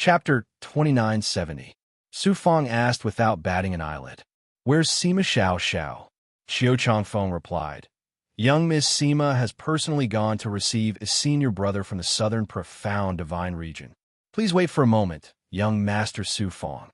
Chapter 2970. Su Fong asked without batting an eyelid. "Where's Sima Xiao Xiao?" Xiao Changfeng replied. "Young Miss Sima has personally gone to receive a senior brother from the southern profound divine region. Please wait for a moment, young Master Su Fong."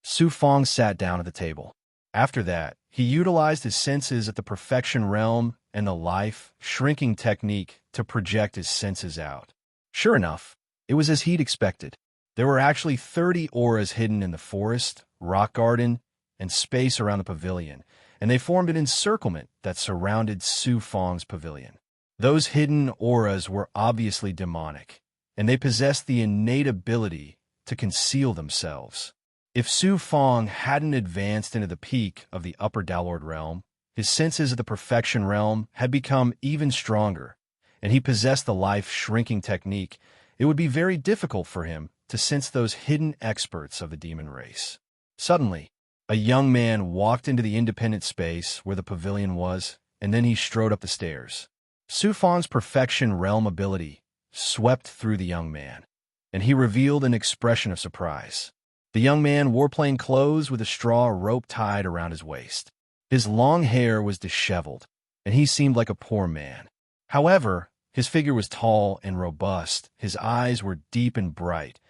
Su Fong sat down at the table. After that, he utilized his senses at the perfection realm and the life-shrinking technique to project his senses out. Sure enough, it was as he'd expected. There were actually 30 auras hidden in the forest, rock garden, and space around the pavilion, and they formed an encirclement that surrounded Su Fong's pavilion. Those hidden auras were obviously demonic, and they possessed the innate ability to conceal themselves. If Su Fong hadn't advanced into the peak of the upper Downlord realm, his senses of the perfection realm had become even stronger, and he possessed the life-shrinking technique. It would be very difficult for him to sense those hidden experts of the demon race. Suddenly, a young man walked into the independent space where the pavilion was, and then he strode up the stairs. Su Fong's perfection realm ability swept through the young man, and he revealed an expression of surprise. The young man wore plain clothes with a straw rope tied around his waist. His long hair was disheveled, and he seemed like a poor man. However, his figure was tall and robust, his eyes were deep and bright,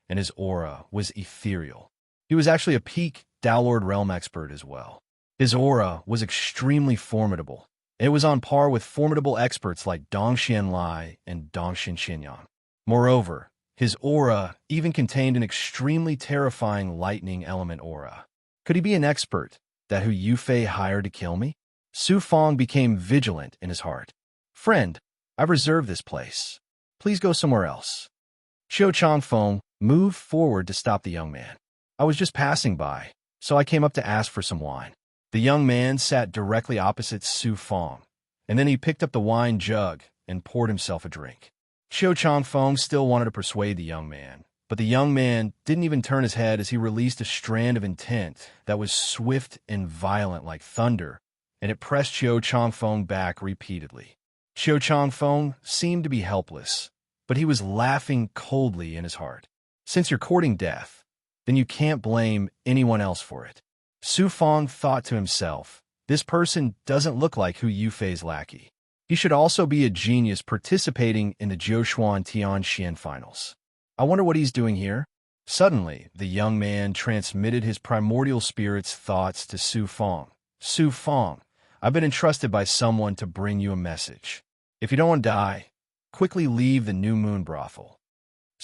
and his aura was ethereal. He was actually a peak Downlord realm expert as well. His aura was extremely formidable. It was on par with formidable experts like Dongxian Lai and Dongxian Xinyang. Moreover, his aura even contained an extremely terrifying lightning element aura. Could he be an expert that Hu Yufei hired to kill me? Su Fong became vigilant in his heart. "Friend, I've reserved this place. Please go somewhere else." Xiao Changfeng moved forward to stop the young man. "I was just passing by, so I came up to ask for some wine." The young man sat directly opposite Su Fong, and then he picked up the wine jug and poured himself a drink. Xiao Changfeng still wanted to persuade the young man, but the young man didn't even turn his head as he released a strand of intent that was swift and violent like thunder, and it pressed Xiao Changfeng back repeatedly. Xiao Changfeng seemed to be helpless, but he was laughing coldly in his heart. "Since you're courting death, then you can't blame anyone else for it." Su Fong thought to himself, this person doesn't look like Hu Yufei's lackey. He should also be a genius participating in the Jiushuan Tianxian finals. I wonder what he's doing here? Suddenly, the young man transmitted his primordial spirit's thoughts to Su Fong. "Su Fong, I've been entrusted by someone to bring you a message. If you don't want to die, quickly leave the New Moon brothel."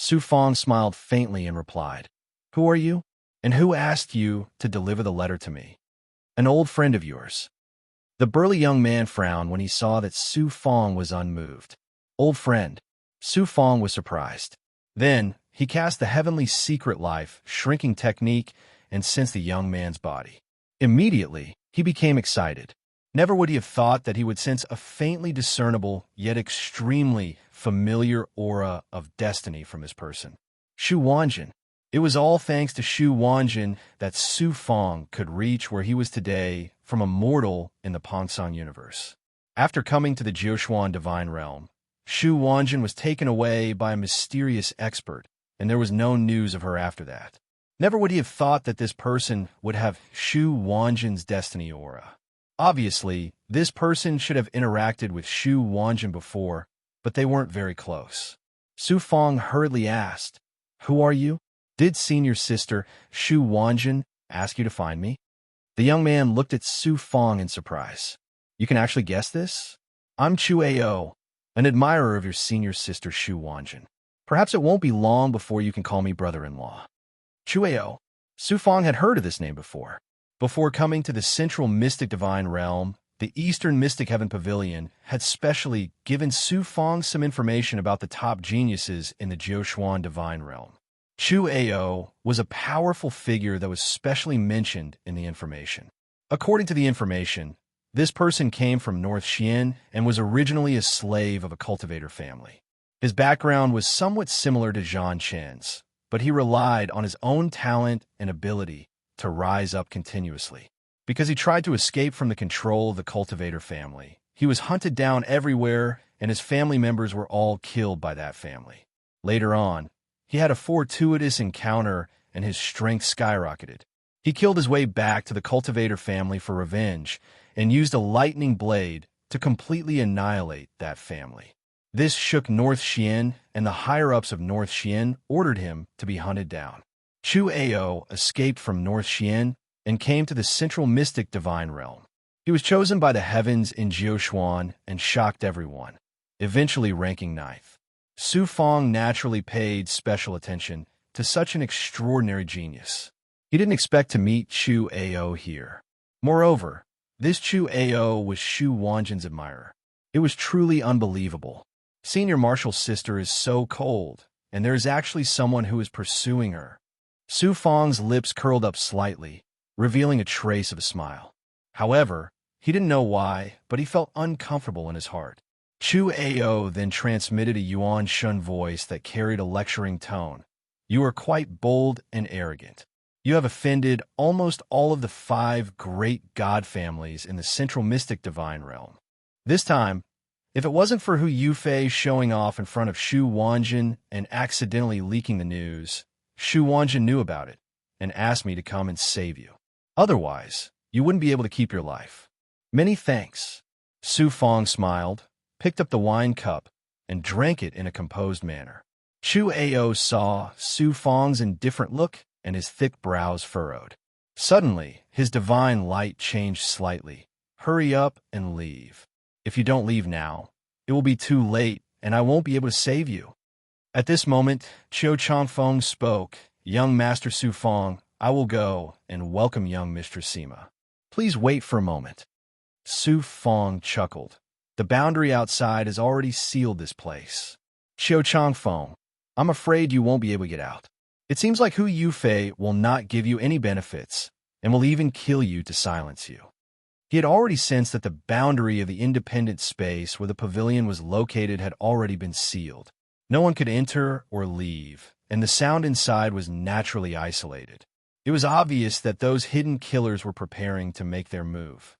Su Fong smiled faintly and replied, "Who are you? And who asked you to deliver the letter to me?" "An old friend of yours." The burly young man frowned when he saw that Su Fong was unmoved. "Old friend." Su Fong was surprised. Then, he cast the heavenly secret life, shrinking technique, and sensed the young man's body. Immediately, he became excited. Never would he have thought that he would sense a faintly discernible, yet extremely familiar aura of destiny from this person. Shu Wanjin. It was all thanks to Shu Wanjin that Su Fong could reach where he was today from a mortal in the Pongsong universe. After coming to the Jiushuan divine realm, Shu Wanjin was taken away by a mysterious expert, and there was no news of her after that. Never would he have thought that this person would have Shu Wanjin's destiny aura. Obviously, this person should have interacted with Shu Wanjin before, but they weren't very close. Su Fong hurriedly asked, "Who are you? Did senior sister Shu Wanjin ask you to find me?" The young man looked at Su Fong in surprise. "You can actually guess this? I'm Chu Ao, an admirer of your senior sister Shu Wanjin. Perhaps it won't be long before you can call me brother-in-law." Chu Ao. Su Fong had heard of this name before. Before coming to the central mystic divine realm, the Eastern Mystic Heaven Pavilion had specially given Su Fong some information about the top geniuses in the Jiushuan divine realm. Chu Ao was a powerful figure that was specially mentioned in the information. According to the information, this person came from North Xian and was originally a slave of a cultivator family. His background was somewhat similar to Zhang Chen's, but he relied on his own talent and ability to rise up continuously. Because he tried to escape from the control of the cultivator family, he was hunted down everywhere, and his family members were all killed by that family. Later on, he had a fortuitous encounter and his strength skyrocketed. He killed his way back to the cultivator family for revenge and used a lightning blade to completely annihilate that family. This shook North Xian, and the higher-ups of North Xian ordered him to be hunted down. Chu Ao escaped from North Xian and came to the central mystic divine realm. He was chosen by the heavens in Jiuxuan and shocked everyone, eventually ranking ninth. Su Fong naturally paid special attention to such an extraordinary genius. He didn't expect to meet Chu Ao here. Moreover, this Chu Ao was Shu Wanjin's admirer. It was truly unbelievable. Senior Marshal's sister is so cold, and there is actually someone who is pursuing her. Su Fong's lips curled up slightly, revealing a trace of a smile. However, he didn't know why, but he felt uncomfortable in his heart. Chu Ao then transmitted a Yuan Shun voice that carried a lecturing tone. You are quite bold and arrogant. You have offended almost all of the 5 great god families in the central mystic divine realm. This time, if it wasn't for Hu Yufei showing off in front of Shu Wanjin and accidentally leaking the news, Shu Wanjin knew about it and asked me to come and save you. Otherwise, you wouldn't be able to keep your life. Many thanks. Su Fong smiled, picked up the wine cup, and drank it in a composed manner. Chu Ao saw Su Fong's indifferent look and his thick brows furrowed. Suddenly, his divine light changed slightly. Hurry up and leave. If you don't leave now, it will be too late and I won't be able to save you. At this moment, Chiu Changfeng spoke. Young Master Su Fong, I will go and welcome young Mistress Sima. Please wait for a moment. Su Fong chuckled. The boundary outside has already sealed this place. Chiu Changfeng, I'm afraid you won't be able to get out. It seems like Hu Yufei will not give you any benefits and will even kill you to silence you. He had already sensed that the boundary of the independent space where the pavilion was located had already been sealed. No one could enter or leave, and the sound inside was naturally isolated. It was obvious that those hidden killers were preparing to make their move.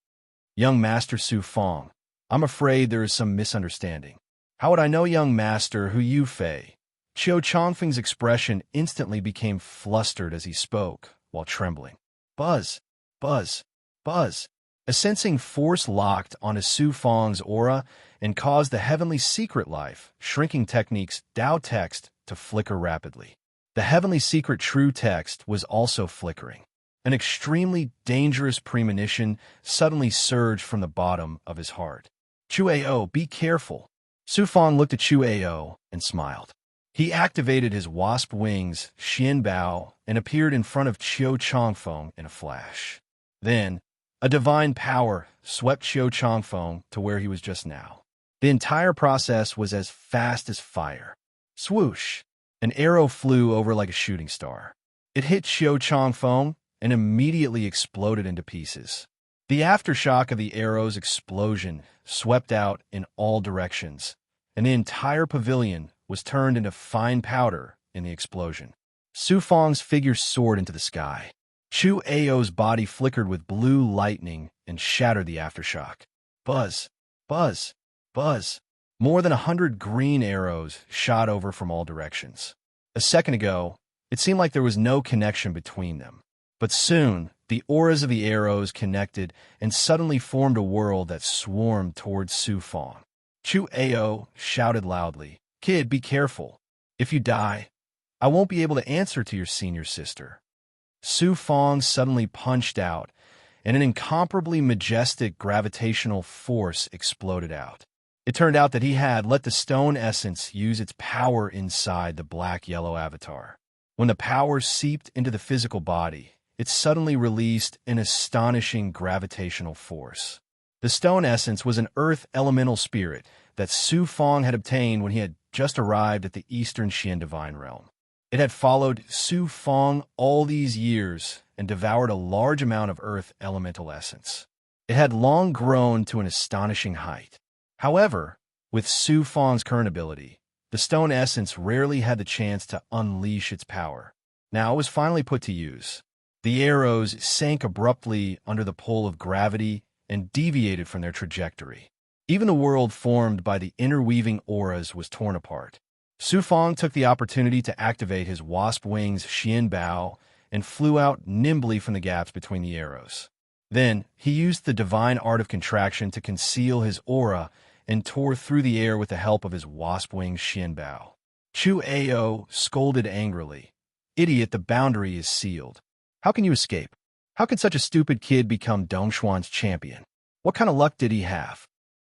Young Master Su Fong, I'm afraid there is some misunderstanding. How would I know young Master Hu Yufei? Chiu Changfeng's expression instantly became flustered as he spoke, while trembling. Buzz, buzz, buzz. A sensing force locked onto Su Fong's aura and caused the heavenly secret life, shrinking techniques Dao text to flicker rapidly. The heavenly secret true text was also flickering. An extremely dangerous premonition suddenly surged from the bottom of his heart. Chu Ao, be careful. Su Fong looked at Chu Ao and smiled. He activated his wasp wings, Xian Bao, and appeared in front of Chiu Changfeng in a flash. Then, a divine power swept Chiu Changfeng to where he was just now. The entire process was as fast as fire. Swoosh! An arrow flew over like a shooting star. It hit Chiu Changfeng and immediately exploded into pieces. The aftershock of the arrow's explosion swept out in all directions, and the entire pavilion was turned into fine powder in the explosion. Su Fong's figure soared into the sky. Chu Ao's body flickered with blue lightning and shattered the aftershock. Buzz, buzz, buzz. More than 100 green arrows shot over from all directions. A second ago, it seemed like there was no connection between them. But soon, the auras of the arrows connected and suddenly formed a world that swarmed towards Su Fong. Chu Ao shouted loudly, Kid, be careful. If you die, I won't be able to answer to your senior sister. Su Fong suddenly punched out, and an incomparably majestic gravitational force exploded out. It turned out that he had let the stone essence use its power inside the black-yellow avatar. When the power seeped into the physical body, it suddenly released an astonishing gravitational force. The stone essence was an earth elemental spirit that Su Fong had obtained when he had just arrived at the Eastern Xian Divine Realm. It had followed Su Fong all these years and devoured a large amount of earth elemental essence. It had long grown to an astonishing height. However, with Su Fong's current ability, the stone essence rarely had the chance to unleash its power. Now it was finally put to use. The arrows sank abruptly under the pull of gravity and deviated from their trajectory. Even the world formed by the interweaving auras was torn apart. Su Fong took the opportunity to activate his wasp wings Xian Bao and flew out nimbly from the gaps between the arrows. Then, he used the divine art of contraction to conceal his aura and tore through the air with the help of his wasp wings Xian Bao. Chu Ao scolded angrily. Idiot, the boundary is sealed. How can you escape? How could such a stupid kid become Dongxuan's champion? What kind of luck did he have?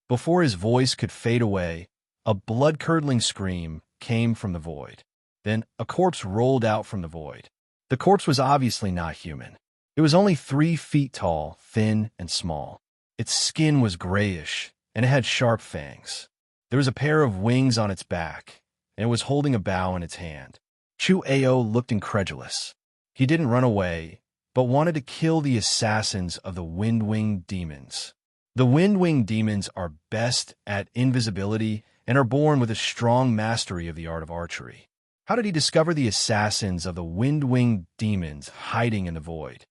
Before his voice could fade away, a blood-curdling scream came from the void. Then a corpse rolled out from the void. The corpse was obviously not human. It was only 3 feet tall, thin, and small. Its skin was grayish, and it had sharp fangs. There was a pair of wings on its back, and it was holding a bow in its hand. Chu Ao looked incredulous. He didn't run away, but wanted to kill the assassins of the wind-winged demons. The wind-winged demons are best at invisibility and are born with a strong mastery of the art of archery. How did he discover the assassins of the wind-winged demons hiding in the void?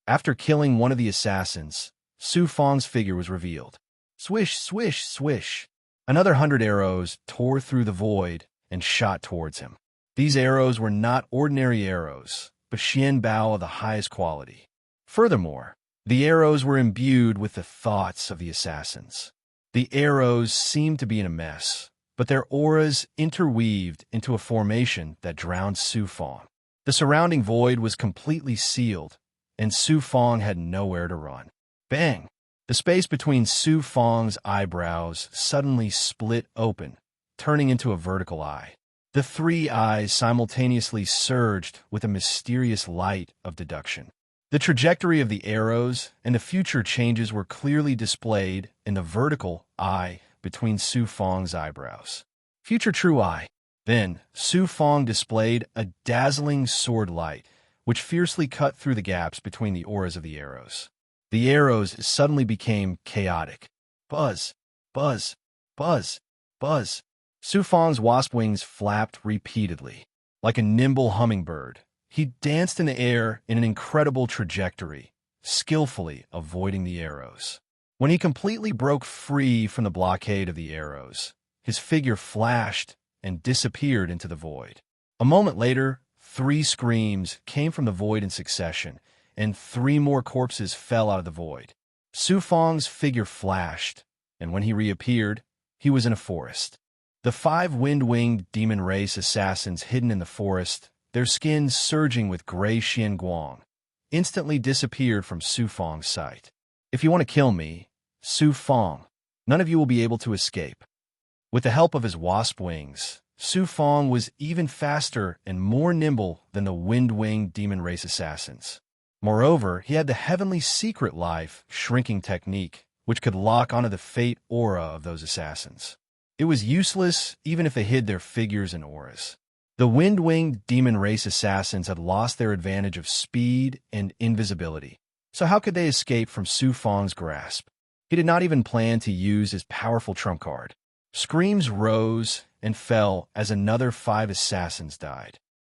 After killing one of the assassins, Su Fong's figure was revealed. Swish, swish, swish. Another 100 arrows tore through the void and shot towards him. These arrows were not ordinary arrows, but Xian Bao of the highest quality. Furthermore, the arrows were imbued with the thoughts of the assassins. The arrows seemed to be in a mess, but their auras interweaved into a formation that drowned Su Fong. The surrounding void was completely sealed, and Su Fong had nowhere to run. Bang! The space between Su Fong's eyebrows suddenly split open, turning into a vertical eye. The 3 eyes simultaneously surged with a mysterious light of deduction. The trajectory of the arrows and the future changes were clearly displayed in the vertical eye between Su Fong's eyebrows. Future true eye. Then, Su Fong displayed a dazzling sword light, which fiercely cut through the gaps between the auras of the arrows. The arrows suddenly became chaotic. Buzz, buzz, buzz, buzz. Su Fong's wasp wings flapped repeatedly. Like a nimble hummingbird, he danced in the air in an incredible trajectory, skillfully avoiding the arrows. When he completely broke free from the blockade of the arrows, his figure flashed and disappeared into the void. A moment later, 3 screams came from the void in succession, and 3 more corpses fell out of the void. Su Fong's figure flashed, and when he reappeared, he was in a forest. The 5 wind-winged demon race assassins hidden in the forest, their skins surging with gray Xian Guang, instantly disappeared from Su Fong's sight. If you want to kill me, Su Fong, none of you will be able to escape. With the help of his wasp wings, Su Fong was even faster and more nimble than the wind-winged demon race assassins. Moreover, he had the heavenly secret life shrinking technique, which could lock onto the fate aura of those assassins. It was useless even if they hid their figures and auras. The wind-winged demon race assassins had lost their advantage of speed and invisibility. So how could they escape from Su Fong's grasp? He did not even plan to use his powerful trump card. Screams rose and fell as another 5 assassins died.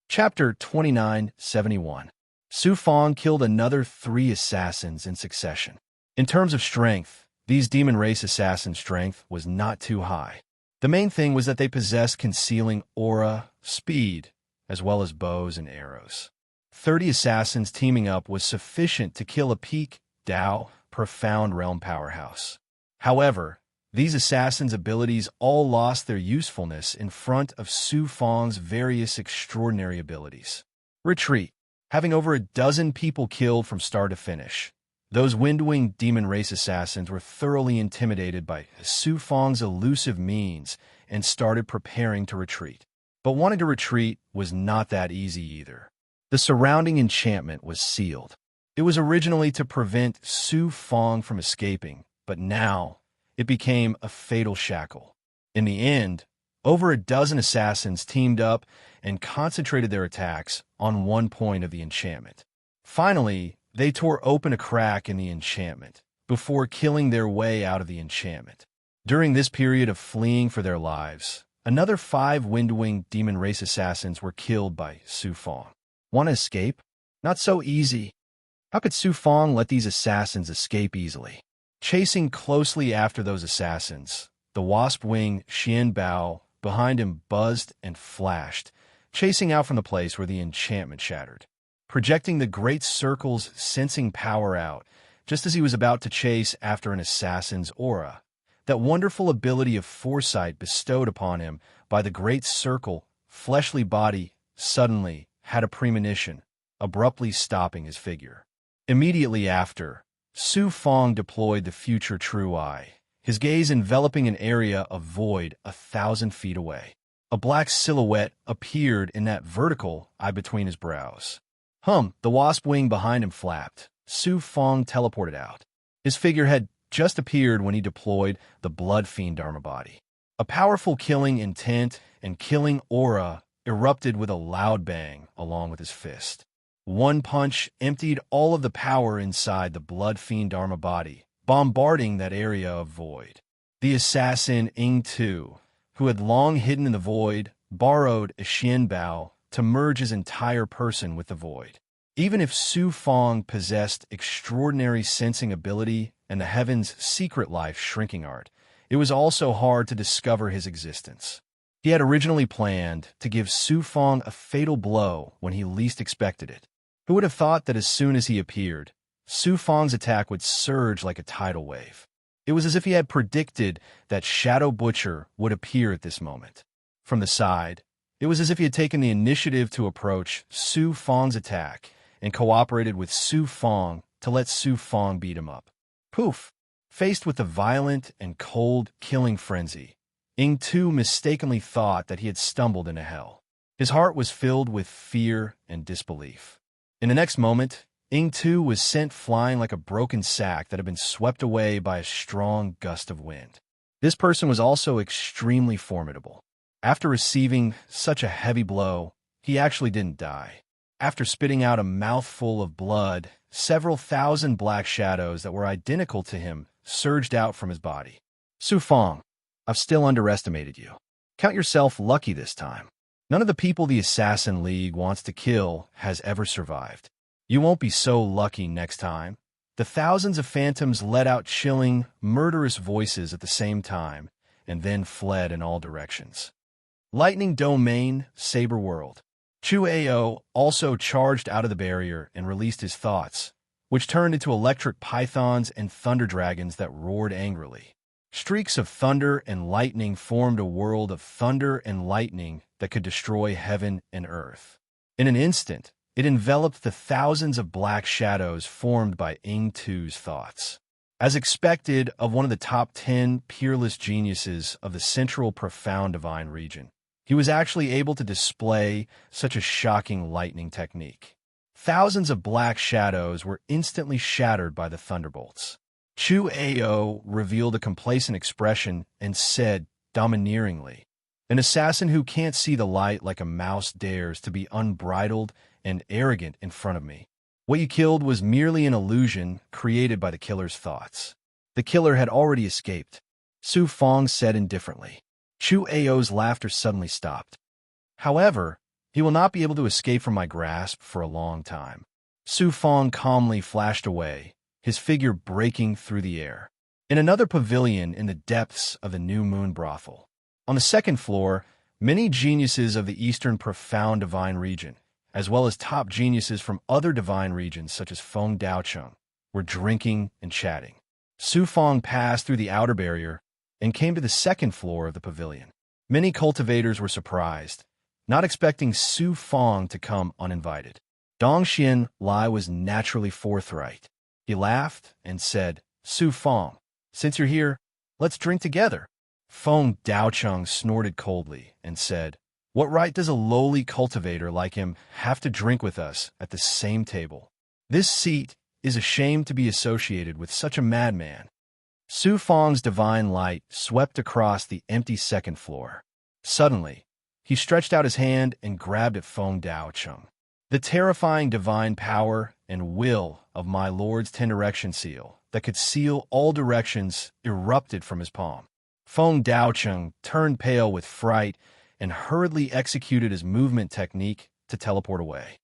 Chapter 2971. Su Fong killed another 3 assassins in succession. In terms of strength, these demon race assassins' strength was not too high. The main thing was that they possessed concealing aura, speed, as well as bows and arrows. 30 assassins teaming up was sufficient to kill a peak, Dao, profound realm powerhouse. However, these assassins' abilities all lost their usefulness in front of Su Fong's various extraordinary abilities. Retreat. Having over a dozen people killed from start to finish, those wind-winged demon race assassins were thoroughly intimidated by Su Fong's elusive means and started preparing to retreat. But wanting to retreat was not that easy either. The surrounding enchantment was sealed. It was originally to prevent Su Fong from escaping, but now it became a fatal shackle. In the end, over a dozen assassins teamed up and concentrated their attacks on one point of the enchantment. Finally, they tore open a crack in the enchantment before killing their way out of the enchantment. During this period of fleeing for their lives, another 5 wind-winged demon race assassins were killed by Su Fong. Want to escape? Not so easy. How could Su Fong let these assassins escape easily? Chasing closely after those assassins, the wasp-winged Xian Bao behind him buzzed and flashed, chasing out from the place where the enchantment shattered, projecting the great circle's sensing power out, just as he was about to chase after an assassin's aura. That wonderful ability of foresight bestowed upon him by the great circle, fleshly body, suddenly had a premonition, abruptly stopping his figure. Immediately after, Su Fong deployed the future true eye, his gaze enveloping an area of void 1,000 feet away. A black silhouette appeared in that vertical eye between his brows. The wasp wing behind him flapped. Su Fong teleported out. His figure had just appeared when he deployed the Blood Fiend Dharma body. A powerful killing intent and killing aura erupted with a loud bang along with his fist. One punch emptied all of the power inside the Blood Fiend Dharma body, bombarding that area of void. The assassin Ing Tu, who had long hidden in the void, borrowed a Xian Bao to merge his entire person with the void. Even if Su Fong possessed extraordinary sensing ability and the heaven's secret life shrinking art, it was also hard to discover his existence. He had originally planned to give Su Fong a fatal blow when he least expected it. Who would have thought that as soon as he appeared, Su Fong's attack would surge like a tidal wave? It was as if he had predicted that Shadow Butcher would appear at this moment. From the side, it was as if he had taken the initiative to approach Su Fong's attack and cooperated with Su Fong to let Su Fong beat him up. Poof! Faced with the violent and cold killing frenzy, Ing Tu mistakenly thought that he had stumbled into hell. His heart was filled with fear and disbelief. In the next moment, Ing Tu was sent flying like a broken sack that had been swept away by a strong gust of wind. This person was also extremely formidable. After receiving such a heavy blow, he actually didn't die. After spitting out a mouthful of blood, several thousand black shadows that were identical to him surged out from his body. Su Fong, I've still underestimated you. Count yourself lucky this time. None of the people the Assassin League wants to kill has ever survived. You won't be so lucky next time. The thousands of phantoms let out chilling, murderous voices at the same time, and then fled in all directions. Lightning Domain, Saber World. Chu Ao also charged out of the barrier and released his thoughts, which turned into electric pythons and thunder dragons that roared angrily. Streaks of thunder and lightning formed a world of thunder and lightning that could destroy heaven and earth. In an instant, it enveloped the thousands of black shadows formed by Ing Tu's thoughts. As expected of one of the top 10 peerless geniuses of the central profound divine region, he was actually able to display such a shocking lightning technique. Thousands of black shadows were instantly shattered by the thunderbolts. Chu Ao revealed a complacent expression and said domineeringly, "An assassin who can't see the light like a mouse dares to be unbridled and arrogant in front of me. What you killed was merely an illusion created by the killer's thoughts." The killer had already escaped, Su Fong said indifferently. Chu Ao's laughter suddenly stopped. However, he will not be able to escape from my grasp for a long time. Su Fong calmly flashed away, his figure breaking through the air. In another pavilion in the depths of the New Moon Brothel. On the second floor, many geniuses of the Eastern Profound Divine Region, as well as top geniuses from other divine regions such as Feng Daocheng, were drinking and chatting. Su Fong passed through the outer barrier and came to the second floor of the pavilion. Many cultivators were surprised, not expecting Su Fong to come uninvited. Dongxian Lai was naturally forthright. He laughed and said, "Su Fong, since you're here, let's drink together." Feng Daocheng snorted coldly and said, "What right does a lowly cultivator like him have to drink with us at the same table? This seat is a shame to be associated with such a madman." Su Fong's divine light swept across the empty second floor. Suddenly, he stretched out his hand and grabbed at Feng Daocheng. The terrifying divine power and will of my lord's 10 direction seal that could seal all directions erupted from his palm. Feng Daocheng turned pale with fright and hurriedly executed his movement technique to teleport away.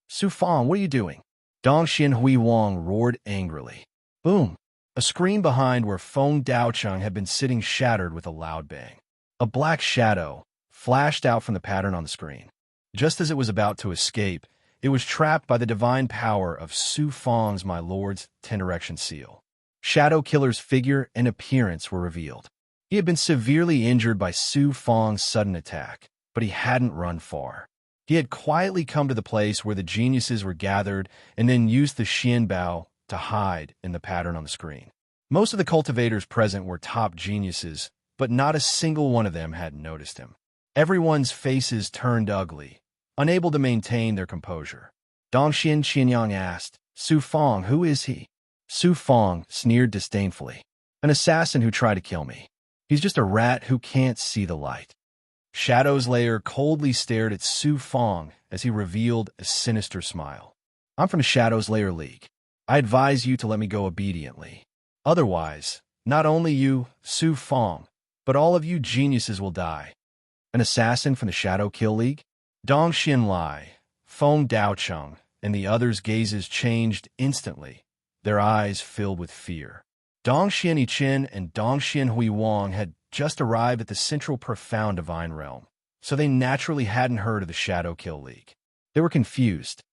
"Su Fong, what are you doing?" Dongxian Hui Wang roared angrily. Boom! A screen behind where Feng Daocheng had been sitting shattered with a loud bang. A black shadow flashed out from the pattern on the screen. Just as it was about to escape, it was trapped by the divine power of Su Fang's My Lord's 10-direction seal. Shadow Killer's figure and appearance were revealed. He had been severely injured by Su Fang's sudden attack, but he hadn't run far. He had quietly come to the place where the geniuses were gathered and then used the Xianbao to hide in the pattern on the screen. Most of the cultivators present were top geniuses, but not a single one of them had noticed him. Everyone's faces turned ugly, unable to maintain their composure. Dongxian Qianyang asked, "Su Fang, who is he?" Su Fang sneered disdainfully. "An assassin who tried to kill me. He's just a rat who can't see the light." Shadow's Lair coldly stared at Su Fang as he revealed a sinister smile. "I'm from the Shadow's Lair League. I advise you to let me go obediently. Otherwise, not only you, Su Fang, but all of you geniuses will die." "An assassin from the Shadow Kill League?" Dong Xianlai, Feng Daocheng, and the others' gazes changed instantly, their eyes filled with fear. Dong Xian Yichen and Dong Xian Huiwang had just arrived at the central profound divine realm, so they naturally hadn't heard of the Shadow Kill League. They were confused.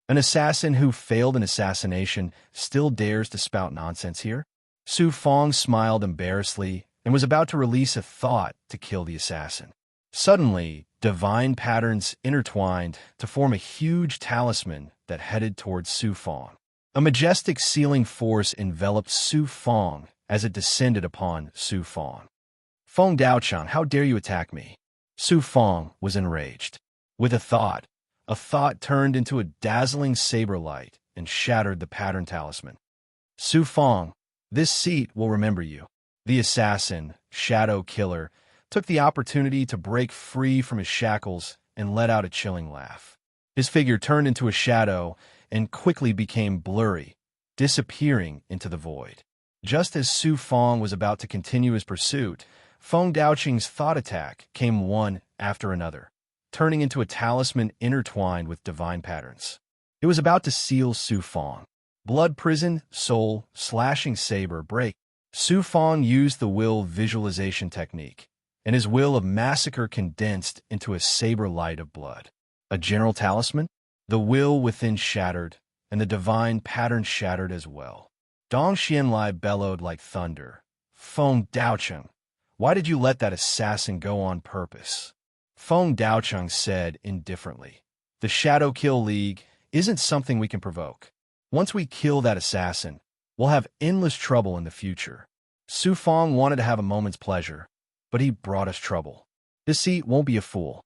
An assassin who failed an assassination still dares to spout nonsense here? Su Fang smiled embarrassedly and was about to release a thought to kill the assassin. Suddenly, divine patterns intertwined to form a huge talisman that headed towards Su Fang. A majestic sealing force enveloped Su Fang as it descended upon Su Fang. "Feng Daocheng, how dare you attack me?" Su Fang was enraged. With a thought turned into a dazzling saber light and shattered the pattern talisman. "Su Fang, this seat will remember you." The assassin, Shadow Killer, took the opportunity to break free from his shackles and let out a chilling laugh. His figure turned into a shadow and quickly became blurry, disappearing into the void. Just as Su Fang was about to continue his pursuit, Feng Daocheng's thought attack came one after another, turning into a talisman intertwined with divine patterns. It was about to seal Su Fang. Blood prison, soul, slashing saber, break. Su Fang used the will visualization technique, and his will of massacre condensed into a saber light of blood. A general talisman? The will within shattered, and the divine pattern shattered as well. Dong Xianlai bellowed like thunder. "Feng Daocheng, why did you let that assassin go on purpose?" Feng Daocheng said indifferently, "The Shadow Kill League isn't something we can provoke. Once we kill that assassin, we'll have endless trouble in the future. Su Fang wanted to have a moment's pleasure, but he brought us trouble. This seat won't be a fool."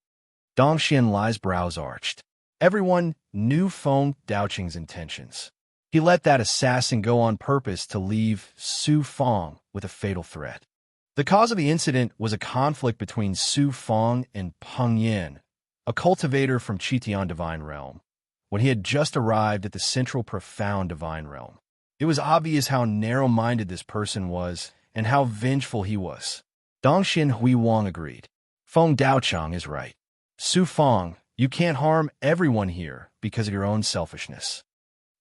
Dong Xianlai's brows arched. Everyone knew Feng Daocheng's intentions. He let that assassin go on purpose to leave Su Fang with a fatal threat. The cause of the incident was a conflict between Su Fang and Peng Yin, a cultivator from Qitian Divine Realm, when he had just arrived at the central profound Divine Realm. It was obvious how narrow-minded this person was and how vengeful he was. Dongxian Huiwang agreed. "Feng Daocheng is right. Su Fang, you can't harm everyone here because of your own selfishness."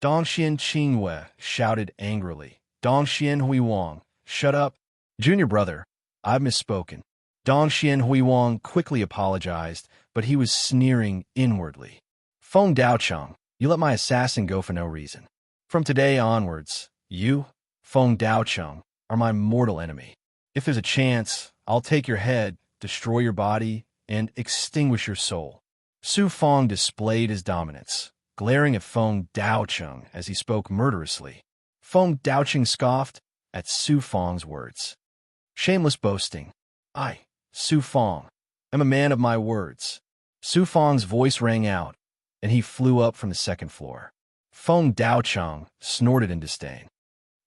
Dongxian Qingwei shouted angrily. "Dongxian Huiwang, shut up." "Junior brother, I've misspoken." Dongxian Huiwang quickly apologized, but he was sneering inwardly. "Feng Daocheng, you let my assassin go for no reason. From today onwards, you, Feng Daocheng, are my mortal enemy. If there's a chance, I'll take your head, destroy your body, and extinguish your soul." Su Fang displayed his dominance, glaring at Feng Daocheng as he spoke murderously. Feng Daocheng scoffed at Su Fang's words. "Shameless boasting. I, Su Fang, am a man of my words." Su Fang's voice rang out, and he flew up from the second floor. Feng Daocheng snorted in disdain.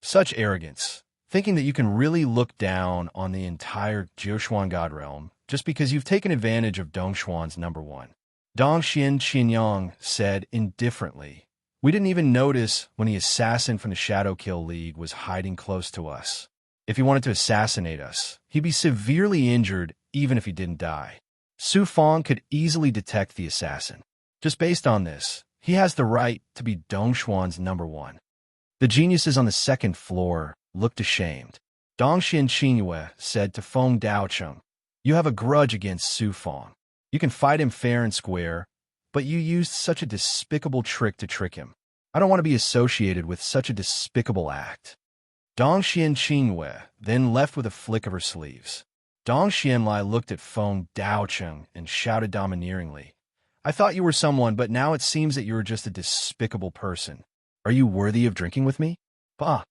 "Such arrogance, thinking that you can really look down on the entire Jiuquan God realm just because you've taken advantage of Dongxuan's number one." Dongxian Qianyang said indifferently, "We didn't even notice when the assassin from the Shadow Kill League was hiding close to us. If he wanted to assassinate us, he'd be severely injured even if he didn't die." Su Fang could easily detect the assassin. Just based on this, he has the right to be Dongxuan's number one. The geniuses on the second floor looked ashamed. Dongxian Qingwei said to Feng Daocheng, You have a grudge against Su Fong. You can fight him fair and square, but you used such a despicable trick to trick him. I don't want to be associated with such a despicable act. Dong Xian Qingwei then left with a flick of her sleeves. Dong Xianlai looked at Feng Daocheng and shouted domineeringly, I thought you were someone, but now it seems that you are just a despicable person. Are you worthy of drinking with me? Bah!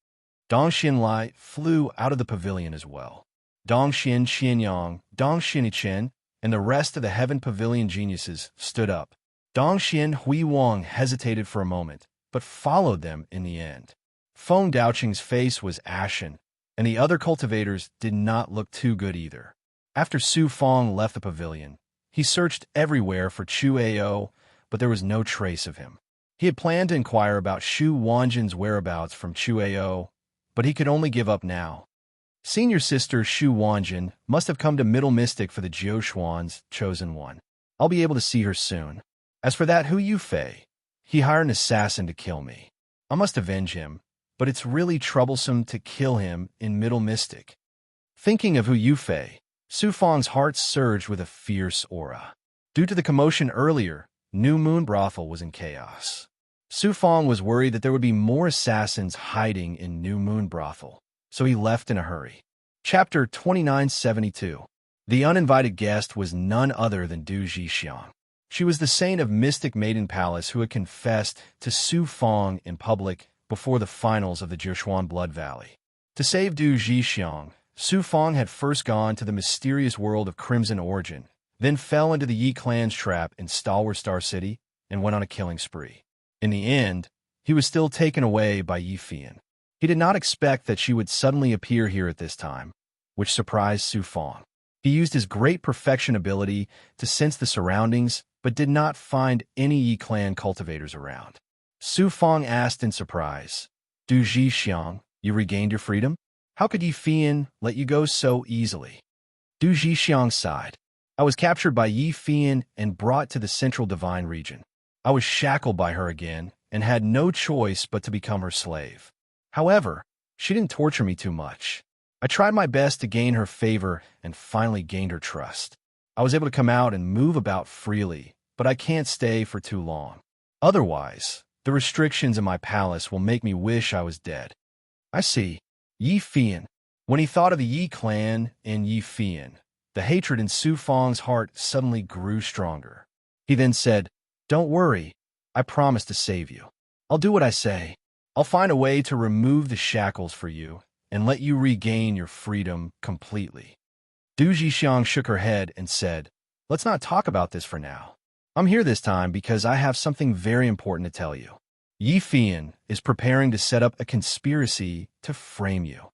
Dong Xianlai flew out of the pavilion as well. Dong Xian Xianyang, Dong Xianichen, and the rest of the Heaven Pavilion geniuses stood up. Dong Xian Hui Wang hesitated for a moment, but followed them in the end. Feng Daocheng's face was ashen, and the other cultivators did not look too good either. After Su Fong left the pavilion, he searched everywhere for Chu Ao, but there was no trace of him. He had planned to inquire about Shu Wanjin's whereabouts from Chu Ao, but he could only give up now. Senior sister Shu Wanjin must have come to Middle Mystic for the Jiuxuan's chosen one. I'll be able to see her soon. As for that Hu Yufei, he hired an assassin to kill me. I must avenge him, but it's really troublesome to kill him in Middle Mystic. Thinking of Hu Yufei, Su Fong's heart surged with a fierce aura. Due to the commotion earlier, New Moon Brothel was in chaos. Su Fong was worried that there would be more assassins hiding in New Moon Brothel, so he left in a hurry. Chapter 2972. The uninvited guest was none other than Du Zhixiang. She was the saint of Mystic Maiden Palace who had confessed to Su Fong in public before the finals of the Jiuxuan Blood Valley. To save Du Zhixiang, Su Fong had first gone to the mysterious world of Crimson Origin, then fell into the Yi clan's trap in Stalwart Star City and went on a killing spree. In the end, he was still taken away by Yi Fian. He did not expect that she would suddenly appear here at this time, which surprised Su Fong. He used his great perfection ability to sense the surroundings, but did not find any Yi clan cultivators around. Su Fong asked in surprise, Du Zhixiang, you regained your freedom? How could Yi Fian let you go so easily? Du Zhixiang sighed. I was captured by Yi Fian and brought to the Central Divine region. I was shackled by her again and had no choice but to become her slave. However, she didn't torture me too much. I tried my best to gain her favor and finally gained her trust. I was able to come out and move about freely, but I can't stay for too long. Otherwise, the restrictions in my palace will make me wish I was dead. I see. Yi Fian. When he thought of the Yi clan and Yi Fian, the hatred in Su Fong's heart suddenly grew stronger. He then said, Don't worry, I promise to save you. I'll do what I say. I'll find a way to remove the shackles for you and let you regain your freedom completely. Du Zhixiang shook her head and said, Let's not talk about this for now. I'm here this time because I have something very important to tell you. Yi Fian is preparing to set up a conspiracy to frame you.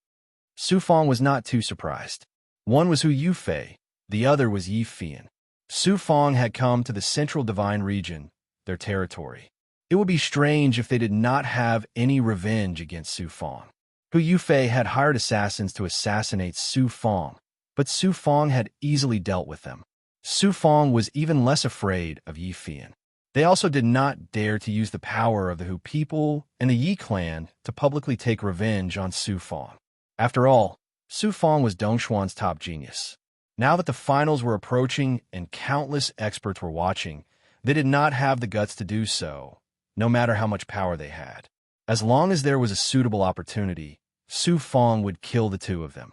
Su Fong was not too surprised. One was Hu Yufei, the other was Yi Fian. Su Fong had come to the Central Divine region, their territory. It would be strange if they did not have any revenge against Su Fong. Hu Yufei had hired assassins to assassinate Su Fong, but Su Fong had easily dealt with them. Su Fong was even less afraid of Yi Fian. They also did not dare to use the power of the Hu people and the Yi clan to publicly take revenge on Su Fong. After all, Su Fong was Dongxuan's top genius. Now that the finals were approaching and countless experts were watching, they did not have the guts to do so, no matter how much power they had. As long as there was a suitable opportunity, Su Fong would kill the two of them.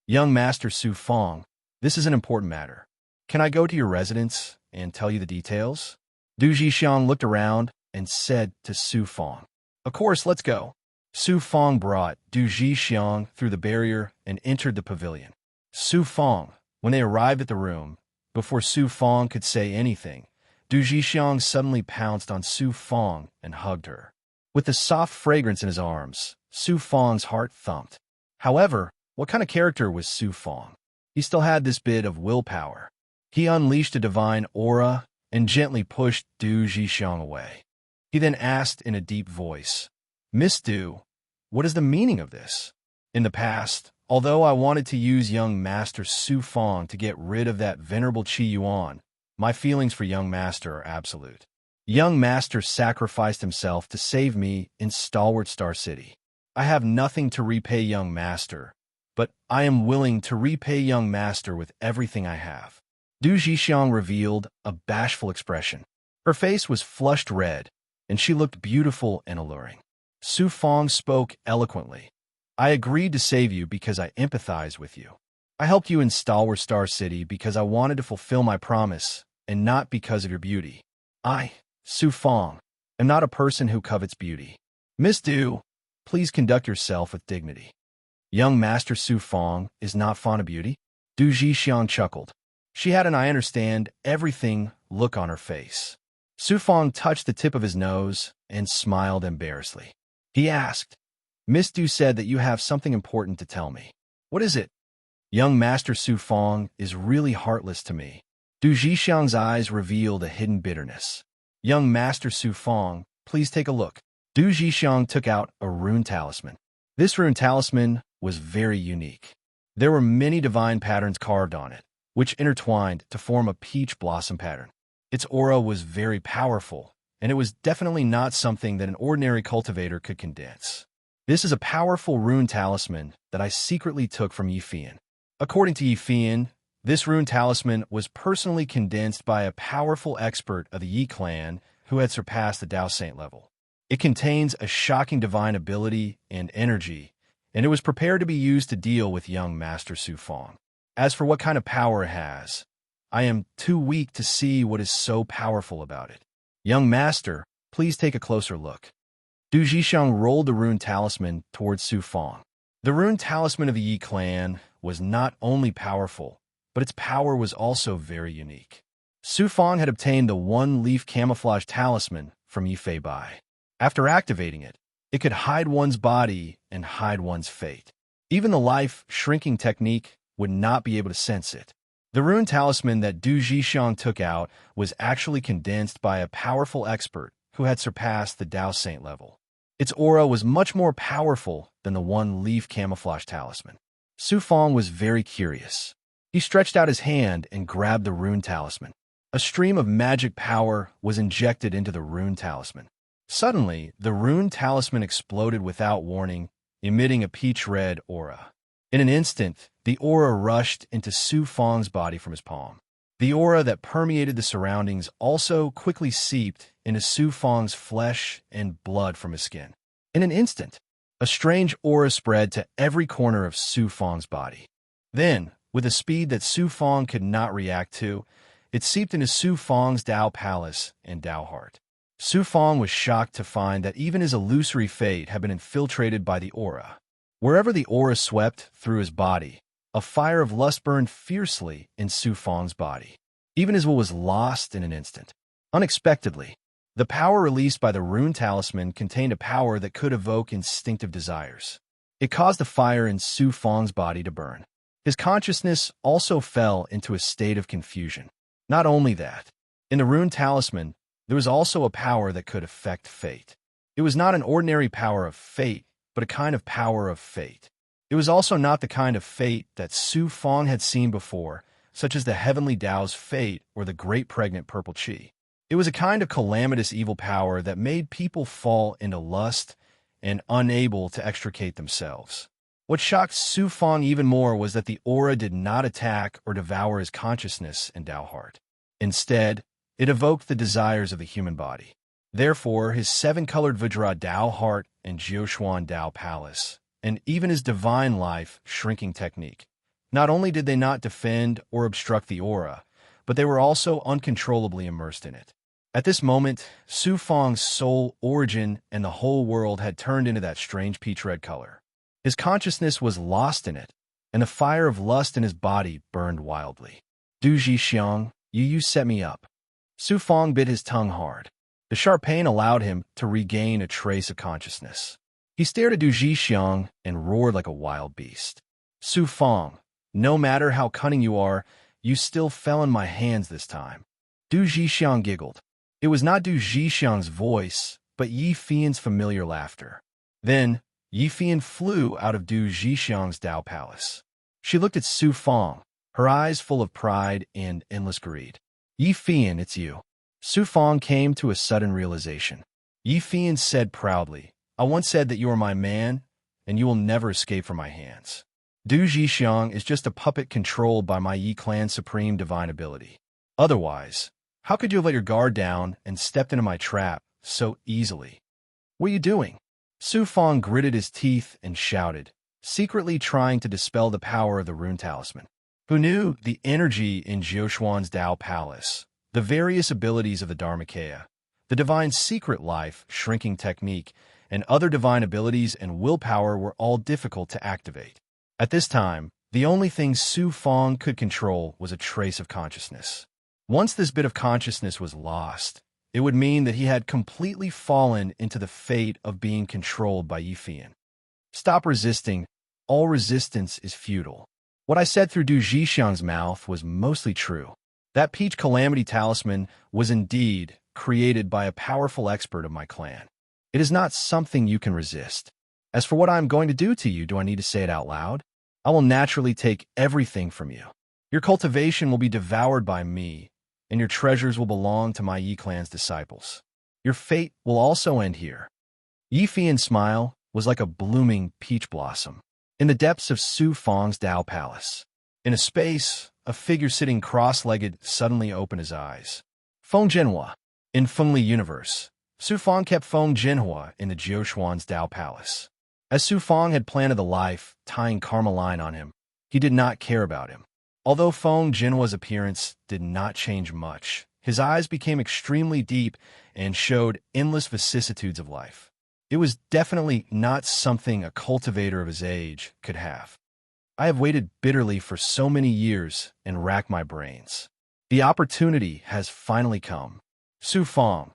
Young Master Su Fong, this is an important matter. Can I go to your residence and tell you the details? Du Zhixiang looked around and said to Su Fong, Of course, let's go. Su Fong brought Du Zhixiang through the barrier and entered the pavilion. Su Fong, when they arrived at the room, before Su Fong could say anything, Du Zhixiang suddenly pounced on Su Fong and hugged her. With the soft fragrance in his arms, Su Fong's heart thumped. However, what kind of character was Su Fong? He still had this bit of willpower. He unleashed a divine aura and gently pushed Du Zhixiang away. He then asked in a deep voice, Miss Du, what is the meaning of this? In the past, although I wanted to use young Master Su Fong to get rid of that venerable Qi Yuan, my feelings for young Master are absolute. Young Master sacrificed himself to save me in Stalwart Star City. I have nothing to repay young Master, but I am willing to repay young master with everything I have." Du Jixiang revealed a bashful expression. Her face was flushed red, and she looked beautiful and alluring. Su Fong spoke eloquently. "I agreed to save you because I empathize with you. I helped you in Stalwart Star City because I wanted to fulfill my promise, and not because of your beauty. I, Su Fong, am not a person who covets beauty. Miss Du, please conduct yourself with dignity." "Young Master Su Fong is not fond of beauty?" Du Jixiang chuckled. She had an "I understand everything" look on her face. Su Fong touched the tip of his nose and smiled embarrassedly. He asked, "Miss Du said that you have something important to tell me. What is it?" "Young Master Su Fong is really heartless to me." Du Jixiang's eyes revealed a hidden bitterness. "Young Master Su Fong, please take a look." Du Jixiang took out a rune talisman. This rune talisman was very unique. There were many divine patterns carved on it, which intertwined to form a peach blossom pattern. Its aura was very powerful, and it was definitely not something that an ordinary cultivator could condense. "This is a powerful rune talisman that I secretly took from Yifian. According to Yifian, this rune talisman was personally condensed by a powerful expert of the Yi clan who had surpassed the Dao Saint level. It contains a shocking divine ability and energy, and it was prepared to be used to deal with young Master Su Fong. As for what kind of power it has, I am too weak to see what is so powerful about it. Young Master, please take a closer look." Du Jixiang rolled the rune talisman towards Su Fong. The rune talisman of the Yi clan was not only powerful, but its power was also very unique. Su Fong had obtained the one-leaf camouflage talisman from Yi Fei Bai. After activating it, it could hide one's body and hide one's fate. Even the life-shrinking technique would not be able to sense it. The rune talisman that Du Jixiang took out was actually condensed by a powerful expert who had surpassed the Dao Saint level. Its aura was much more powerful than the one-leaf camouflage talisman. Su Fong was very curious. He stretched out his hand and grabbed the rune talisman. A stream of magic power was injected into the rune talisman. Suddenly, the rune talisman exploded without warning, emitting a peach-red aura. In an instant, the aura rushed into Su Fong's body from his palm. The aura that permeated the surroundings also quickly seeped into Su Fong's flesh and blood from his skin. In an instant, a strange aura spread to every corner of Su Fong's body. Then, with a speed that Su Fong could not react to, it seeped into Su Fong's Dao Palace and Dao Heart. Su Fong was shocked to find that even his illusory fate had been infiltrated by the aura. Wherever the aura swept through his body, a fire of lust burned fiercely in Su Fong's body. Even his will was lost in an instant. Unexpectedly, the power released by the rune talisman contained a power that could evoke instinctive desires. It caused the fire in Su Fong's body to burn. His consciousness also fell into a state of confusion. Not only that, in the rune talisman, there was also a power that could affect fate. It was not an ordinary power of fate, but a kind of power of fate. It was also not the kind of fate that Su Fong had seen before, such as the heavenly Dao's fate or the great pregnant purple qi. It was a kind of calamitous evil power that made people fall into lust and unable to extricate themselves. What shocked Su Fong even more was that the aura did not attack or devour his consciousness and Dao heart. Instead, it evoked the desires of the human body. Therefore, his seven-colored Vajra Dao heart and Jiuquan Dao palace, and even his divine life shrinking technique, not only did they not defend or obstruct the aura, but they were also uncontrollably immersed in it. At this moment, Su Fong's soul, origin, and the whole world had turned into that strange peach-red color. His consciousness was lost in it, and the fire of lust in his body burned wildly. Du Jixiang, you set me up. Su Fong bit his tongue hard. The sharp pain allowed him to regain a trace of consciousness. He stared at Du Jixiang and roared like a wild beast. Su Fong, no matter how cunning you are, you still fell in my hands this time. Du Jixiang giggled. It was not Du Jixiang's voice, but Yi Fian's familiar laughter. Then, Yi Fian flew out of Du Jixiang's Dao Palace. She looked at Su Fong, her eyes full of pride and endless greed. Yi Fian, it's you. Su Fong came to a sudden realization. Yi Fian said proudly, I once said that you are my man, and you will never escape from my hands. Du Jixiang is just a puppet controlled by my Yi clan's supreme divine ability. Otherwise, how could you have let your guard down and stepped into my trap so easily? What are you doing? Su Fong gritted his teeth and shouted, secretly trying to dispel the power of the rune talisman. Who knew the energy in Jiuxuan's Dao Palace, the various abilities of the Dharmakaya, the divine secret life, shrinking technique, and other divine abilities and willpower were all difficult to activate. At this time, the only thing Su Fong could control was a trace of consciousness. Once this bit of consciousness was lost, it would mean that he had completely fallen into the fate of being controlled by Yifian. Stop resisting. All resistance is futile. What I said through Du Jixiang's mouth was mostly true. That peach calamity talisman was indeed created by a powerful expert of my clan. It is not something you can resist. As for what I am going to do to you, do I need to say it out loud? I will naturally take everything from you. Your cultivation will be devoured by me, and your treasures will belong to my Yi clan's disciples. Your fate will also end here. Yifian's smile was like a blooming peach blossom. In the depths of Su Fong's Dao Palace, in a space, a figure sitting cross-legged suddenly opened his eyes. Feng Jinhua. In Fengli universe, Su Fong kept Feng Jinhua in the Jiuxuan's Dao Palace. As Su Fong had planted the life, tying Carmeline on him, he did not care about him. Although Feng Jinhua's appearance did not change much, his eyes became extremely deep and showed endless vicissitudes of life. It was definitely not something a cultivator of his age could have. I have waited bitterly for so many years and racked my brains. The opportunity has finally come. Su Fong,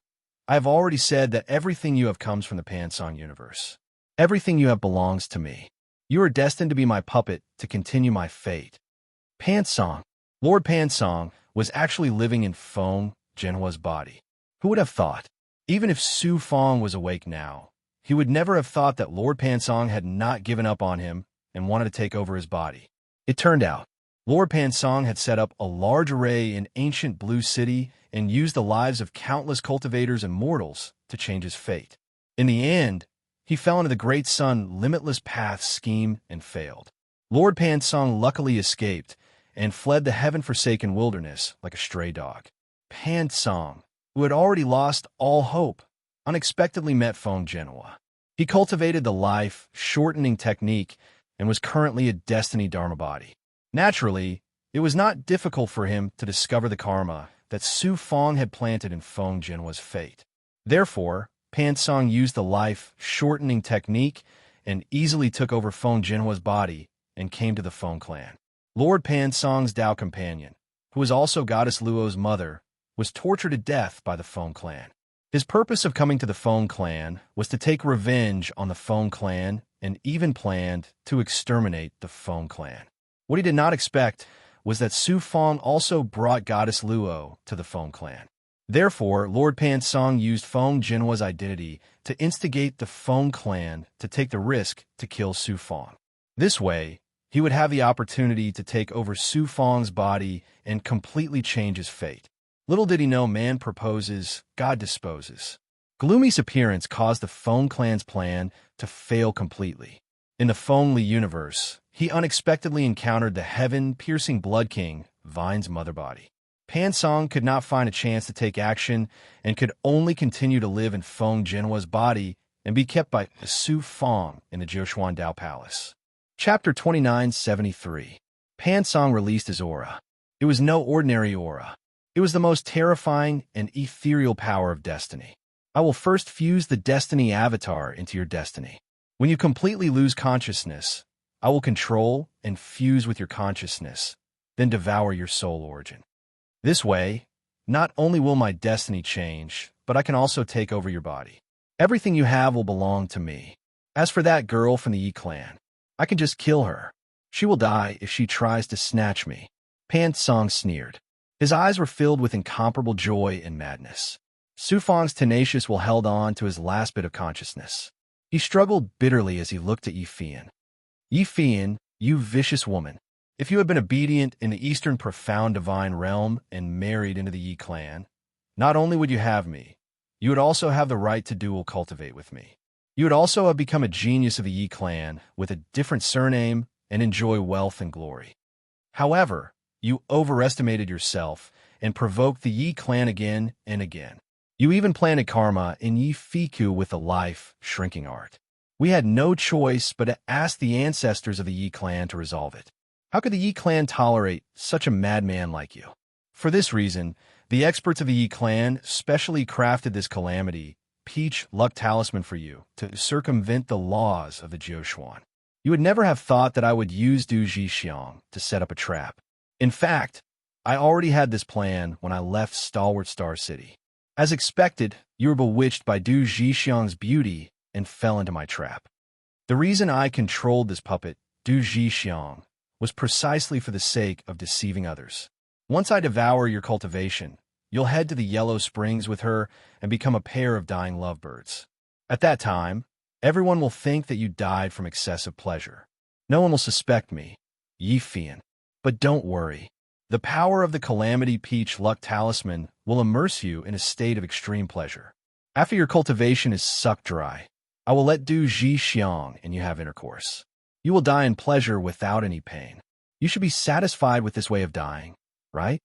I have already said that everything you have comes from the Pansong universe. Everything you have belongs to me. You are destined to be my puppet to continue my fate. Pansong. Lord Pansong was actually living in Feng Jinhua's body. Who would have thought? Even if Su Fong was awake now, he would never have thought that Lord Pansong had not given up on him and wanted to take over his body. It turned out, Lord Pansong had set up a large array in ancient Blue City and used the lives of countless cultivators and mortals to change his fate. In the end, he fell into the Great Sun Limitless Path scheme and failed. Lord Pansong luckily escaped and fled the heaven-forsaken wilderness like a stray dog. Pansong, who had already lost all hope, unexpectedly met Feng Jinhua. He cultivated the life-shortening technique and was currently a Destiny Dharma body. Naturally, it was not difficult for him to discover the karma that Su Fong had planted in Feng Jinhua's fate. Therefore, Pansong used the life-shortening technique and easily took over Feng Jinhua's body and came to the Feng clan. Lord Pansong's Dao companion, who was also Goddess Luo's mother, was tortured to death by the Feng clan. His purpose of coming to the Feng clan was to take revenge on the Feng clan and even planned to exterminate the Feng clan. What he did not expect was that Su Fong also brought Goddess Luo to the Feng clan. Therefore, Lord Pansong used Feng Jinhua's identity to instigate the Feng clan to take the risk to kill Su Fong. This way, he would have the opportunity to take over Su Fong's body and completely change his fate. Little did he know, man proposes, God disposes. Gloomy's appearance caused the Feng clan's plan to fail completely. In the Fengli universe, he unexpectedly encountered the heaven-piercing Blood King, Vine's mother body. Pansong could not find a chance to take action and could only continue to live in Feng Jinhua's body and be kept by Su Fong in the Jiuxuan Dao Palace. Chapter 2973. Pansong released his aura. It was no ordinary aura. It was the most terrifying and ethereal power of destiny. I will first fuse the destiny avatar into your destiny. When you completely lose consciousness, I will control and fuse with your consciousness, then devour your soul origin. This way, not only will my destiny change, but I can also take over your body. Everything you have will belong to me. As for that girl from the Yi clan, I can just kill her. She will die if she tries to snatch me. Pansong sneered. His eyes were filled with incomparable joy and madness. Su Fong's tenacious will held on to his last bit of consciousness. He struggled bitterly as he looked at Yifian. Yifian, you vicious woman. If you had been obedient in the Eastern profound divine realm and married into the Yi clan, not only would you have me, you would also have the right to dual cultivate with me. You would also have become a genius of the Yi clan with a different surname and enjoy wealth and glory. However, you overestimated yourself and provoked the Yi clan again and again. You even planted karma in Yi Fiku with a life-shrinking art. We had no choice but to ask the ancestors of the Yi clan to resolve it. How could the Yi clan tolerate such a madman like you? For this reason, the experts of the Yi clan specially crafted this calamity, peach luck talisman for you, to circumvent the laws of the Jiushuan. You would never have thought that I would use Du Jixiang to set up a trap. In fact, I already had this plan when I left Stalwart Star City. As expected, you were bewitched by Du Jixiang's beauty and fell into my trap. The reason I controlled this puppet, Du Jixiang, was precisely for the sake of deceiving others. Once I devour your cultivation, you'll head to the Yellow Springs with her and become a pair of dying lovebirds. At that time, everyone will think that you died from excessive pleasure. No one will suspect me, Yi Fian. But don't worry. The power of the Calamity Peach Luck Talisman will immerse you in a state of extreme pleasure. After your cultivation is sucked dry, I will let Du Jixiang and you have intercourse. You will die in pleasure without any pain. You should be satisfied with this way of dying, right?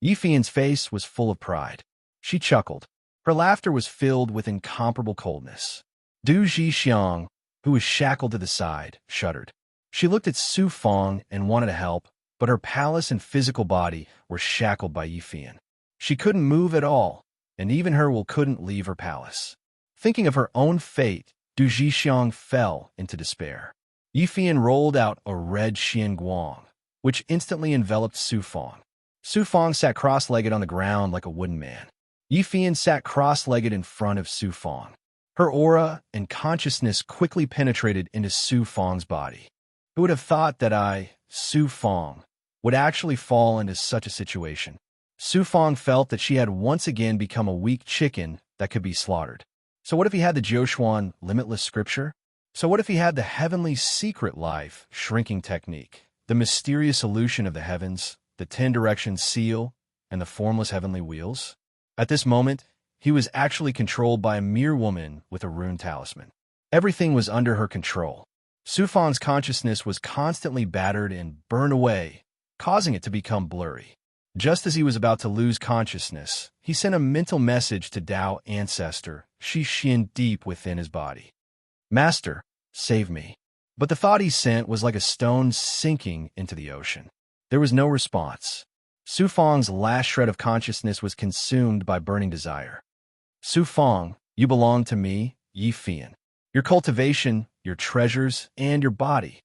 Yi Fian's face was full of pride. She chuckled. Her laughter was filled with incomparable coldness. Du Jixiang, who was shackled to the side, shuddered. She looked at Su Fong and wanted to help, but her palace and physical body were shackled by Yi Fian. She couldn't move at all, and even her will couldn't leave her palace. Thinking of her own fate, Du Jixiang fell into despair. Yi Fian rolled out a red xianguang, which instantly enveloped Su Fong. Su Fong sat cross-legged on the ground like a wooden man. Yi Fian sat cross-legged in front of Su Fong. Her aura and consciousness quickly penetrated into Su Fong's body. Who would have thought that I, Su Fong, would actually fall into such a situation? Su Fong felt that she had once again become a weak chicken that could be slaughtered. So what if he had the Jiushuan limitless scripture? So what if he had the heavenly secret life shrinking technique, the mysterious illusion of the heavens, the 10 directions seal, and the formless heavenly wheels? At this moment, he was actually controlled by a mere woman with a rune talisman. Everything was under her control. Su Fong's consciousness was constantly battered and burned away, causing it to become blurry. Just as he was about to lose consciousness, he sent a mental message to Dao ancestor Shi Xin deep within his body. Master, save me. But the thought he sent was like a stone sinking into the ocean. There was no response. Su Fong's last shred of consciousness was consumed by burning desire. Su Fong, you belong to me, Yi Fian. Your cultivation, your treasures, and your body.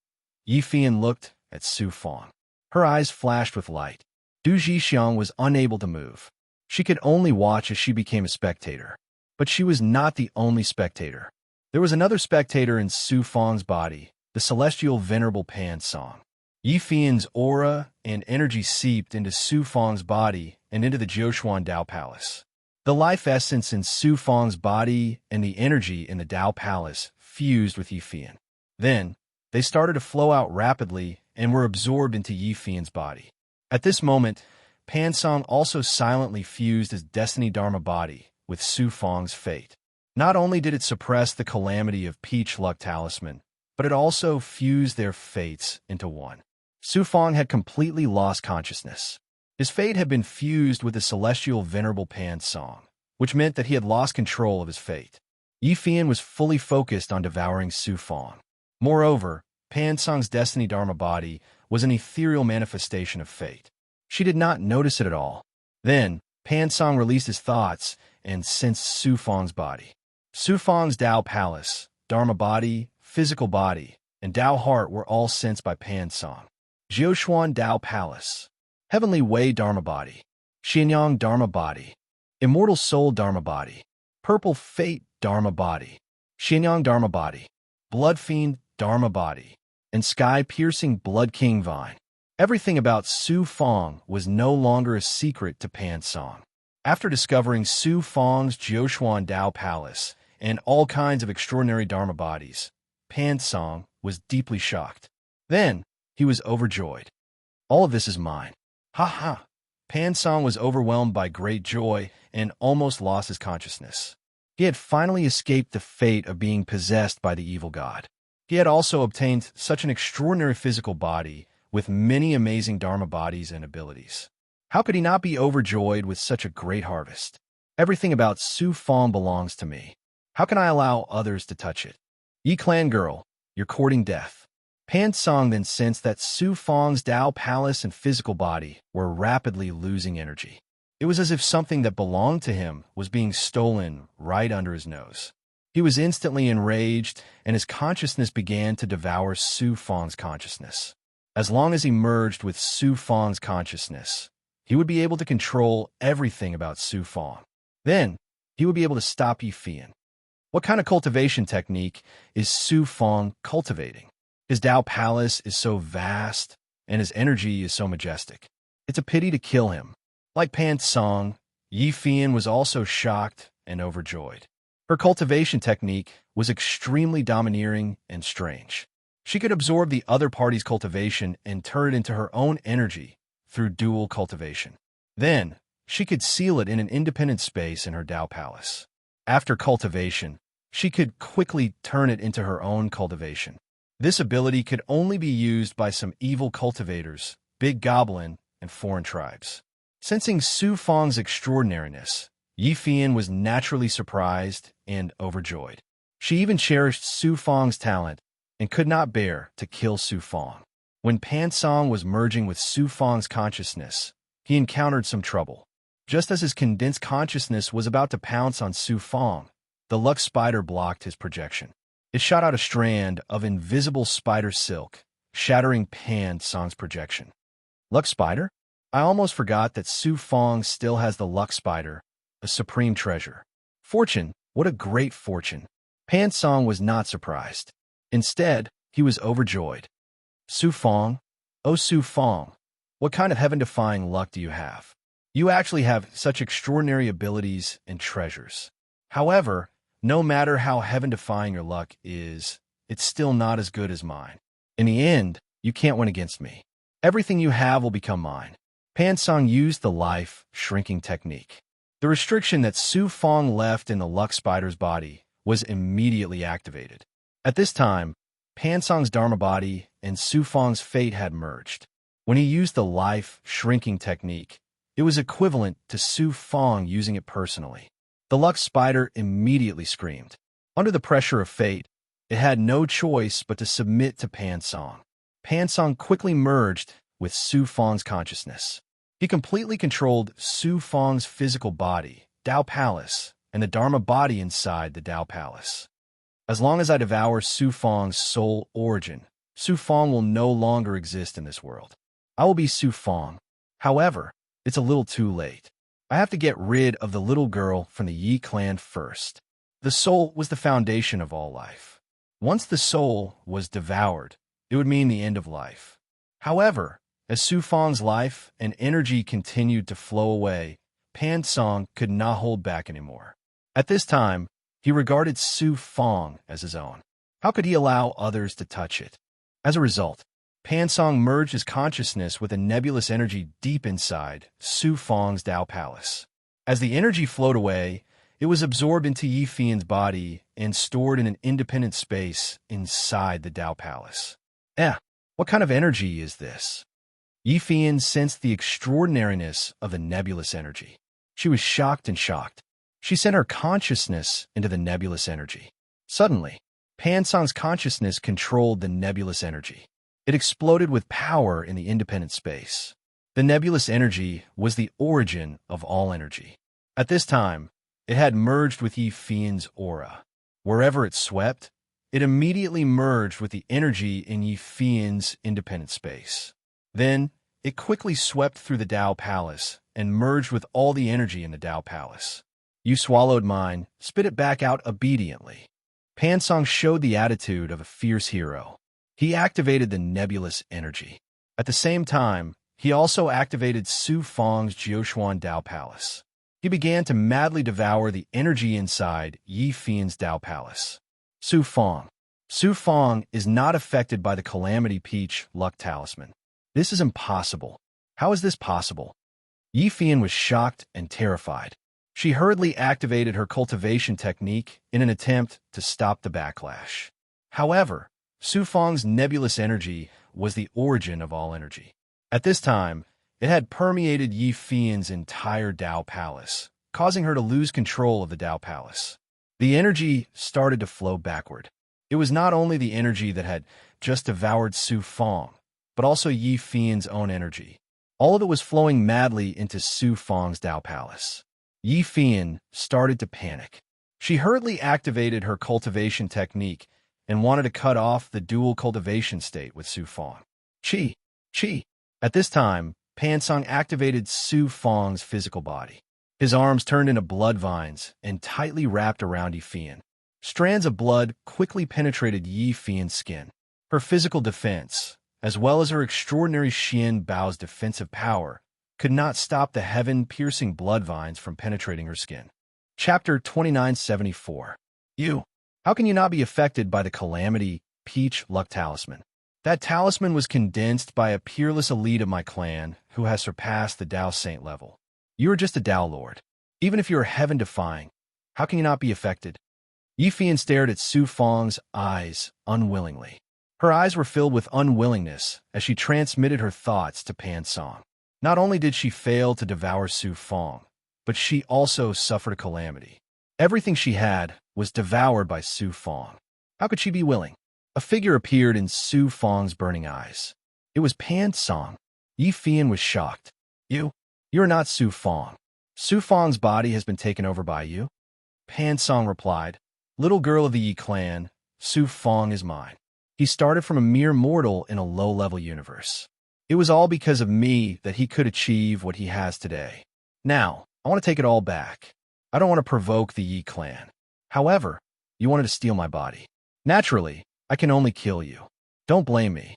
Yi Fian looked at Su Fong. Her eyes flashed with light. Du Jixiang was unable to move. She could only watch as she became a spectator. But she was not the only spectator. There was another spectator in Su Fong's body, the celestial venerable Pan Song. Yi Fian's aura and energy seeped into Su Fong's body and into the Jiushuan Dao Palace. The life essence in Su Fong's body and the energy in the Dao Palace fused with Yi Fian. Then, they started to flow out rapidly and were absorbed into Yi Fian's body. At this moment, Pan Song also silently fused his Destiny Dharma body with Su Fong's fate. Not only did it suppress the calamity of Peach Luck Talisman, but it also fused their fates into one. Su Fong had completely lost consciousness. His fate had been fused with the celestial venerable Pan Song, which meant that he had lost control of his fate. Yi Fian was fully focused on devouring Su Fong. Moreover, Pan Song's Destiny Dharma body was an ethereal manifestation of fate. She did not notice it at all. Then, Pan Song released his thoughts and sensed Su Fong's body. Su Fong's Dao Palace, Dharma body, physical body, and Dao heart were all sensed by Pan Song. Jiushuan Dao Palace, Heavenly Way Dharma body, Xianyang Dharma body, Immortal Soul Dharma body, Purple Fate Dharma body, Xianyang Dharma body, Blood Fiend Dharma body, and Sky-Piercing Blood King Vine. Everything about Su Fong was no longer a secret to Pan Song. After discovering Su Fong's Jiushuan Dao Palace and all kinds of extraordinary Dharma bodies, Pan Song was deeply shocked. Then, he was overjoyed. All of this is mine. Ha ha! Pan Song was overwhelmed by great joy and almost lost his consciousness. He had finally escaped the fate of being possessed by the evil god. He had also obtained such an extraordinary physical body with many amazing Dharma bodies and abilities. How could he not be overjoyed with such a great harvest? Everything about Su Fong belongs to me. How can I allow others to touch it? Yi clan girl, you're courting death. Pan Song then sensed that Su Fong's Tao palace and physical body were rapidly losing energy. It was as if something that belonged to him was being stolen right under his nose. He was instantly enraged, and his consciousness began to devour Su Fong's consciousness. As long as he merged with Su Fong's consciousness, he would be able to control everything about Su Fong. Then, he would be able to stop Yi Fian. What kind of cultivation technique is Su Fong cultivating? His Tao palace is so vast, and his energy is so majestic. It's a pity to kill him. Like Pan Song, Yi Fian was also shocked and overjoyed. Her cultivation technique was extremely domineering and strange. She could absorb the other party's cultivation and turn it into her own energy through dual cultivation. Then, she could seal it in an independent space in her Tao palace. After cultivation, she could quickly turn it into her own cultivation. This ability could only be used by some evil cultivators, big goblin, and foreign tribes. Sensing Su Fong's extraordinariness, Yi Fian was naturally surprised and overjoyed. She even cherished Su Fong's talent and could not bear to kill Su Fong. When Pan Song was merging with Su Fong's consciousness, he encountered some trouble. Just as his condensed consciousness was about to pounce on Su Fong, the luck spider blocked his projection. It shot out a strand of invisible spider silk, shattering Pan Song's projection. Luck spider? I almost forgot that Su Fong still has the luck spider, a supreme treasure. Fortune, what a great fortune. Pan Song was not surprised. Instead, he was overjoyed. Su Fong? Oh, Su Fong, what kind of heaven-defying luck do you have? You actually have such extraordinary abilities and treasures. However, no matter how heaven-defying your luck is, it's still not as good as mine. In the end, you can't win against me. Everything you have will become mine. Pan Song used the life-shrinking technique. The restriction that Su Fong left in the luck spider's body was immediately activated. At this time, Pan Song's Dharma body and Su Fong's fate had merged. When he used the life-shrinking technique, it was equivalent to Su Fong using it personally. The luck spider immediately screamed. Under the pressure of fate, it had no choice but to submit to Pan Song. Pan Song quickly merged with Su Fong's consciousness. He completely controlled Su Fong's physical body, Tao Palace, and the Dharma body inside the Tao Palace. As long as I devour Su Fong's soul origin, Su Fong will no longer exist in this world. I will be Su Fong. However, it's a little too late. I have to get rid of the little girl from the Yi clan first. The soul was the foundation of all life. Once the soul was devoured, it would mean the end of life. However, as Su Fong's life and energy continued to flow away, Pan Song could not hold back anymore. At this time, he regarded Su Fong as his own. How could he allow others to touch it? As a result, Pan Song merged his consciousness with a nebulous energy deep inside Su Fong's Tao Palace. As the energy flowed away, it was absorbed into Yi Fian's body and stored in an independent space inside the Tao Palace. What kind of energy is this? Yi Fian sensed the extraordinariness of the nebulous energy. She was shocked and shocked. She sent her consciousness into the nebulous energy. Suddenly, Pan Song's consciousness controlled the nebulous energy. It exploded with power in the independent space. The nebulous energy was the origin of all energy. At this time, it had merged with Yi Fian's aura. Wherever it swept, it immediately merged with the energy in Yi Fian's independent space. Then, it quickly swept through the Tao Palace and merged with all the energy in the Tao Palace. You swallowed mine, spit it back out obediently. Pan Song showed the attitude of a fierce hero. He activated the nebulous energy. At the same time, he also activated Su Fong's Jiuquan Tao Palace. He began to madly devour the energy inside Yi Fian's Tao Palace. Su Fong. Su Fong is not affected by the Calamity Peach luck talisman. This is impossible. How is this possible? Yi Fian was shocked and terrified. She hurriedly activated her cultivation technique in an attempt to stop the backlash. However, Su Fang's nebulous energy was the origin of all energy. At this time, it had permeated Yi Fian's entire Dao Palace, causing her to lose control of the Dao Palace. The energy started to flow backward. It was not only the energy that had just devoured Su Fang, but also Yi Fian's own energy. All of it was flowing madly into Su Fang's Dao Palace. Yi Fian started to panic. She hurriedly activated her cultivation technique and wanted to cut off the dual cultivation state with Su Fang. Qi. At this time, Pansong activated Su Fang's physical body. His arms turned into blood vines and tightly wrapped around Yi Fian. Strands of blood quickly penetrated Yi Fian's skin. Her physical defense, as well as her extraordinary Xian Bao's defensive power, could not stop the heaven-piercing blood vines from penetrating her skin. Chapter 2974. How can you not be affected by the Calamity Peach Luck Talisman? That talisman was condensed by a peerless elite of my clan who has surpassed the Dao Saint level. You are just a Dao Lord. Even if you are heaven-defying, how can you not be affected? Yi Fian stared at Su Fang's eyes unwillingly. Her eyes were filled with unwillingness as she transmitted her thoughts to Pansong. Not only did she fail to devour Su Fang, but she also suffered a calamity. Everything she had was devoured by Su Fang. How could she be willing? A figure appeared in Su Fang's burning eyes. It was Pansong. Yi Fian was shocked. You're not Su Fang. Su Fang's body has been taken over by you? Pansong replied, Little girl of the Yi clan, Su Fang is mine. He started from a mere mortal in a low-level universe. It was all because of me that he could achieve what he has today. Now, I want to take it all back. I don't want to provoke the Yi clan. However, you wanted to steal my body. Naturally, I can only kill you. Don't blame me.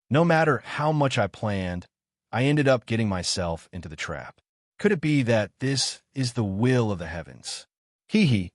No matter how much I planned, I ended up getting myself into the trap. Could it be that this is the will of the heavens?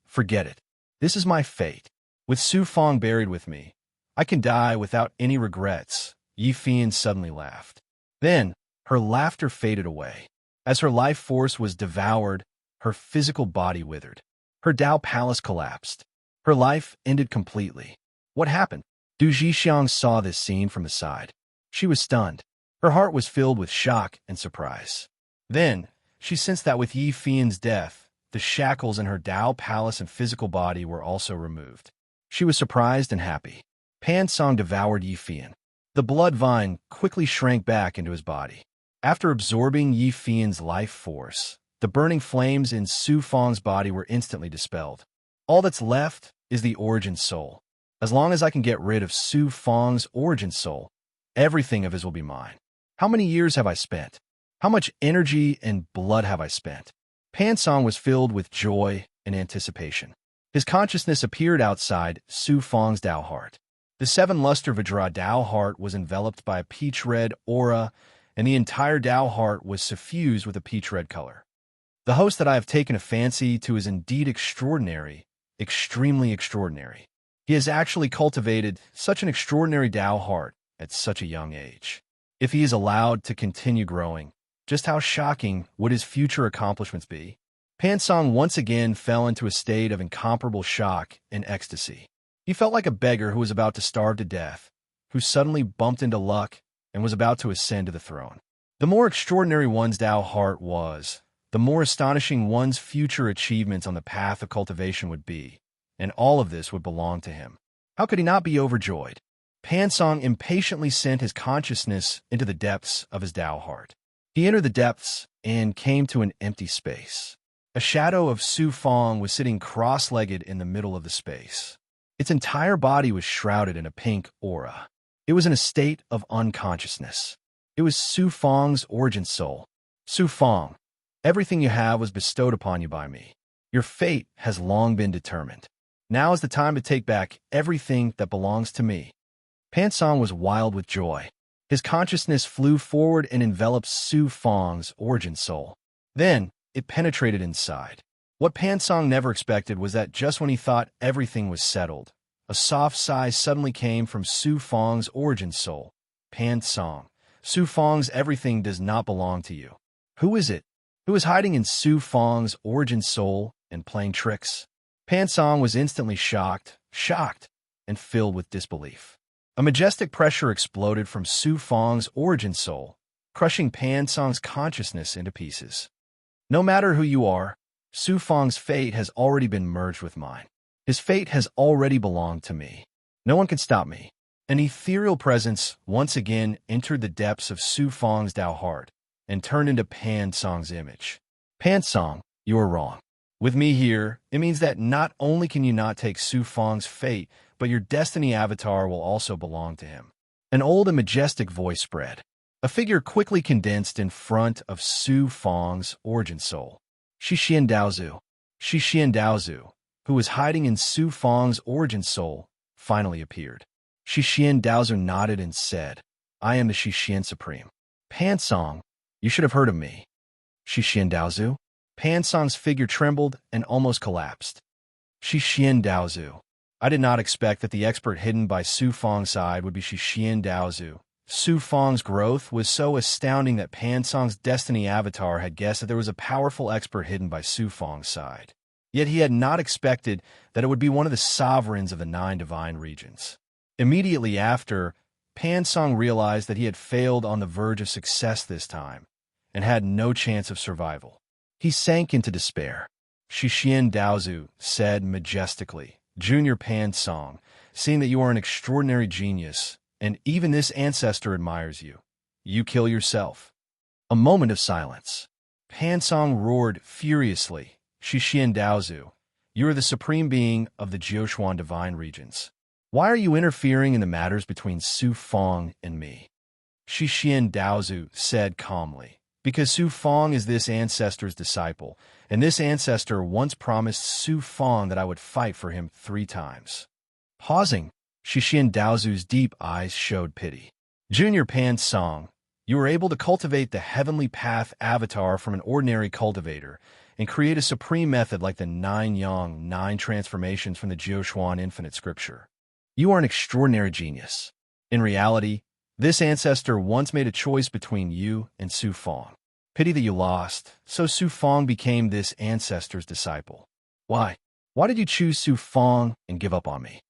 Forget it. This is my fate. With Su Fang buried with me, I can die without any regrets. Yi Fian suddenly laughed. Then, her laughter faded away. As her life force was devoured, her physical body withered. Her Dao Palace collapsed. Her life ended completely. What happened? Du Zhixiang saw this scene from the side. She was stunned. Her heart was filled with shock and surprise. Then, she sensed that with Yi Fian's death, the shackles in her Dao Palace and physical body were also removed. She was surprised and happy. Pansong devoured Yi Fian. The blood vine quickly shrank back into his body. After absorbing Yi Fian's life force, the burning flames in Su Fang's body were instantly dispelled. All that's left is the origin soul. As long as I can get rid of Su Fang's origin soul, everything of his will be mine. How many years have I spent? How much energy and blood have I spent? Pansong was filled with joy and anticipation. His consciousness appeared outside Su Fang's Dao heart. The seven-luster Vajra Dao heart was enveloped by a peach-red aura, and the entire Dao heart was suffused with a peach-red color. The host that I have taken a fancy to is indeed extraordinary, extremely extraordinary. He has actually cultivated such an extraordinary Dao heart at such a young age. If he is allowed to continue growing, just how shocking would his future accomplishments be? Pansong once again fell into a state of incomparable shock and ecstasy. He felt like a beggar who was about to starve to death, who suddenly bumped into luck and was about to ascend to the throne. The more extraordinary one's Dao heart was, the more astonishing one's future achievements on the path of cultivation would be, and all of this would belong to him. How could he not be overjoyed? Pansong impatiently sent his consciousness into the depths of his Dao heart. He entered the depths and came to an empty space. A shadow of Su Fang was sitting cross-legged in the middle of the space. Its entire body was shrouded in a pink aura. It was in a state of unconsciousness. It was Su Fang's origin soul. Su Fang, everything you have was bestowed upon you by me. Your fate has long been determined. Now is the time to take back everything that belongs to me. Pansong was wild with joy. His consciousness flew forward and enveloped Su Fang's origin soul. Then, it penetrated inside. What Pansong never expected was that just when he thought everything was settled, a soft sigh suddenly came from Su Fang's origin soul. Pansong, Su Fang's everything does not belong to you. Who is it? Who is hiding in Su Fang's origin soul and playing tricks? Pansong was instantly shocked, and filled with disbelief. A majestic pressure exploded from Su Fang's origin soul, crushing Pan Song's consciousness into pieces. No matter who you are, Su Fang's fate has already been merged with mine. His fate has already belonged to me. No one can stop me. An ethereal presence once again entered the depths of Su Fang's Dao heart and turned into Pan Song's image. Pan Song, you are wrong. With me here, it means that not only can you not take Su Fang's fate, but your destiny avatar will also belong to him. An old and majestic voice spread. A figure quickly condensed in front of Su Fang's origin soul. Shixian Daozu. Shixian Daozu, who was hiding in Su Fang's origin soul, finally appeared. Shixian Daozu nodded and said, I am the Shixian Supreme. Pan Song, you should have heard of me. Shixian Daozu? Pan Song's figure trembled and almost collapsed. Shixian Daozu. I did not expect that the expert hidden by Su Fang's side would be Shixian Daozu. Su Fang's growth was so astounding that Pan Song's destiny avatar had guessed that there was a powerful expert hidden by Su Fang's side. Yet he had not expected that it would be one of the sovereigns of the 9 divine regions. Immediately after, Pan Song realized that he had failed on the verge of success this time and had no chance of survival. He sank into despair. Shixian Daozu said majestically, Junior Pan Song, seeing that you are an extraordinary genius, and even this ancestor admires you, you kill yourself. A moment of silence. Pan Song roared furiously, Shixian Daozu, you are the supreme being of the Jiuquan divine regions. Why are you interfering in the matters between Su Fang and me? Shixian Daozu said calmly, because Su Fang is this ancestor's disciple, and this ancestor once promised Su Fang that I would fight for him 3 times. Pausing, Shixian Daozu's deep eyes showed pity. Junior Pan Song, you were able to cultivate the heavenly path avatar from an ordinary cultivator and create a supreme method like the 9 Yang 9 transformations from the Jiuquan infinite scripture. You are an extraordinary genius. In reality, this ancestor once made a choice between you and Su Fang. Pity that you lost, so Su Fang became this ancestor's disciple. Why? Why did you choose Su Fang and give up on me?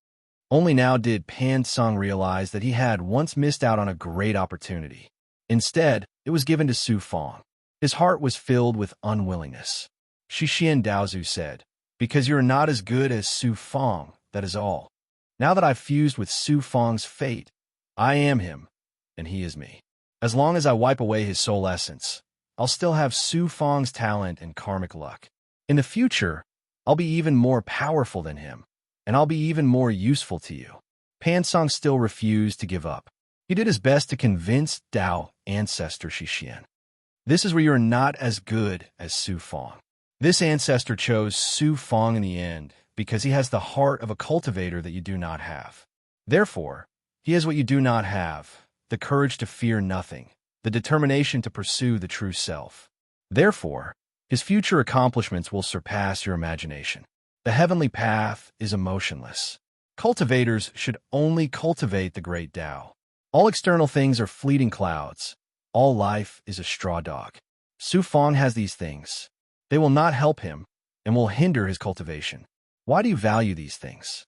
Only now did Pan Song realize that he had once missed out on a great opportunity. Instead, it was given to Su Fang. His heart was filled with unwillingness. Shixian Daozu said, because you are not as good as Su Fang, that is all. Now that I've fused with Su Fang's fate, I am him, and he is me. As long as I wipe away his soul essence, I'll still have Su Fang's talent and karmic luck. In the future, I'll be even more powerful than him, and I'll be even more useful to you. Pan Song still refused to give up. He did his best to convince Dao ancestor Shixian. This is where you are not as good as Su Fang. This ancestor chose Su Fang in the end because he has the heart of a cultivator that you do not have. Therefore, he has what you do not have, the courage to fear nothing, the determination to pursue the true self. Therefore, his future accomplishments will surpass your imagination. The heavenly path is emotionless. Cultivators should only cultivate the great Tao. All external things are fleeting clouds. All life is a straw dog. Su Fang has these things. They will not help him and will hinder his cultivation. Why do you value these things?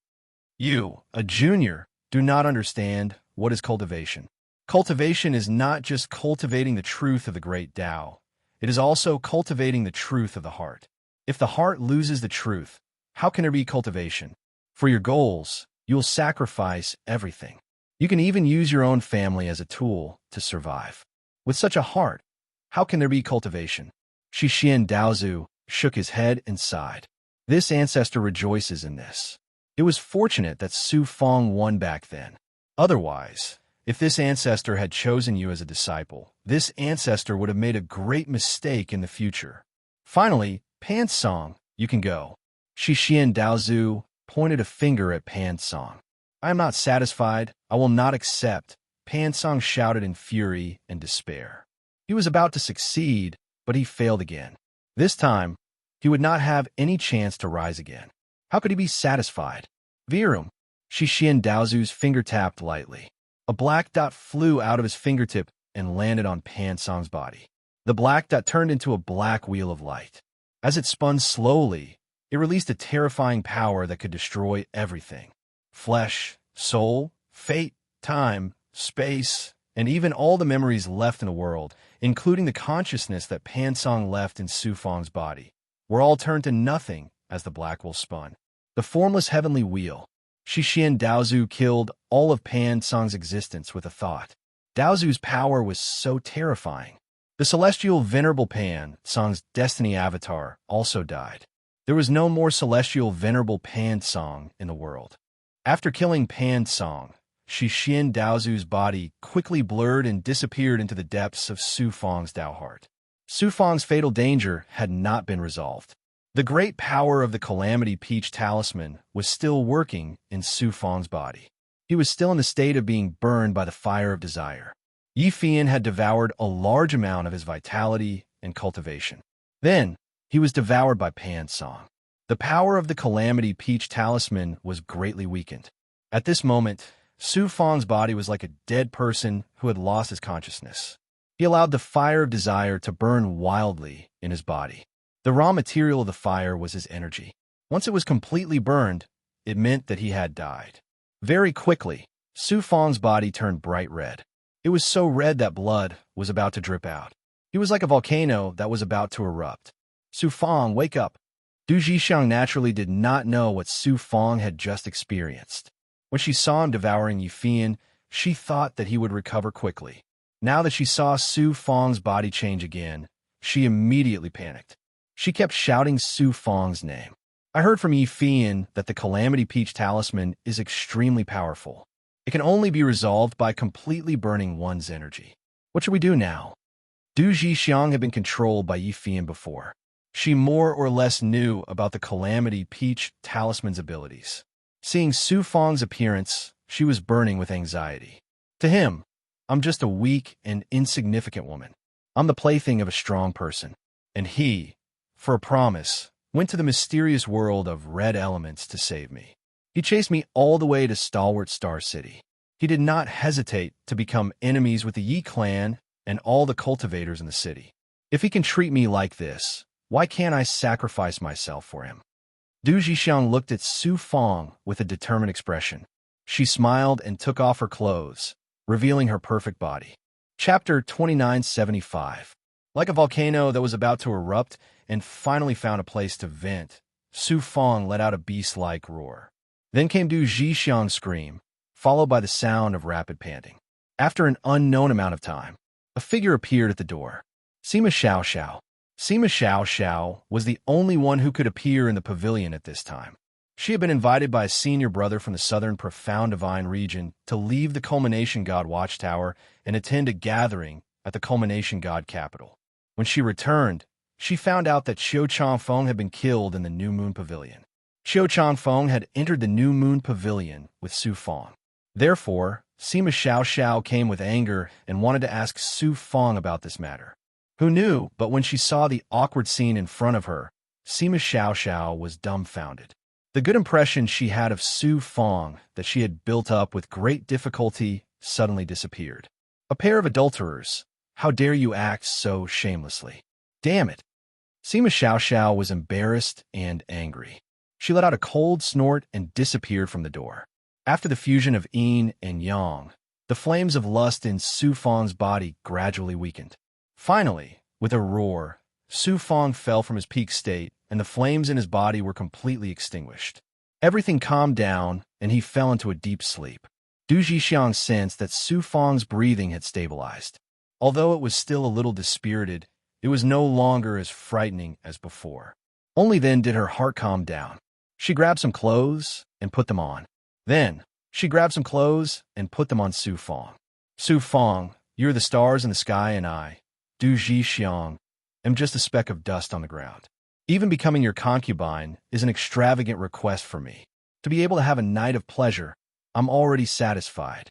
You, a junior, do not understand what is cultivation. Cultivation is not just cultivating the truth of the great Tao. It is also cultivating the truth of the heart. If the heart loses the truth, how can there be cultivation? For your goals, you will sacrifice everything. You can even use your own family as a tool to survive. With such a heart, how can there be cultivation? Shixian Daozu shook his head and sighed. This ancestor rejoices in this. It was fortunate that Su Fang won back then. Otherwise, if this ancestor had chosen you as a disciple, this ancestor would have made a great mistake in the future. Finally, Pan Song, you can go. Shixian Daozu pointed a finger at Pan Song. I am not satisfied. I will not accept. Pan Song shouted in fury and despair. He was about to succeed, but he failed again. This time, he would not have any chance to rise again. How could he be satisfied? Virum. Shixian Daozu's finger tapped lightly. A black dot flew out of his fingertip and landed on Pan Song's body. The black dot turned into a black wheel of light. As it spun slowly, it released a terrifying power that could destroy everything. Flesh, soul, fate, time, space, and even all the memories left in the world, including the consciousness that Pan Song left in Su Fang's body, were all turned to nothing as the black will spun. The formless heavenly wheel. Shishian Daozu killed all of Pan Song's existence with a thought. Daozu's power was so terrifying. The celestial venerable Pan Song's destiny avatar also died. There was no more celestial venerable Pan Song in the world. After killing Pan Song, Shishian Daozu's body quickly blurred and disappeared into the depths of Su Fang's Dao heart. Su Fang's fatal danger had not been resolved. The great power of the Calamity Peach Talisman was still working in Su Fang's body. He was still in the state of being burned by the fire of desire. Yi Fian had devoured a large amount of his vitality and cultivation. Then, he was devoured by Pan Song. The power of the Calamity Peach Talisman was greatly weakened. At this moment, Su Fang's body was like a dead person who had lost his consciousness. He allowed the fire of desire to burn wildly in his body. The raw material of the fire was his energy. Once it was completely burned, it meant that he had died. Very quickly, Su Fang's body turned bright red. It was so red that blood was about to drip out. He was like a volcano that was about to erupt. Su Fang, wake up! Du Jixiang naturally did not know what Su Fang had just experienced. When she saw him devouring Yi Fian, she thought that he would recover quickly. Now that she saw Su Fang's body change again, she immediately panicked. She kept shouting Su Fang's name. I heard from Yi Fian that the Calamity Peach Talisman is extremely powerful. It can only be resolved by completely burning one's energy. What should we do now? Du Jixiang had been controlled by Yi Fian before. She more or less knew about the Calamity Peach Talisman's abilities. Seeing Su Fang's appearance, she was burning with anxiety. To him, I'm just a weak and insignificant woman. I'm the plaything of a strong person. And he, for a promise, went to the mysterious world of red elements to save me. He chased me all the way to Stalwart Star City. He did not hesitate to become enemies with the Yi clan and all the cultivators in the city. If he can treat me like this, why can't I sacrifice myself for him? Du Jixiang looked at Su Fang with a determined expression. She smiled and took off her clothes, revealing her perfect body. Chapter 2975. Like a volcano that was about to erupt and finally found a place to vent, Su Fang let out a beast-like roar. Then came Du Jixiang's scream, followed by the sound of rapid panting. After an unknown amount of time, a figure appeared at the door. Sima Xiao Xiao. Sima Xiao Xiao was the only one who could appear in the pavilion at this time. She had been invited by a senior brother from the southern profound divine region to leave the Culmination God Watchtower and attend a gathering at the Culmination God capital. When she returned, she found out that Xiao Changfeng had been killed in the New Moon Pavilion. Xiao Changfeng had entered the New Moon Pavilion with Su Fang. Therefore, Sima Xiao Xiao came with anger and wanted to ask Su Fang about this matter. Who knew, but when she saw the awkward scene in front of her, Sima Xiao Xiao was dumbfounded. The good impression she had of Su Fang that she had built up with great difficulty suddenly disappeared. A pair of adulterers. How dare you act so shamelessly? Damn it! Sima Xiao Xiao was embarrassed and angry. She let out a cold snort and disappeared from the door. After the fusion of yin and yang, the flames of lust in Su Fang's body gradually weakened. Finally, with a roar, Su Fang fell from his peak state, and the flames in his body were completely extinguished. Everything calmed down, and he fell into a deep sleep. Du Jixiang sensed that Su Fang's breathing had stabilized. Although it was still a little dispirited, it was no longer as frightening as before. Only then did her heart calm down. She grabbed some clothes and put them on. Then, she grabbed some clothes and put them on Su Fang. Su Fang, you're the stars in the sky, and I, Du Jixiang, am just a speck of dust on the ground. Even becoming your concubine is an extravagant request for me. To be able to have a night of pleasure, I'm already satisfied.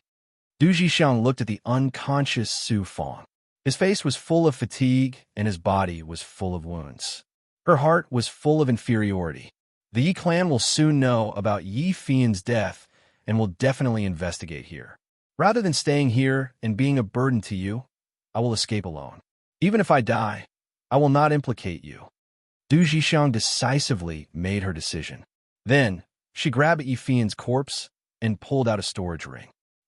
Du Jixiang looked at the unconscious Su Fang. His face was full of fatigue, and his body was full of wounds. Her heart was full of inferiority. The Yi clan will soon know about Yi Fian's death and will definitely investigate here. Rather than staying here and being a burden to you, I will escape alone. Even if I die, I will not implicate you. Du Jixiang decisively made her decision. Then, she grabbed Yi Fian's corpse and pulled out a storage ring.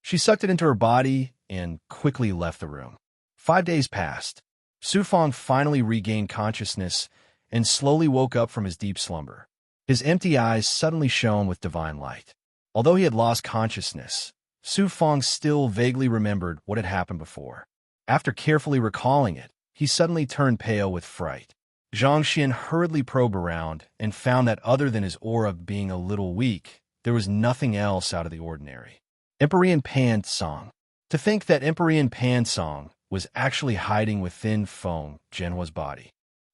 She sucked it into her body and quickly left the room. 5 days passed. Su Fong finally regained consciousness and slowly woke up from his deep slumber. His empty eyes suddenly shone with divine light. Although he had lost consciousness, Su Fong still vaguely remembered what had happened before. After carefully recalling it, he suddenly turned pale with fright. Zhang Xian hurriedly probed around and found that other than his aura being a little weak, there was nothing else out of the ordinary. Empyrean Pan Song. To think that Empyrean Pan Song was actually hiding within Feng Zhenhua's body.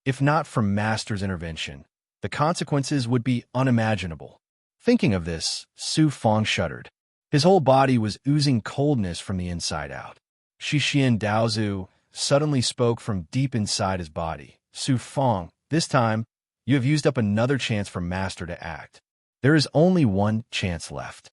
If not for Master's intervention, the consequences would be unimaginable. Thinking of this, Su Fong shuddered. His whole body was oozing coldness from the inside out. Shixian Daozu suddenly spoke from deep inside his body. Su Fong, this time, you have used up another chance for Master to act. There is only one chance left.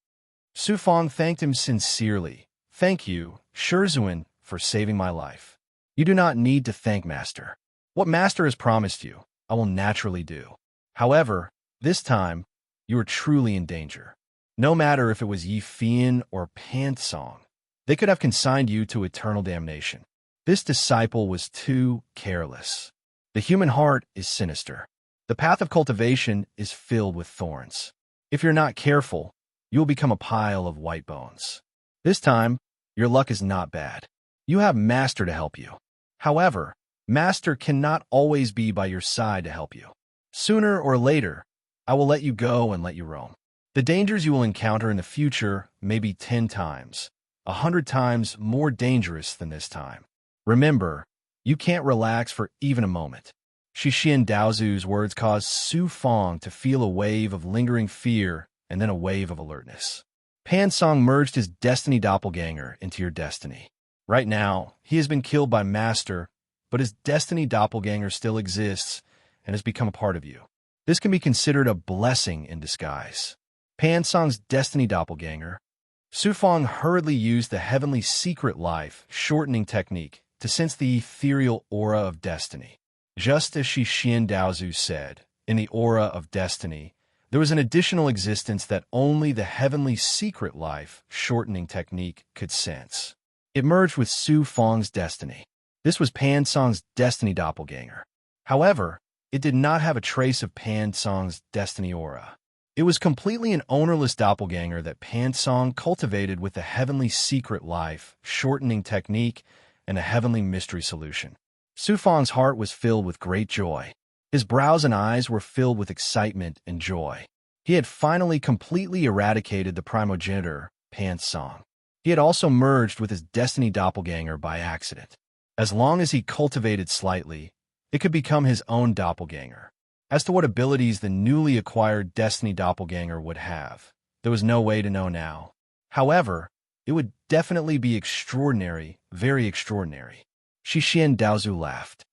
Su Fong thanked him sincerely. Thank you, Shizuan, for saving my life. You do not need to thank Master. What Master has promised you, I will naturally do. However, this time, you are truly in danger. No matter if it was Yi Fian or Pan Song, they could have consigned you to eternal damnation. This disciple was too careless. The human heart is sinister. The path of cultivation is filled with thorns. If you're not careful, you will become a pile of white bones. This time, your luck is not bad. You have Master to help you. However, Master cannot always be by your side to help you. Sooner or later, I will let you go and let you roam. The dangers you will encounter in the future may be 10 times, 100 times more dangerous than this time. Remember, you can't relax for even a moment. Shixian Daozu's words caused Su Fong to feel a wave of lingering fear and then a wave of alertness. Pan Song merged his destiny doppelganger into your destiny. Right now, he has been killed by Master, but his destiny doppelganger still exists and has become a part of you. This can be considered a blessing in disguise. Pan Song's destiny doppelganger. Su Fong hurriedly used the heavenly secret life shortening technique to sense the ethereal aura of destiny. Just as Shixian Daozu said, in the aura of destiny, there was an additional existence that only the heavenly secret life shortening technique could sense. It merged with Su Fong's destiny. This was Pan Song's destiny doppelganger. However, it did not have a trace of Pan Song's destiny aura. It was completely an ownerless doppelganger that Pan Song cultivated with the heavenly secret life shortening technique and a heavenly mystery solution. Su Fong's heart was filled with great joy. His brows and eyes were filled with excitement and joy. He had finally completely eradicated the primogenitor, Pan Song. He had also merged with his destiny doppelganger by accident. As long as he cultivated slightly, it could become his own doppelganger. As to what abilities the newly acquired destiny doppelganger would have, there was no way to know now. However, it would definitely be extraordinary, very extraordinary. Shixian Daozu laughed.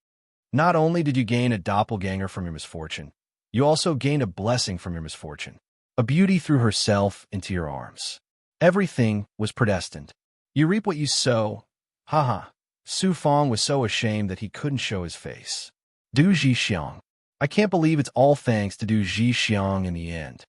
Not only did you gain a doppelganger from your misfortune, you also gained a blessing from your misfortune. A beauty threw herself into your arms. Everything was predestined. You reap what you sow. Haha. Su Fong was so ashamed that he couldn't show his face. Du Zhixiang. I can't believe it's all thanks to Du Zhixiang in the end.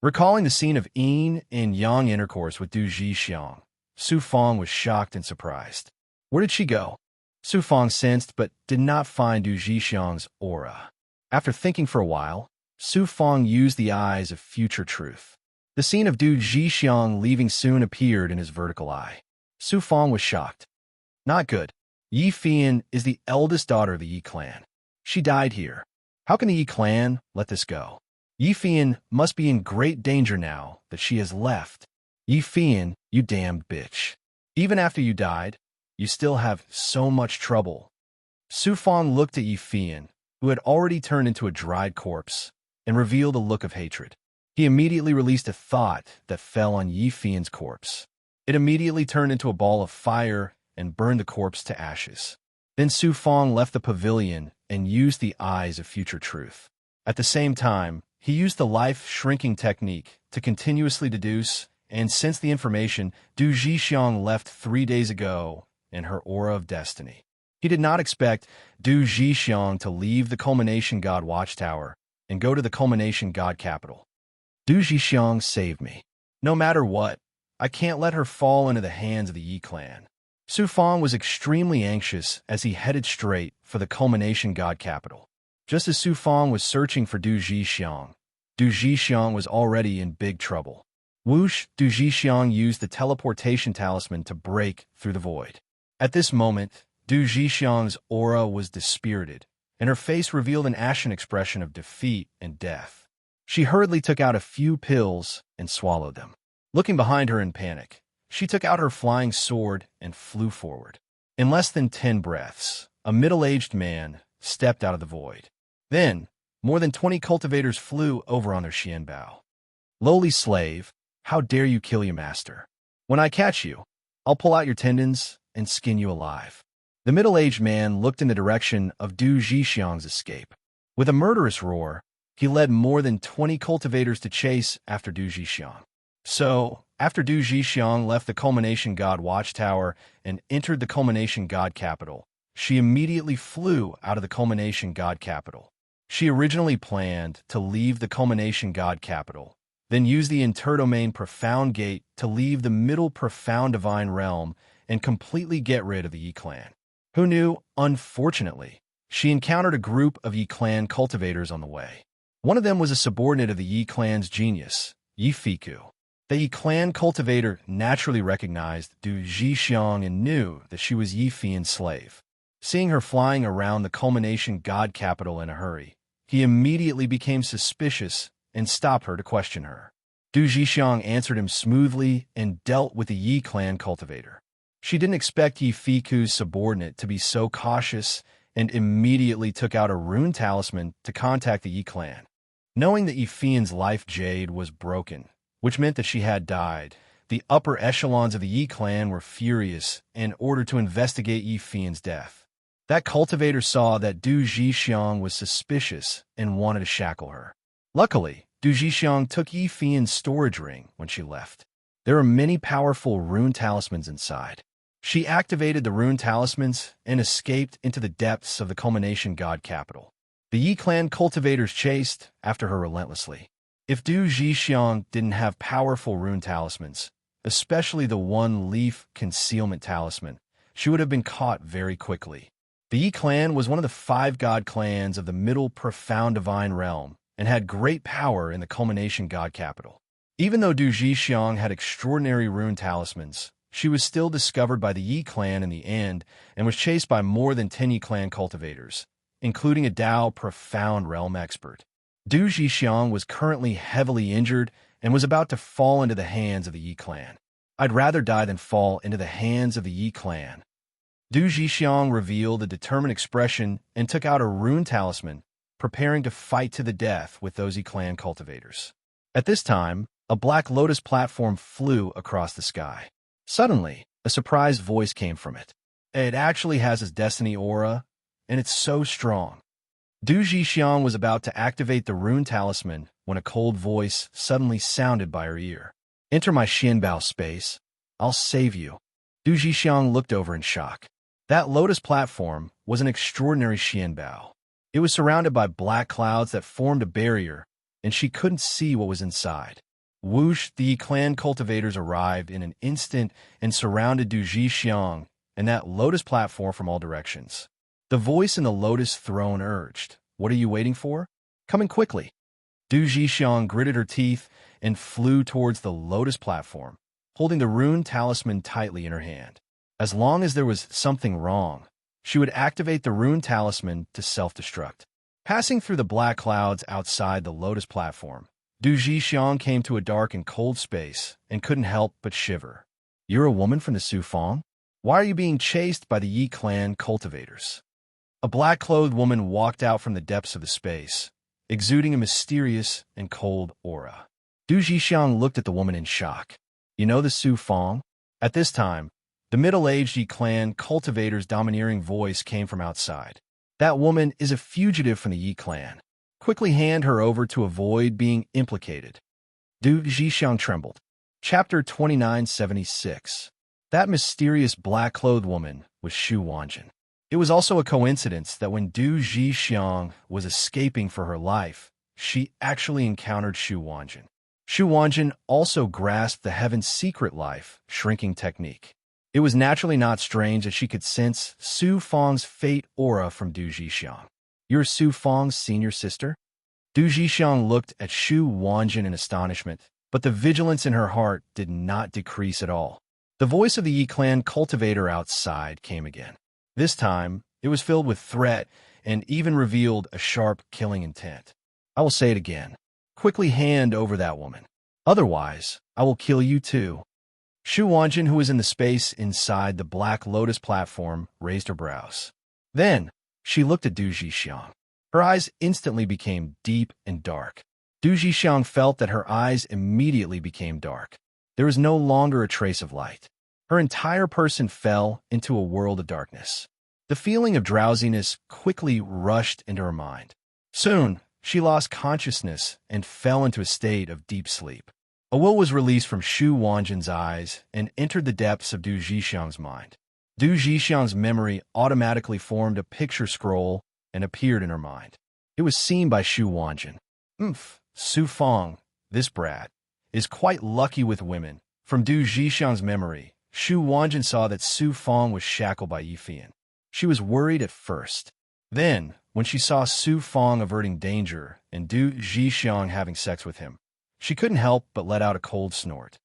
Recalling the scene of yin and yang intercourse with Du Zhixiang, Su Fong was shocked and surprised. Where did she go? Su Fong sensed but did not find Du Zhixiang's aura. After thinking for a while, Su Fong used the eyes of future truth. The scene of Du Zhixiang leaving soon appeared in his vertical eye. Su Fong was shocked. Not good. Yi Fian is the eldest daughter of the Yi clan. She died here. How can the Yi clan let this go? Yi Fian must be in great danger now that she has left. Yi Fian, you damned bitch. Even after you died, you still have so much trouble. Su Fong looked at Yi Fian, who had already turned into a dried corpse, and revealed a look of hatred. He immediately released a thought that fell on Yi Fian's corpse. It immediately turned into a ball of fire and burned the corpse to ashes. Then Su Fong left the pavilion and used the eyes of future truth. At the same time, he used the life-shrinking technique to continuously deduce and sense the information Du Zhixiang left 3 days ago in her aura of destiny. He did not expect Du Zhixiang to leave the Culmination God Watchtower and go to the Culmination God Capital. Du Zhixiang saved me. No matter what, I can't let her fall into the hands of the Yi clan. Su Fang was extremely anxious as he headed straight for the culmination god capital. Just as Su Fang was searching for Du Zhixiang, Du Zhixiang was already in big trouble. Whoosh! Du Zhixiang used the teleportation talisman to break through the void. At this moment, Du Zhixiang's aura was dispirited, and her face revealed an ashen expression of defeat and death. She hurriedly took out a few pills and swallowed them. Looking behind her in panic, she took out her flying sword and flew forward. In less than 10 breaths, a middle-aged man stepped out of the void. Then, more than 20 cultivators flew over on their xianbao. Lowly slave, how dare you kill your master? When I catch you, I'll pull out your tendons and skin you alive. The middle-aged man looked in the direction of Du Zhixiang's escape. With a murderous roar, he led more than 20 cultivators to chase after Du Zhixiang. So, after Du Zhixiang left the Culmination God Watchtower and entered the Culmination God Capital, she immediately flew out of the Culmination God Capital. She originally planned to leave the Culmination God Capital, then use the Interdomain Profound Gate to leave the Middle Profound Divine Realm and completely get rid of the Yi clan. Who knew, unfortunately, she encountered a group of Yi clan cultivators on the way. One of them was a subordinate of the Yi clan's genius, Yi Fiku. The Yi clan cultivator naturally recognized Du Zhixiang and knew that she was Yi Fian's slave. Seeing her flying around the Culmination God Capital in a hurry, he immediately became suspicious and stopped her to question her. Du Zhixiang answered him smoothly and dealt with the Yi clan cultivator. She didn't expect Yi Fiku's subordinate to be so cautious and immediately took out a rune talisman to contact the Yi clan. Knowing that Yi Fian's life jade was broken, which meant that she had died, the upper echelons of the Yi clan were furious and ordered to investigate Yi Fian's death. That cultivator saw that Du Zhixiang was suspicious and wanted to shackle her. Luckily, Du Zhixiang took Yi Fian's storage ring when she left. There were many powerful rune talismans inside. She activated the rune talismans and escaped into the depths of the Culmination God Capital. The Yi clan cultivators chased after her relentlessly. If Du Zhixiang didn't have powerful rune talismans, especially the one-leaf concealment talisman, she would have been caught very quickly. The Yi clan was one of the 5 god clans of the Middle Profound Divine Realm and had great power in the Culmination God Capital. Even though Du Zhixiang had extraordinary rune talismans, she was still discovered by the Yi clan in the end and was chased by more than 10 Yi clan cultivators, including a Dao Profound Realm expert. Du Zhixiang was currently heavily injured and was about to fall into the hands of the Yi clan. I'd rather die than fall into the hands of the Yi clan. Du Zhixiang revealed a determined expression and took out a rune talisman, preparing to fight to the death with those Yi clan cultivators. At this time, a black lotus platform flew across the sky. Suddenly, a surprised voice came from it. It actually has its destiny aura, and it's so strong. Du Zhixiang was about to activate the rune talisman when a cold voice suddenly sounded by her ear. Enter my Xianbao space. I'll save you. Du Zhixiang looked over in shock. That lotus platform was an extraordinary xianbao. It was surrounded by black clouds that formed a barrier, and she couldn't see what was inside. Whoosh! The clan cultivators arrived in an instant and surrounded Du Zhixiang and that lotus platform from all directions. The voice in the lotus throne urged, "What are you waiting for? Come in quickly." Du Zhixiang gritted her teeth and flew towards the lotus platform, holding the rune talisman tightly in her hand. As long as there was something wrong, she would activate the rune talisman to self-destruct. Passing through the black clouds outside the lotus platform, Du Zhixiang came to a dark and cold space and couldn't help but shiver. "You're a woman from the Su Fang? Why are you being chased by the Yi clan cultivators?" A black-clothed woman walked out from the depths of the space, exuding a mysterious and cold aura. Du Zhixiang looked at the woman in shock. "You know the Su Fang?" At this time, the middle-aged Yi clan cultivator's domineering voice came from outside. "That woman is a fugitive from the Yi clan. Quickly hand her over to avoid being implicated." Du Zhixiang trembled. Chapter 2976. That mysterious black-clothed woman was Shu Wanjin. It was also a coincidence that when Du Zhixiang was escaping for her life, she actually encountered Shu Wanjin. Shu Wanjin also grasped the heaven's secret life shrinking technique. It was naturally not strange that she could sense Su Fang's fate aura from Du Jixiang. "You're Su Fang's senior sister?" Du Jixiang looked at Shu Wanjin in astonishment, but the vigilance in her heart did not decrease at all. The voice of the Yi clan cultivator outside came again. This time, it was filled with threat and even revealed a sharp killing intent. "I will say it again. Quickly hand over that woman. Otherwise, I will kill you too." Shu Wanjin, who was in the space inside the Black Lotus platform, raised her brows. Then, she looked at Du Jixiang. Her eyes instantly became deep and dark. Du Jixiang felt that her eyes immediately became dark. There was no longer a trace of light. Her entire person fell into a world of darkness. The feeling of drowsiness quickly rushed into her mind. Soon, she lost consciousness and fell into a state of deep sleep. A will was released from Shu Wanjin's eyes and entered the depths of Du Jixiang's mind. Du Jixiang's memory automatically formed a picture scroll and appeared in her mind. It was seen by Shu Wanjin. Su Fang, this brat, is quite lucky with women. From Du Jixiang's memory, Shu Wanjin saw that Su Fang was shackled by Yi Fian. She was worried at first. Then, when she saw Su Fang averting danger and Du Jixiang having sex with him, she couldn't help but let out a cold snort.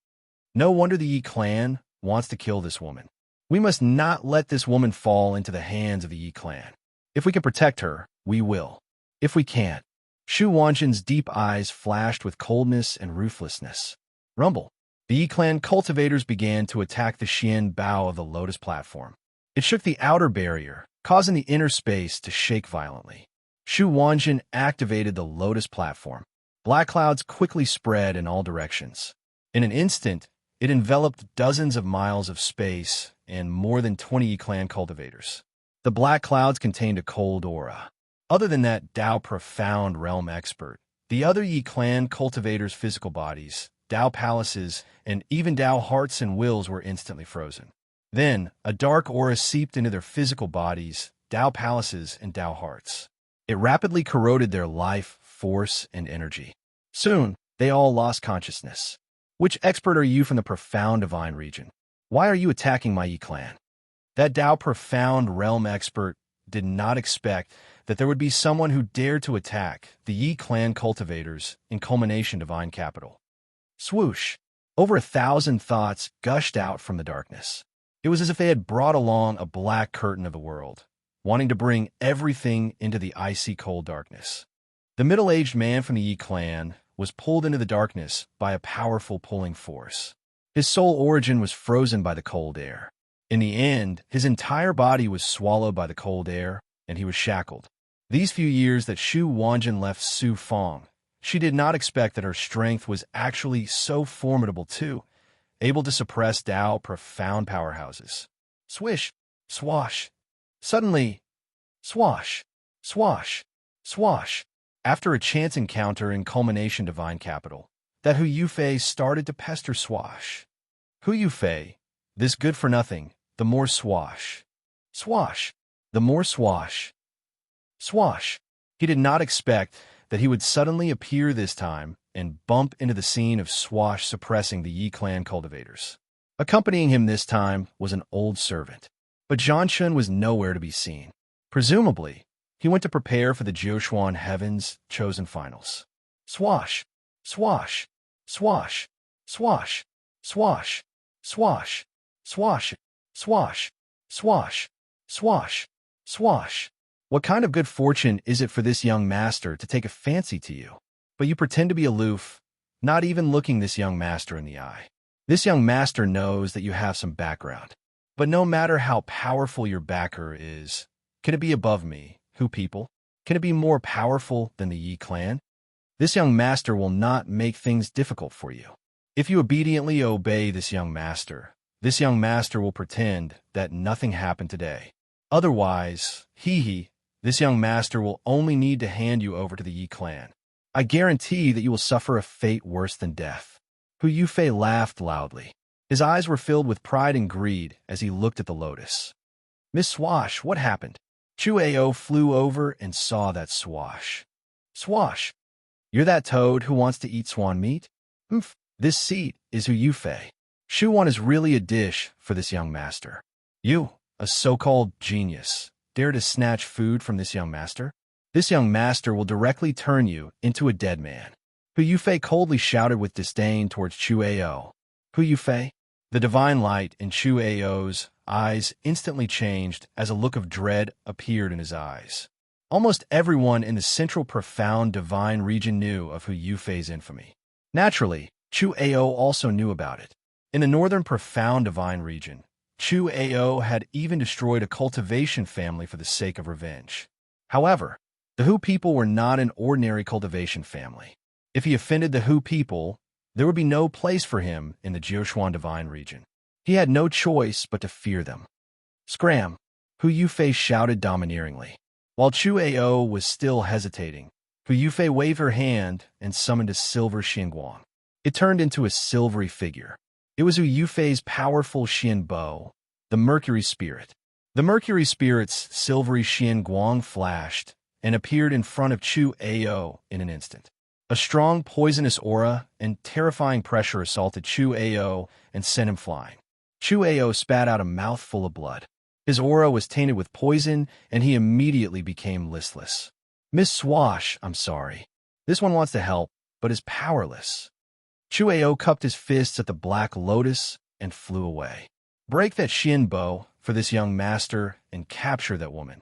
No wonder the Yi clan wants to kill this woman. We must not let this woman fall into the hands of the Yi clan. If we can protect her, we will. If we can't. Shu Wanjin's deep eyes flashed with coldness and ruthlessness. Rumble. The Yi clan cultivators began to attack the Xian bow of the Lotus platform. It shook the outer barrier, causing the inner space to shake violently. Shu Wanjin activated the Lotus platform. Black clouds quickly spread in all directions. In an instant, it enveloped dozens of miles of space and more than 20 Yi clan cultivators. The black clouds contained a cold aura. Other than that Dao profound realm expert, the other Yi clan cultivators' physical bodies, Dao palaces, and even Dao hearts and wills were instantly frozen. Then, a dark aura seeped into their physical bodies, Dao palaces, and Dao hearts. It rapidly corroded their life, force, and energy. Soon, they all lost consciousness. "Which expert are you from the profound divine region? Why are you attacking my Yi clan?" That Dao profound realm expert did not expect that there would be someone who dared to attack the Yi clan cultivators in Culmination Divine Capital. Swoosh! Over 1,000 thoughts gushed out from the darkness. It was as if they had brought along a black curtain of the world, wanting to bring everything into the icy cold darkness. The middle-aged man from the Yi clan was pulled into the darkness by a powerful pulling force. His soul origin was frozen by the cold air. In the end, his entire body was swallowed by the cold air, and he was shackled. These few years that Shu Wanjin left Su Fang, she did not expect that her strength was actually so formidable too, able to suppress Dao profound powerhouses. Swish, swash. Suddenly, swash, swash, swash. After a chance encounter in Culmination Divine Capital, that Hu Yufei started to pester Swash. Hu Yufei, this good-for-nothing, the more swash. Swash, the more swash. Swash. He did not expect that he would suddenly appear this time and bump into the scene of Swash suppressing the Yi clan cultivators. Accompanying him this time was an old servant, but Zhan Chun was nowhere to be seen. Presumably, he went to prepare for the Jiuquan Heavens chosen finals. Swash, swash, swash, swash, swash, swash, swash, swash, swash, swash, swash. What kind of good fortune is it for this young master to take a fancy to you? But you pretend to be aloof, not even looking this young master in the eye. This young master knows that you have some background. But no matter how powerful your backer is, can it be above me, Hu people? Can it be more powerful than the Yi clan? This young master will not make things difficult for you. If you obediently obey this young master will pretend that nothing happened today. Otherwise, this young master will only need to hand you over to the Yi clan. I guarantee that you will suffer a fate worse than death. Hu Yufei laughed loudly. His eyes were filled with pride and greed as he looked at the lotus. Miss Swash, what happened? Chu Ao flew over and saw that Swash. Swash, you're that toad who wants to eat swan meat? "Humph, this seat is Hu Yufei. Shu Wan is really a dish for this young master. You, a so-called genius, dare to snatch food from this young master? This young master will directly turn you into a dead man." Hu Yufei coldly shouted with disdain towards Chu Ao. "Hu Yufei?" The divine light in Chu Ao's eyes instantly changed as a look of dread appeared in his eyes. Almost everyone in the central profound divine region knew of Hu Yufei's infamy. Naturally, Chu Ao also knew about it. In the northern profound divine region, Chu Ao had even destroyed a cultivation family for the sake of revenge. However, the Hu people were not an ordinary cultivation family. If he offended the Hu people, there would be no place for him in the Jiushuan divine region. He had no choice but to fear them. "Scram!" Hu Yufei shouted domineeringly. While Chu Ao was still hesitating, Hu Yufei waved her hand and summoned a silver Xianguang. It turned into a silvery figure. It was Hu Yufei's powerful Xian bow, the Mercury Spirit. The Mercury Spirit's silvery Xianguang flashed and appeared in front of Chu Ao in an instant. A strong, poisonous aura and terrifying pressure assaulted Chu Ao and sent him flying. Chu Ao spat out a mouthful of blood. His aura was tainted with poison, and he immediately became listless. "Miss Swash, I'm sorry. This one wants to help, but is powerless." Chu Ao cupped his fists at the Black Lotus and flew away. "Break that Xian bow for this young master and capture that woman."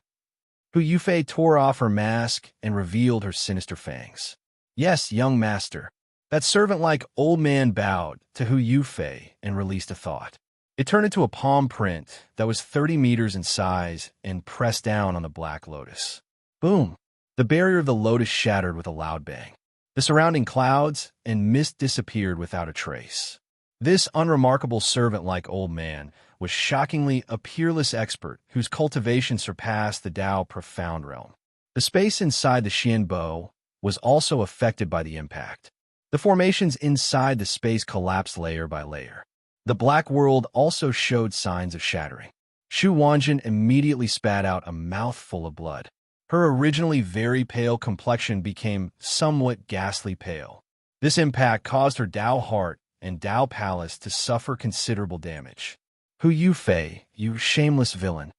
Hu Yufei tore off her mask and revealed her sinister fangs. "Yes, young master." That servant-like old man bowed to Hu Yufei and released a thought. It turned into a palm print that was 30 meters in size and pressed down on the Black Lotus. Boom! The barrier of the lotus shattered with a loud bang. The surrounding clouds and mist disappeared without a trace. This unremarkable servant-like old man was shockingly a peerless expert whose cultivation surpassed the Tao profound realm. The space inside the Xian bow was also affected by the impact. The formations inside the space collapsed layer by layer. The black world also showed signs of shattering. Shu Wanjin immediately spat out a mouthful of blood. Her originally very pale complexion became somewhat ghastly pale. This impact caused her Tao heart and Tao palace to suffer considerable damage. "Hu Yufei, you shameless villain."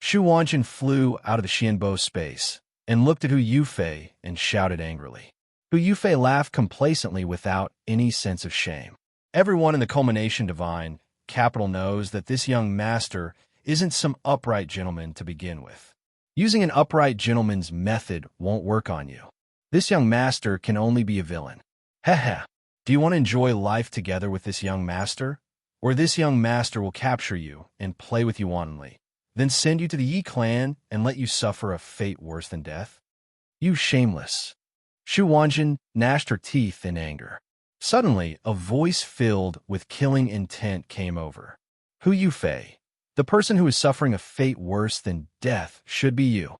Shu Wanjin flew out of the Xianbo space and looked at Hu Yufei and shouted angrily. Hu Yufei laughed complacently without any sense of shame. Everyone in the culmination divine capital knows that this young master isn't some upright gentleman to begin with. Using an upright gentleman's method won't work on you. This young master can only be a villain. Heh. Do you want to enjoy life together with this young master? Or this young master will capture you and play with you wantonly, then send you to the Yi clan and let you suffer a fate worse than death? You shameless. Shu Wanjin gnashed her teeth in anger. Suddenly, a voice filled with killing intent came over. Hu Yufei, the person who is suffering a fate worse than death should be you.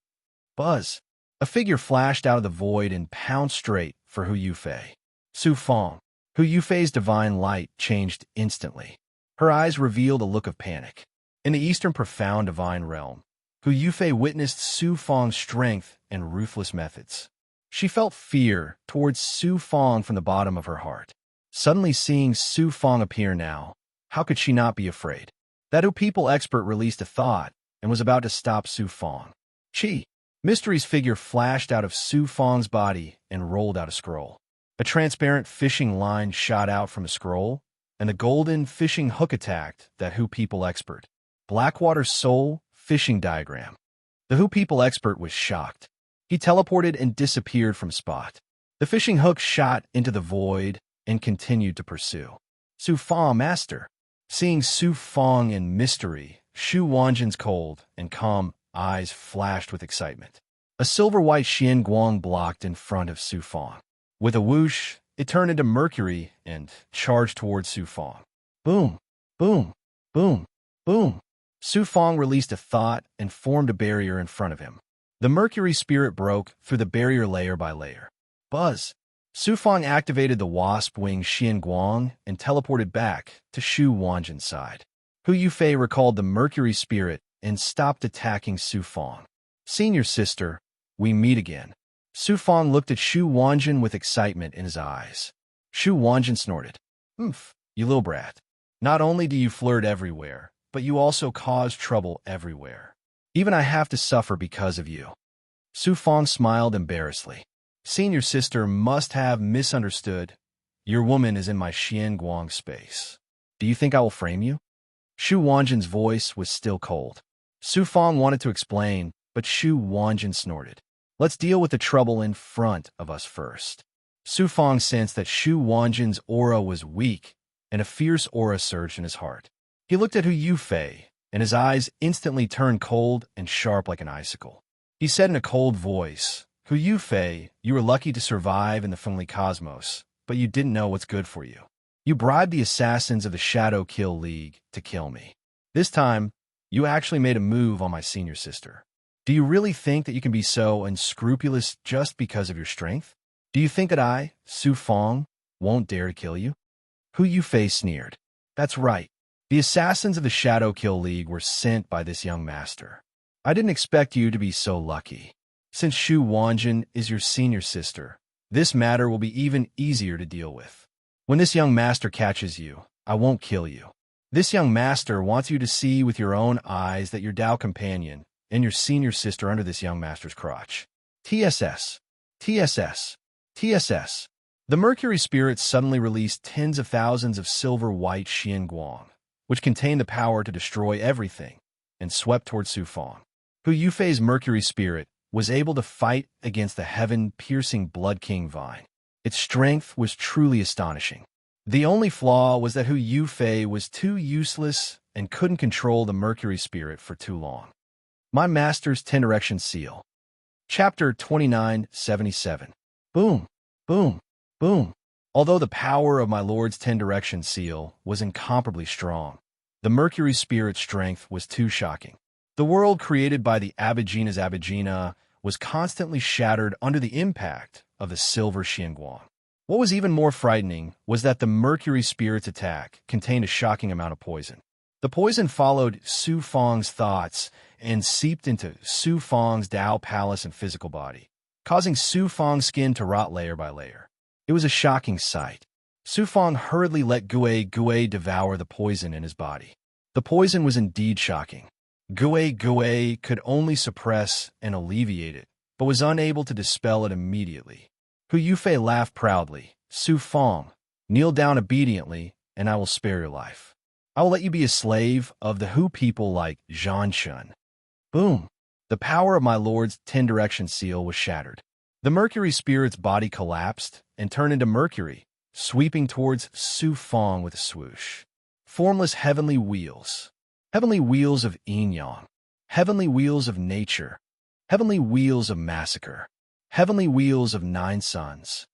Buzz. A figure flashed out of the void and pounced straight for Hu Yufei. Su Fong. Hu Yufei's divine light changed instantly. Her eyes revealed a look of panic. In the eastern profound divine realm, Hu Yufei witnessed Su Fong's strength and ruthless methods. She felt fear towards Su Fong from the bottom of her heart. Suddenly seeing Su Fong appear now, how could she not be afraid? That Hu people expert released a thought and was about to stop Su Fong. Chi. Mystery's figure flashed out of Su Fong's body and rolled out a scroll. A transparent fishing line shot out from a scroll, and the golden fishing hook attacked that Hu people expert. Blackwater Soul Fishing Diagram. The Hu people expert was shocked. He teleported and disappeared from spot. The fishing hook shot into the void and continued to pursue. Su Fong Master. Seeing Su Fong in mystery, Shu Wanjin's cold and calm eyes flashed with excitement. A silver-white Xian Guang blocked in front of Su Fong. With a whoosh, it turned into Mercury and charged towards Su Fong. Boom, boom, boom, boom. Su Fong released a thought and formed a barrier in front of him. The Mercury spirit broke through the barrier layer by layer. Buzz. Su Fong activated the wasp wing Xian Guang and teleported back to Shu Wanjin's side. Hu Yufei recalled the Mercury spirit and stopped attacking Su Fong. Senior sister, we meet again. Su Fong looked at Shu Wanjin with excitement in his eyes. Shu Wanjin snorted. Oomph, you little brat. Not only do you flirt everywhere, but you also cause trouble everywhere. Even I have to suffer because of you. Su Fong smiled embarrassedly. Senior sister must have misunderstood. Your woman is in my Xian Guang space. Do you think I will frame you? Shu Wanjin's voice was still cold. Su Fong wanted to explain, but Shu Wanjin snorted. Let's deal with the trouble in front of us first. Su Fong sensed that Shu Wanjin's aura was weak, and a fierce aura surged in his heart. He looked at Hu Yufei, and his eyes instantly turned cold and sharp like an icicle. He said in a cold voice, Hu Yufei, you were lucky to survive in the friendly cosmos, but you didn't know what's good for you. You bribed the assassins of the Shadow Kill League to kill me. This time, you actually made a move on my senior sister. Do you really think that you can be so unscrupulous just because of your strength? Do you think that I, Su Fong, won't dare to kill you? Hu Yufei sneered. That's right. The assassins of the Shadow Kill League were sent by this young master. I didn't expect you to be so lucky. Since Shu Wanjin is your senior sister, this matter will be even easier to deal with. When this young master catches you, I won't kill you. This young master wants you to see with your own eyes that your Dao companion and your senior sister under this young master's crotch. TSS. TSS. TSS. The Mercury Spirit suddenly released tens of thousands of silver-white Xian Guang, which contained the power to destroy everything, and swept toward Su Fong. Hu Yufei's Mercury Spirit was able to fight against the heaven-piercing Blood King Vine. Its strength was truly astonishing. The only flaw was that Hu Yufei was too useless and couldn't control the Mercury Spirit for too long. My Master's 10-Direction Seal. Chapter 2977. Boom, boom, boom. Although the power of my Lord's 10-Direction Seal was incomparably strong, the Mercury Spirit's strength was too shocking. The world created by the Abhijina's Abhijina was constantly shattered under the impact of the silver Xianguang. What was even more frightening was that the Mercury Spirit's attack contained a shocking amount of poison. The poison followed Su Fong's thoughts and seeped into Su Fong's Dao palace and physical body, causing Su Fong's skin to rot layer by layer. It was a shocking sight. Su Fong hurriedly let Gui devour the poison in his body. The poison was indeed shocking. Gui could only suppress and alleviate it, but was unable to dispel it immediately. Hu Yufei laughed proudly. Su Fong, kneel down obediently, and I will spare your life. I will let you be a slave of the Hu people like Zhan Shun. Boom! The power of my Lord's 10-Direction Seal was shattered. The Mercury Spirit's body collapsed and turned into mercury, sweeping towards Su Fong with a swoosh. Formless heavenly wheels. Heavenly wheels of yin-yang. Heavenly wheels of nature. Heavenly wheels of massacre. Heavenly wheels of 9 suns.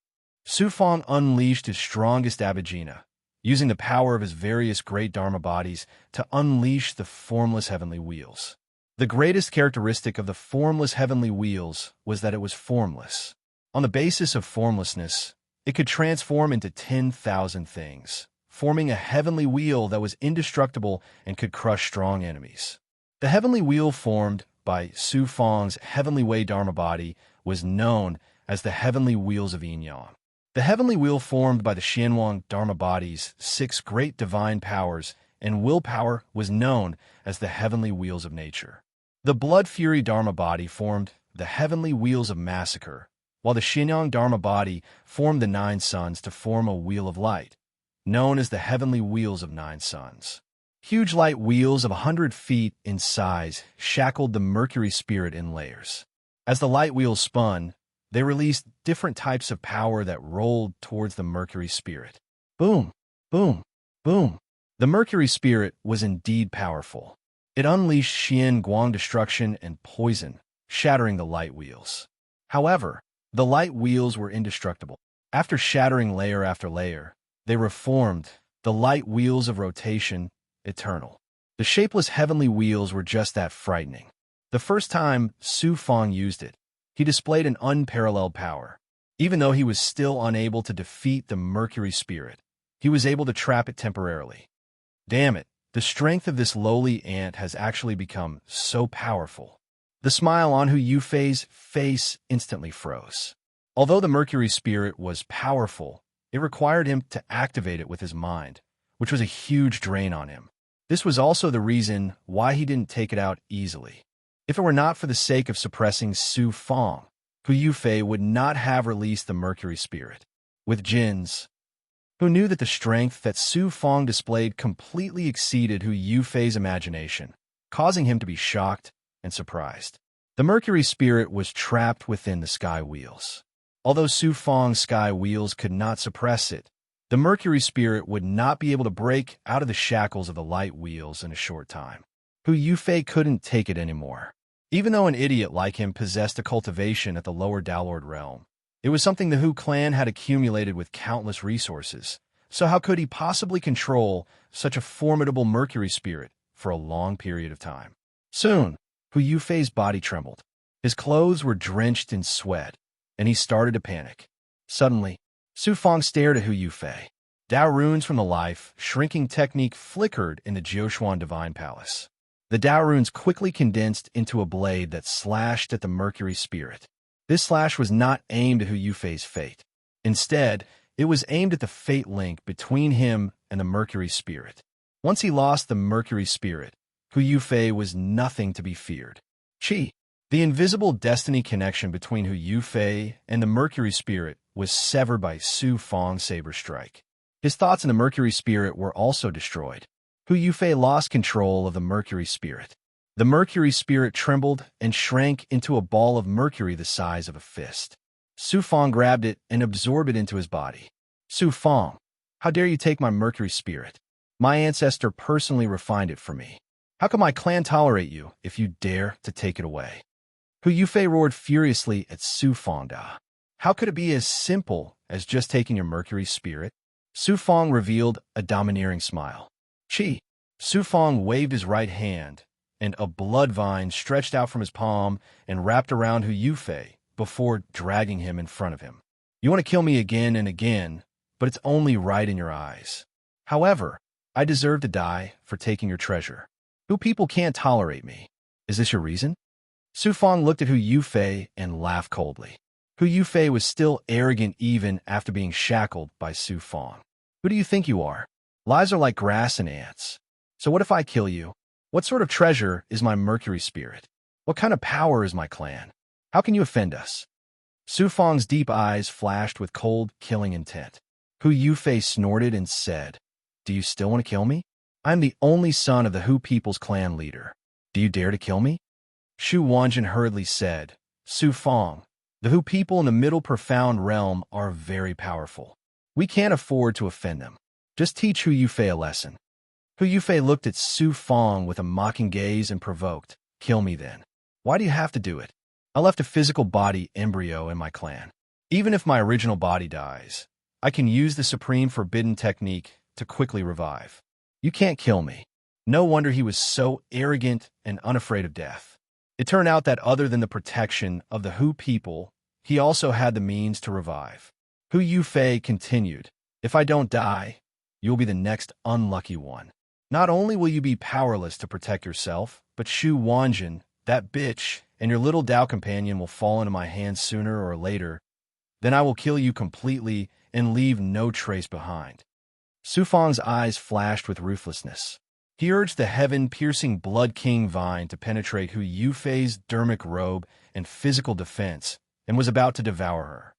Su Fong unleashed his strongest Abhijina, using the power of his various great Dharma bodies to unleash the formless heavenly wheels. The greatest characteristic of the formless heavenly wheels was that it was formless. On the basis of formlessness, it could transform into 10,000 things, forming a heavenly wheel that was indestructible and could crush strong enemies. The heavenly wheel formed by Su Fong's Heavenly Way Dharma body was known as the Heavenly Wheels of Yin-Yang. The heavenly wheel formed by the Xianwang Dharma body's 6 great divine powers and willpower was known as the Heavenly Wheels of Nature. The Blood Fury Dharma body formed the Heavenly Wheels of Massacre, while the Xianyang Dharma body formed the 9 suns to form a Wheel of Light, known as the Heavenly Wheels of 9 Suns. Huge light wheels of 100 feet in size shackled the Mercury Spirit in layers. As the light wheels spun, they released different types of power that rolled towards the Mercury Spirit. Boom, boom, boom. The Mercury Spirit was indeed powerful. It unleashed Xian Guang destruction and poison, shattering the light wheels. However, the light wheels were indestructible. After shattering layer after layer, they reformed, the light wheels of rotation, eternal. The shapeless heavenly wheels were just that frightening. The first time Su Fong used it, he displayed an unparalleled power. Even though he was still unable to defeat the Mercury Spirit, he was able to trap it temporarily. Damn it, the strength of this lowly ant has actually become so powerful. The smile on Hu Yufei's face instantly froze. Although the Mercury Spirit was powerful, It required him to activate it with his mind, which was a huge drain on him. This was also the reason why he didn't take it out easily. If it were not for the sake of suppressing Su Fong, Hu Yufei would not have released the Mercury Spirit. With Jin's, who knew that the strength that Su Fong displayed completely exceeded Hu Yufei's imagination, causing him to be shocked and surprised. The Mercury Spirit was trapped within the sky wheels. Although Su Fong's sky wheels could not suppress it, the Mercury Spirit would not be able to break out of the shackles of the light wheels in a short time. Hu Yufei couldn't take it anymore. Even though an idiot like him possessed a cultivation at the lower Dalord realm, it was something the Hu clan had accumulated with countless resources, so how could he possibly control such a formidable Mercury Spirit for a long period of time? Soon, Hu Yufei's body trembled. His clothes were drenched in sweat, and he started to panic. Suddenly, Su Fong stared at Hu Yufei. Dao runes from the life shrinking technique flickered in the Jiuquan Divine Palace. The Dao runes quickly condensed into a blade that slashed at the Mercury Spirit. This slash was not aimed at Hu Yufei's fate. Instead, it was aimed at the fate link between him and the Mercury Spirit. Once he lost the Mercury Spirit, Hu Yufei was nothing to be feared. Qi, the invisible destiny connection between Hu Yufei and the Mercury Spirit, was severed by Su Fong's saber strike. His thoughts in the Mercury Spirit were also destroyed. Hu Yufei lost control of the Mercury Spirit. The Mercury Spirit trembled and shrank into a ball of mercury the size of a fist. Su Fong grabbed it and absorbed it into his body. Su Fong, how dare you take my Mercury Spirit? My ancestor personally refined it for me. How can my clan tolerate you if you dare to take it away? Hu Yufei roared furiously at Su Fong. How could it be as simple as just taking your Mercury Spirit? Su Fong revealed a domineering smile. Qi. Su Fong waved his right hand, and a blood vine stretched out from his palm and wrapped around Hu Yufei before dragging him in front of him. You want to kill me again and again, but it's only right in your eyes. However, I deserve to die for taking your treasure. Hu people can't tolerate me. Is this your reason? Su Fong looked at Hu Yufei and laughed coldly. Hu Yufei was still arrogant even after being shackled by Su Fong. Who do you think you are? Lies are like grass and ants. So what if I kill you? What sort of treasure is my Mercury Spirit? What kind of power is my clan? How can you offend us? Su Fong's deep eyes flashed with cold, killing intent. Hu Yufei snorted and said, Do you still want to kill me? I'm the only son of the Hu people's clan leader. Do you dare to kill me? Shu Wanjin hurriedly said, Su Fong, the Hu people in the Middle Profound Realm are very powerful. We can't afford to offend them. Just teach Hu Yufei a lesson. Hu Yufei looked at Su Fong with a mocking gaze and provoked, Kill me then. Why do you have to do it? I left a physical body embryo in my clan. Even if my original body dies, I can use the supreme forbidden technique to quickly revive. You can't kill me. No wonder he was so arrogant and unafraid of death. It turned out that other than the protection of the Hu people, he also had the means to revive. Hu Yufei continued, If I don't die, you'll be the next unlucky one. Not only will you be powerless to protect yourself, but Shu Wanjin, that bitch, and your little Dao companion will fall into my hands sooner or later. Then I will kill you completely and leave no trace behind. Su Fong's eyes flashed with ruthlessness. He urged the heaven-piercing Blood King vine to penetrate Hu Yufei's dermic robe and physical defense, and was about to devour her.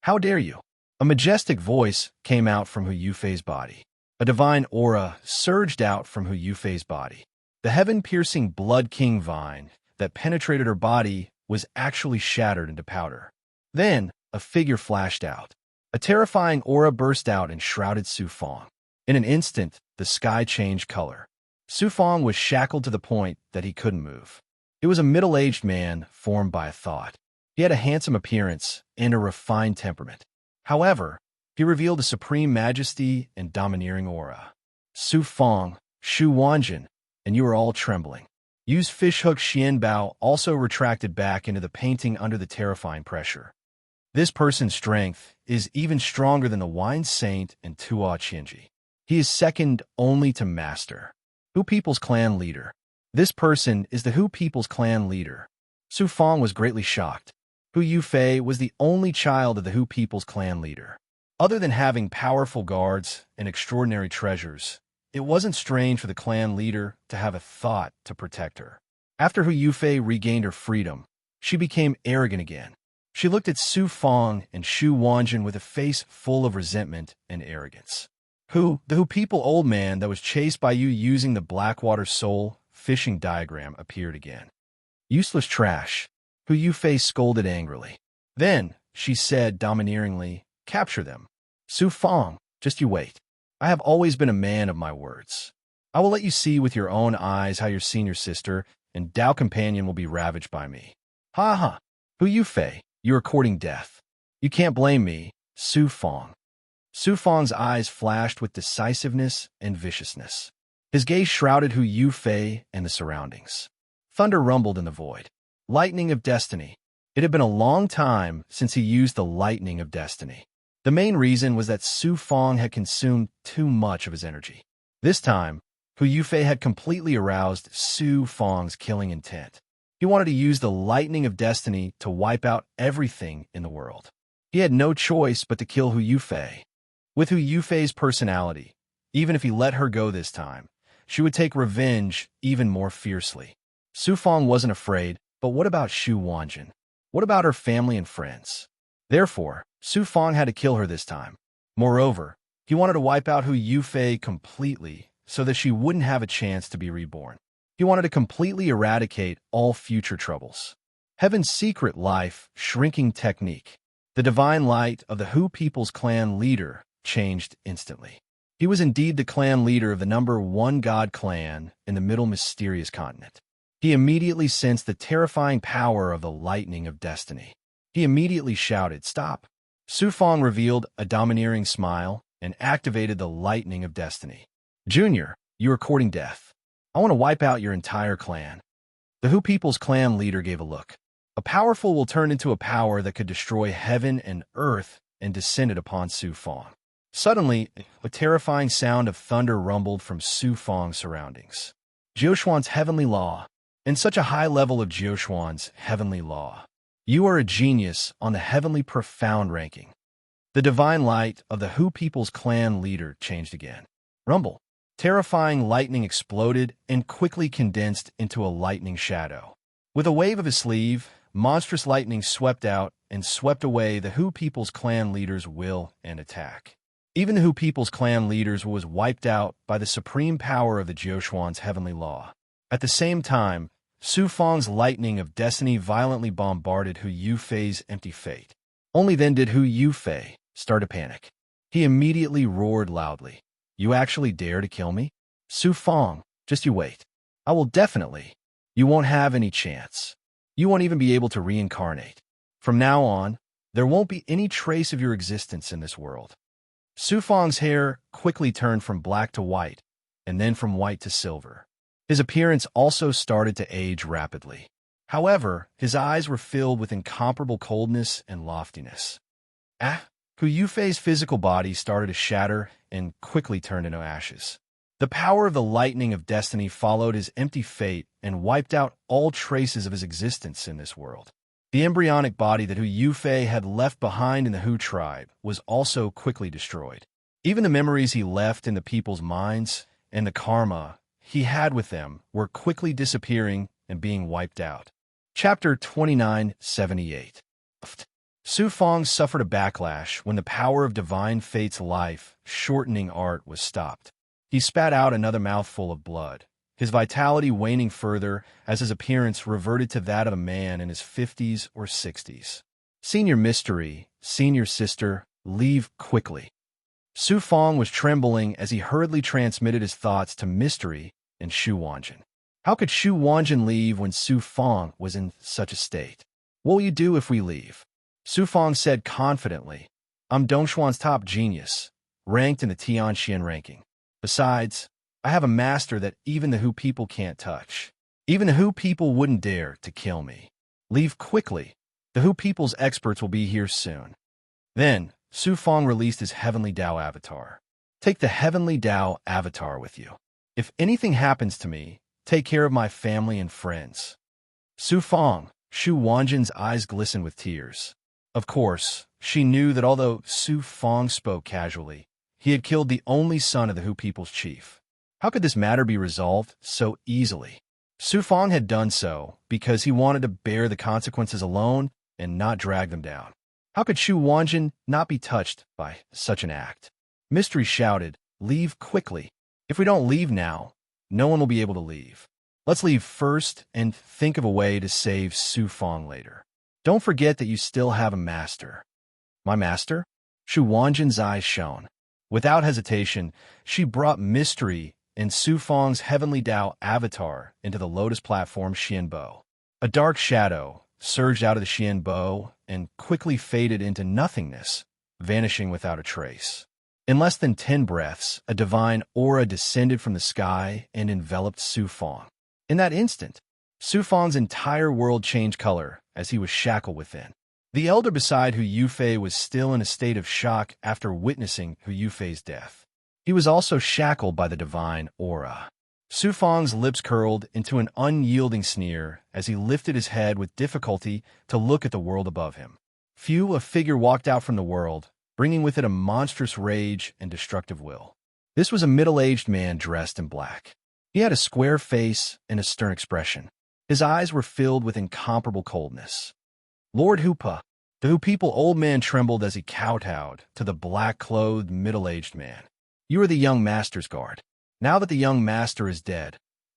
How dare you? A majestic voice came out from Hu Yufei's body. A divine aura surged out from Hu Yufei's body. The heaven-piercing Blood King vine that penetrated her body was actually shattered into powder. Then, a figure flashed out. A terrifying aura burst out and shrouded Su Fong. In an instant, the sky changed color. Su Fong was shackled to the point that he couldn't move. It was a middle-aged man formed by a thought. He had a handsome appearance and a refined temperament. However, he revealed a supreme majesty and domineering aura. Su Fong, Shu Wanjin, and you are all trembling. Yu's fishhook Xianbao also retracted back into the painting under the terrifying pressure. This person's strength is even stronger than the Wine Saint and Tua Qianji. He is second only to Master, Hu People's clan leader. This person is the Hu People's clan leader. Su Fong was greatly shocked. Hu Yufei was the only child of the Hu People's clan leader. Other than having powerful guards and extraordinary treasures, it wasn't strange for the clan leader to have a thought to protect her. After Hu Yufei regained her freedom, she became arrogant again. She looked at Su Fong and Shu Wanjin with a face full of resentment and arrogance. The Hu people old man that was chased by you using the Blackwater Soul fishing diagram appeared again. Useless trash, Hu Yufei scolded angrily. Then, she said domineeringly, capture them. Su Fong, just you wait. I have always been a man of my words. I will let you see with your own eyes how your senior sister and Dao companion will be ravaged by me. Ha ha, Hu Yufei, you are courting death. You can't blame me, Su Fong. Su Fong's eyes flashed with decisiveness and viciousness. His gaze shrouded Hu Yufei and the surroundings. Thunder rumbled in the void. Lightning of destiny. It had been a long time since he used the lightning of destiny. The main reason was that Su Fong had consumed too much of his energy. This time, Hu Yufei had completely aroused Su Fong's killing intent. He wanted to use the lightning of destiny to wipe out everything in the world. He had no choice but to kill Hu Yufei. With Hu Yufei's personality, even if he let her go this time, she would take revenge even more fiercely. Su Fong wasn't afraid, but what about Shu Wanjin? What about her family and friends? Therefore, Su Fong had to kill her this time. Moreover, he wanted to wipe out Hu Yufei completely so that she wouldn't have a chance to be reborn. He wanted to completely eradicate all future troubles. Heaven's secret life shrinking technique. The divine light of the Hu people's clan leader changed instantly. He was indeed the clan leader of the number one god clan in the middle mysterious continent. He immediately sensed the terrifying power of the lightning of destiny. He immediately shouted, "Stop!" Su Fong revealed a domineering smile and activated the lightning of destiny. "Junior, you are courting death. I want to wipe out your entire clan." The Hu people's clan leader gave a look. A powerful will turn into a power that could destroy heaven and earth and descended upon Su Fong. Suddenly, a terrifying sound of thunder rumbled from Su Fong's surroundings. Jiuxuan's heavenly law. In such a high level of Jiuxuan's heavenly law, you are a genius on the heavenly profound ranking. The divine light of the Hu people's clan leader changed again. Rumble. Terrifying lightning exploded and quickly condensed into a lightning shadow. With a wave of his sleeve, monstrous lightning swept out and swept away the Hu people's clan leader's will and attack. Even the Hu people's clan leaders was wiped out by the supreme power of the Jiuxuan's heavenly law. At the same time, Su Fong's lightning of destiny violently bombarded Hu Yufei's empty fate. Only then did Hu Yufei start to panic. He immediately roared loudly. "You actually dare to kill me? Su Fong, just you wait. I will definitely. You won't have any chance. You won't even be able to reincarnate. From now on, there won't be any trace of your existence in this world." Su Fong's hair quickly turned from black to white, and then from white to silver. His appearance also started to age rapidly. However, his eyes were filled with incomparable coldness and loftiness. Hu Yufei's physical body started to shatter and quickly turned into ashes. The power of the lightning of destiny followed his empty fate and wiped out all traces of his existence in this world. The embryonic body that Hu Yufei had left behind in the Hu tribe was also quickly destroyed. Even the memories he left in the people's minds and the karma he had with them were quickly disappearing and being wiped out. Chapter 2978. Su Fong suffered a backlash when the power of divine fate's life-shortening art was stopped. He spat out another mouthful of blood, his vitality waning further as his appearance reverted to that of a man in his 50s or 60s. "Senior Mystery, senior sister, leave quickly." Su Fong was trembling as he hurriedly transmitted his thoughts to Mystery and Shu Wanjin. How could Shu Wanjin leave when Su Fong was in such a state? "What will you do if we leave?" Su Fong said confidently, "I'm Dongxuan's top genius, ranked in the Tianxian ranking. Besides, I have a master that even the Hu people can't touch. Even the Hu people wouldn't dare to kill me. Leave quickly. The Hu people's experts will be here soon." Then, Su Fong released his Heavenly Dao avatar. "Take the Heavenly Dao avatar with you. If anything happens to me, take care of my family and friends." Su Fong, Shu Wanjin's eyes glistened with tears. Of course, She knew that although Su Fong spoke casually, he had killed the only son of the Hu people's chief. How could this matter be resolved so easily? Su Fong had done so because he wanted to bear the consequences alone and not drag them down. How could Shu Wanjin not be touched by such an act? Mystery shouted, "Leave quickly. If we don't leave now, no one will be able to leave. Let's leave first and think of a way to save Su Fong later. Don't forget that you still have a master." My master? Shu Wanjin's eyes shone. Without hesitation, she brought Mystery and Su Fong's heavenly Tao avatar into the lotus platform Xianbo. A dark shadow surged out of the Xianbo and quickly faded into nothingness, vanishing without a trace. In less than 10 breaths, a divine aura descended from the sky and enveloped Su Fong. In that instant, Su Fong's entire world changed color as he was shackled within. The elder beside Hu Yufei was still in a state of shock after witnessing Hu Yufei's death. He was also shackled by the divine aura. Su Fong's lips curled into an unyielding sneer as he lifted his head with difficulty to look at the world above him. A figure walked out from the world, bringing with it a monstrous rage and destructive will. This was a middle-aged man dressed in black. He had a square face and a stern expression. His eyes were filled with incomparable coldness. "Lord Hupa." The Hu people old man trembled as he kowtowed to the black-clothed, middle-aged man. "You are the young master's guard. Now that the young master is dead,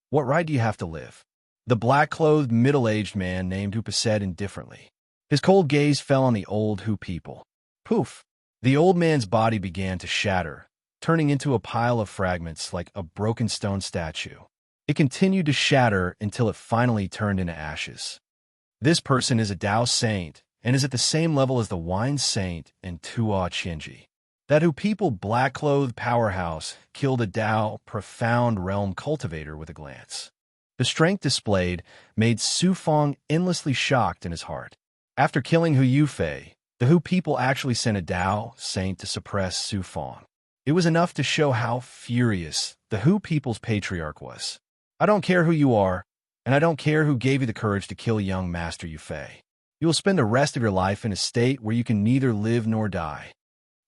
what right do you have to live?" The black-clothed, middle-aged man named Hupa said indifferently. His cold gaze fell on the old Hu people. Poof! The old man's body began to shatter, turning into a pile of fragments like a broken stone statue. It continued to shatter until it finally turned into ashes. This person is a Tao saint and is at the same level as the wine saint and Tua Qianji. That Hu people black-clothed powerhouse killed a Tao profound realm cultivator with a glance. The strength displayed made Su Fong endlessly shocked in his heart. After killing Hu Yufei, the Hu people actually sent a Tao saint to suppress Su Fong. It was enough to show how furious the Hu people's patriarch was. "I don't care who you are, and I don't care who gave you the courage to kill young Master Yufei. You will spend the rest of your life in a state where you can neither live nor die."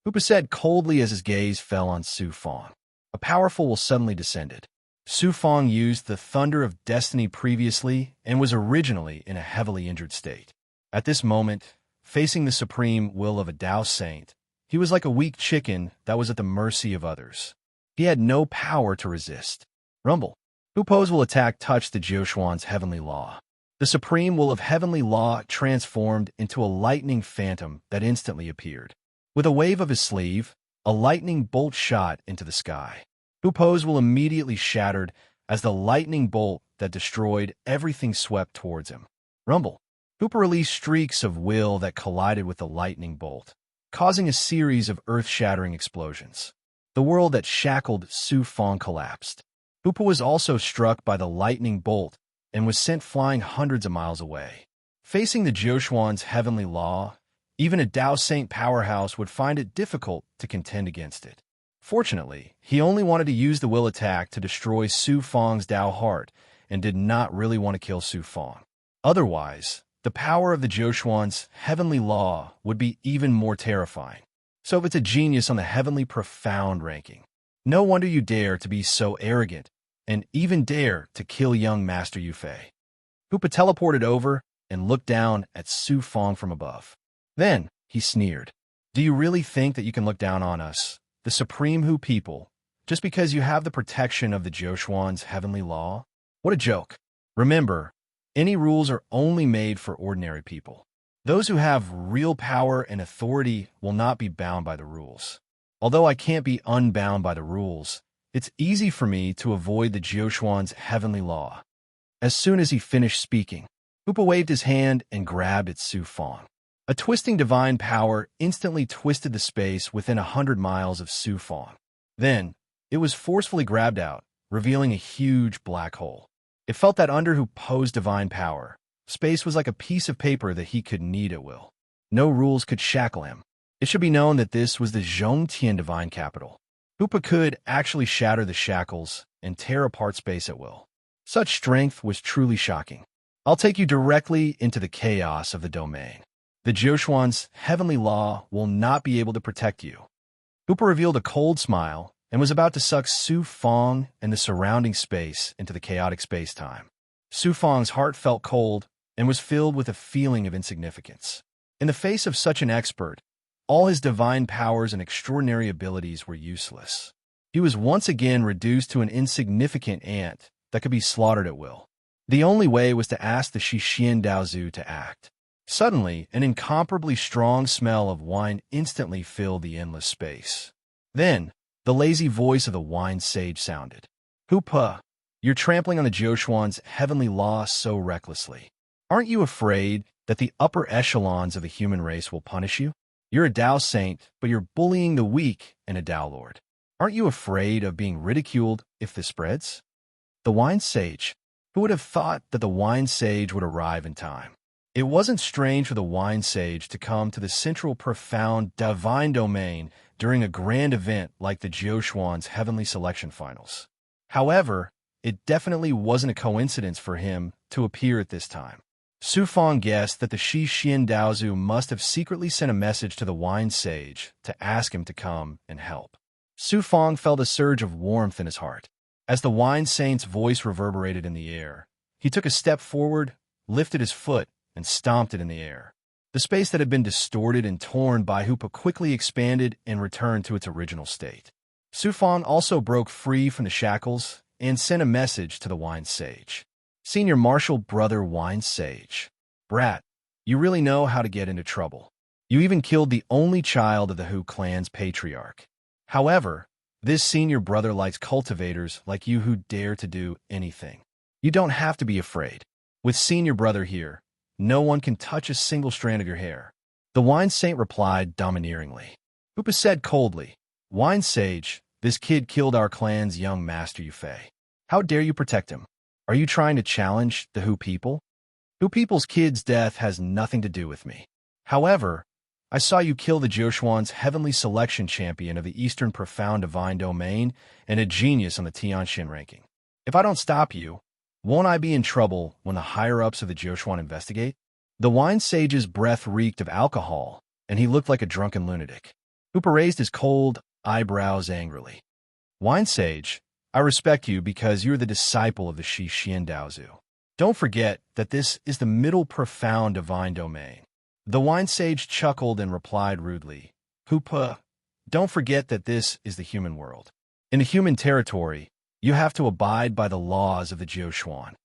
Hupa said coldly as his gaze fell on Su Fong. A powerful will suddenly descended. Su Fong used the thunder of destiny previously and was originally in a heavily injured state. At this moment, facing the supreme will of a Tao saint, he was like a weak chicken that was at the mercy of others. He had no power to resist. Rumble. Hupo's will attack touched the Jiuxuan's heavenly law. The supreme will of heavenly law transformed into a lightning phantom that instantly appeared. With a wave of his sleeve, a lightning bolt shot into the sky. Hupo's will immediately shattered as the lightning bolt that destroyed everything swept towards him. Rumble. Hupa released streaks of will that collided with the lightning bolt, causing a series of earth-shattering explosions. The world that shackled Su Fong collapsed. Hupa was also struck by the lightning bolt and was sent flying hundreds of miles away. Facing the Jiuxuan's heavenly law, even a Tao Saint powerhouse would find it difficult to contend against it. Fortunately, he only wanted to use the will attack to destroy Su Fong's Tao heart and did not really want to kill Su Fong. Otherwise, the power of the Jiuxuan's heavenly law would be even more terrifying. So it's a genius on the heavenly profound ranking. No wonder you dare to be so arrogant and even dare to kill young Master Yufei. Hupa teleported over and looked down at Su Fong from above. Then he sneered. "Do you really think that you can look down on us, the supreme Hu people, just because you have the protection of the Jiuxuan's heavenly law? What a joke. Remember, any rules are only made for ordinary people. Those who have real power and authority will not be bound by the rules. Although I can't be unbound by the rules, it's easy for me to avoid the Jiuxuan's heavenly law." As soon as he finished speaking, Hupa waved his hand and grabbed at Su Fong. A twisting divine power instantly twisted the space within 100 miles of Su Fong. Then, it was forcefully grabbed out, revealing a huge black hole. It felt that under Hupo's divine power, space was like a piece of paper that he could knead at will. No rules could shackle him. It should be known that this was the Zhongtian divine capital. Hupa could actually shatter the shackles and tear apart space at will. Such strength was truly shocking. "I'll take you directly into the chaos of the domain." The Joshuan's heavenly law will not be able to protect you. Hoopa revealed a cold smile and was about to suck Su Fong and the surrounding space into the chaotic space-time. Su Fong's heart felt cold and was filled with a feeling of insignificance. In the face of such an expert, all his divine powers and extraordinary abilities were useless. He was once again reduced to an insignificant ant that could be slaughtered at will. The only way was to ask the Shixin Daozu to act. Suddenly, an incomparably strong smell of wine instantly filled the endless space. Then, the lazy voice of the wine sage sounded. Hoopa, you're trampling on the Joshuan's heavenly law so recklessly. Aren't you afraid that the upper echelons of the human race will punish you? You're a Tao saint, but you're bullying the weak and a Tao lord. Aren't you afraid of being ridiculed if this spreads? The wine sage. Who would have thought that the wine sage would arrive in time? It wasn't strange for the wine sage to come to the central profound divine domain during a grand event like the Joshuan's Heavenly Selection Finals. However, it definitely wasn't a coincidence for him to appear at this time. Su Fong guessed that the Shixin Daozu must have secretly sent a message to the wine sage to ask him to come and help. Su Fong felt a surge of warmth in his heart. As the wine saint's voice reverberated in the air, he took a step forward, lifted his foot, and stomped it in the air. The space that had been distorted and torn by Hoopa quickly expanded and returned to its original state. Su Fong also broke free from the shackles and sent a message to the wine sage. Senior Marshal Brother Wine Sage. Brat, you really know how to get into trouble. You even killed the only child of the Hu clan's patriarch. However, this senior brother likes cultivators like you who dare to do anything. You don't have to be afraid. With senior brother here, no one can touch a single strand of your hair. The wine saint replied domineeringly. Hoopa said coldly, Wine sage, this kid killed our clan's young master Yufei. How dare you protect him? Are you trying to challenge the Hu people? Hu people's kid's death has nothing to do with me. However, I saw you kill the Joshuan's heavenly selection champion of the Eastern Profound Divine Domain and a genius on the Tianxin ranking. If I don't stop you, won't I be in trouble when the higher-ups of the Joshuan investigate? The wine sage's breath reeked of alcohol, and he looked like a drunken lunatic. Hoopa raised his cold eyebrows angrily. Wine sage, I respect you because you're the disciple of the Shixin Daozu. Don't forget that this is the middle profound divine domain. The wine sage chuckled and replied rudely, Hoopa, don't forget that this is the human world. In the human territory, you have to abide by the laws of the Joshuan.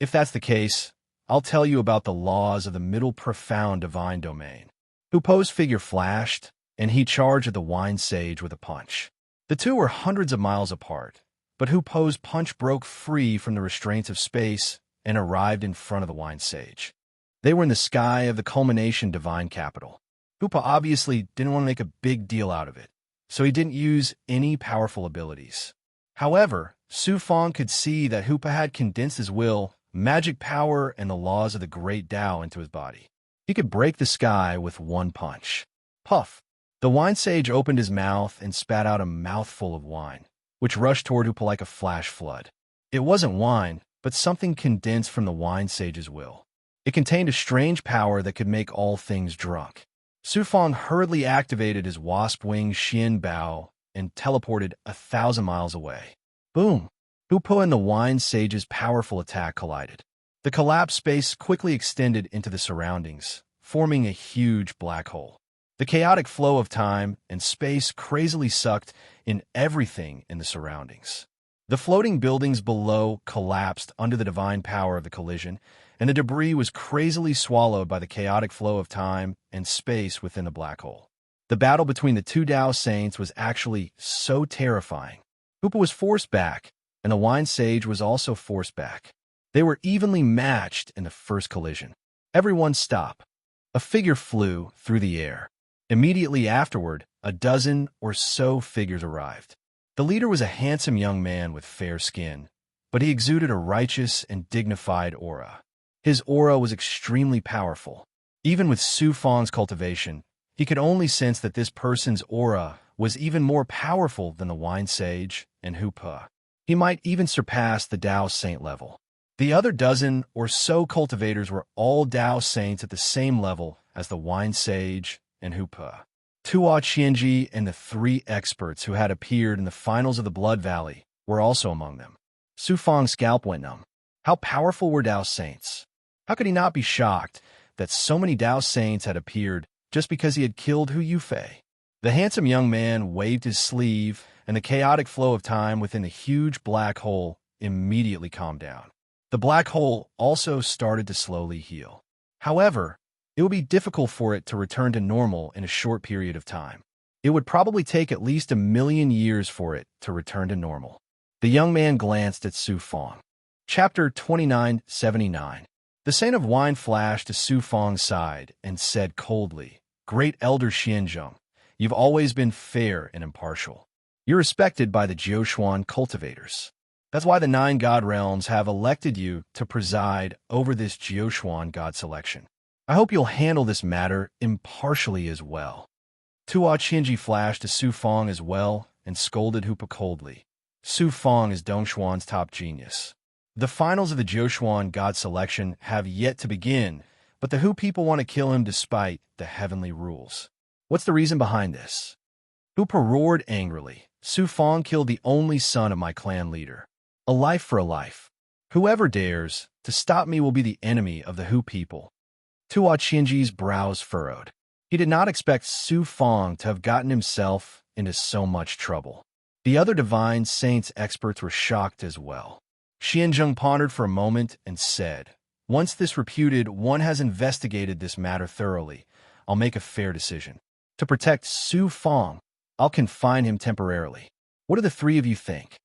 If that's the case, I'll tell you about the laws of the middle profound divine domain. Hoopa's figure flashed, and he charged at the wine sage with a punch. The two were hundreds of miles apart, but Hoopa's punch broke free from the restraints of space and arrived in front of the wine sage. They were in the sky of the culmination divine capital. Hoopa obviously didn't want to make a big deal out of it, so he didn't use any powerful abilities. However, Su Fong could see that Hoopa had condensed his will, magic power, and the laws of the great Tao into his body. He could break the sky with one punch. Puff! The wine sage opened his mouth and spat out a mouthful of wine, which rushed toward Hoopa like a flash flood. It wasn't wine, but something condensed from the wine sage's will. It contained a strange power that could make all things drunk. Su Fong hurriedly activated his wasp-wing Xian Bao and teleported 1,000 miles away. Boom! Hoopa and the wine sage's powerful attack collided. The collapsed space quickly extended into the surroundings, forming a huge black hole. The chaotic flow of time and space crazily sucked in everything in the surroundings. The floating buildings below collapsed under the divine power of the collision, and the debris was crazily swallowed by the chaotic flow of time and space within the black hole. The battle between the two Tao saints was actually so terrifying. Hoopa was forced back, and the wine sage was also forced back. They were evenly matched in the first collision. Everyone stopped. A figure flew through the air. Immediately afterward, a dozen or so figures arrived. The leader was a handsome young man with fair skin, but he exuded a righteous and dignified aura. His aura was extremely powerful. Even with Su Fong's cultivation, he could only sense that this person's aura was even more powerful than the wine sage and Hoopa. He might even surpass the Tao saint level. The other dozen or so cultivators were all Tao saints at the same level as the wine sage and Hupa. Tuo Qianji and the three experts who had appeared in the finals of the Blood Valley were also among them. Su Fang's scalp went numb. How powerful were Dao saints? How could he not be shocked that so many Dao saints had appeared just because he had killed Hu Yufei? The handsome young man waved his sleeve, and the chaotic flow of time within the huge black hole immediately calmed down. The black hole also started to slowly heal. However, it would be difficult for it to return to normal in a short period of time. It would probably take at least 1,000,000 years for it to return to normal. The young man glanced at Su Fang. Chapter 2979. The Saint of Wine flashed to Su Fang's side and said coldly, "Great Elder Xianzheng, you've always been fair and impartial. You're respected by the Jioshuan cultivators. That's why the 9 god realms have elected you to preside over this Jioshuan god selection. I hope you'll handle this matter impartially as well." Tuo Qianji flashed to Su Fang as well and scolded Hupa coldly. Su Fang is Dongshuan's top genius. The finals of the Jioshuan god selection have yet to begin, but the Hu people want to kill him despite the heavenly rules. What's the reason behind this? Hupa roared angrily. Su Fang killed the only son of my clan leader. A life for a life. Whoever dares to stop me will be the enemy of the Hu people. Tuo Qianji's brows furrowed. He did not expect Su Fang to have gotten himself into so much trouble. The other divine saints experts were shocked as well. Xianzheng pondered for a moment and said, "Once this reputed one has investigated this matter thoroughly, I'll make a fair decision. To protect Su Fang, I'll confine him temporarily. What do the three of you think?"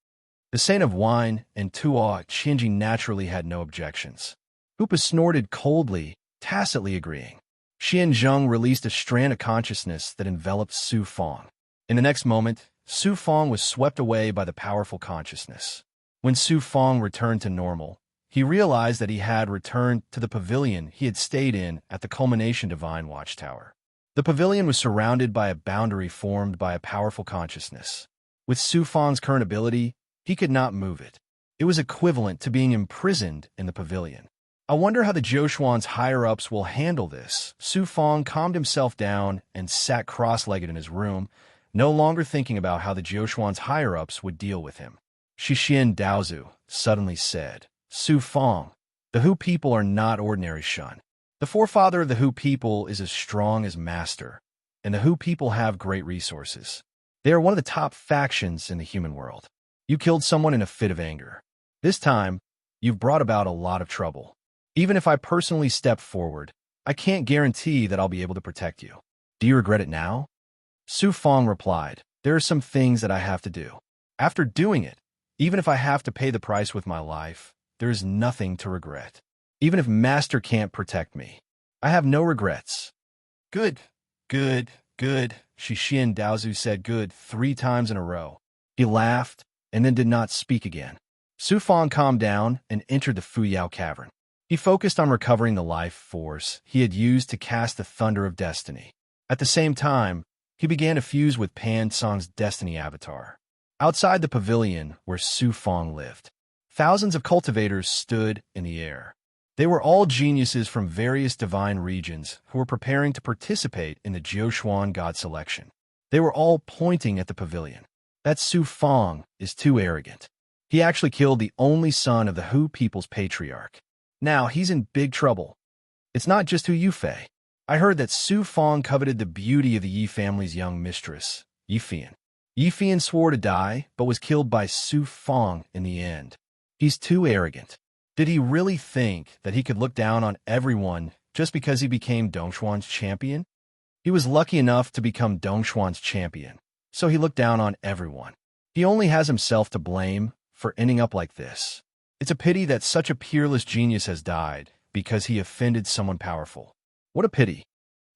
The Saint of Wine and Tuo Qianji naturally had no objections. Hupa snorted coldly, tacitly agreeing. Xianzheng released a strand of consciousness that enveloped Su Fang. In the next moment, Su Fang was swept away by the powerful consciousness. When Su Fang returned to normal, he realized that he had returned to the pavilion he had stayed in at the Culmination Divine Watchtower. The pavilion was surrounded by a boundary formed by a powerful consciousness. With Su Fang's current ability, he could not move it. It was equivalent to being imprisoned in the pavilion. I wonder how the Jioshuan's higher-ups will handle this. Su Fang calmed himself down and sat cross-legged in his room, no longer thinking about how the Jioshuan's higher-ups would deal with him. Shixin Daozu suddenly said, "Su Fang, the Hu people are not ordinary Shun. The forefather of the Hu people is as strong as Master, and the Hu people have great resources. They are one of the top factions in the human world. You killed someone in a fit of anger. This time, you've brought about a lot of trouble. Even if I personally step forward, I can't guarantee that I'll be able to protect you. Do you regret it now?" Su Fang replied, "There are some things that I have to do. After doing it, even if I have to pay the price with my life, there is nothing to regret. Even if Master can't protect me, I have no regrets." "Good, good, good," Shixin Daozu said good 3 times in a row. He laughed and then did not speak again. Su Fang calmed down and entered the Fuyao cavern. He focused on recovering the life force he had used to cast the Thunder of Destiny. At the same time, he began to fuse with Pan Song's Destiny avatar. Outside the pavilion where Su Fang lived, thousands of cultivators stood in the air. They were all geniuses from various divine regions who were preparing to participate in the Jioshuan god selection. They were all pointing at the pavilion. That Su Fang is too arrogant. He actually killed the only son of the Hu people's patriarch. Now he's in big trouble. It's not just Hu Yufei. I heard that Su Fang coveted the beauty of the Yi family's young mistress, Yifian. Yifian swore to die, but was killed by Su Fang in the end. He's too arrogant. Did he really think that he could look down on everyone just because he became Dongshuan's champion? He was lucky enough to become Dongshuan's champion, so he looked down on everyone. He only has himself to blame for ending up like this. It's a pity that such a peerless genius has died because he offended someone powerful. What a pity.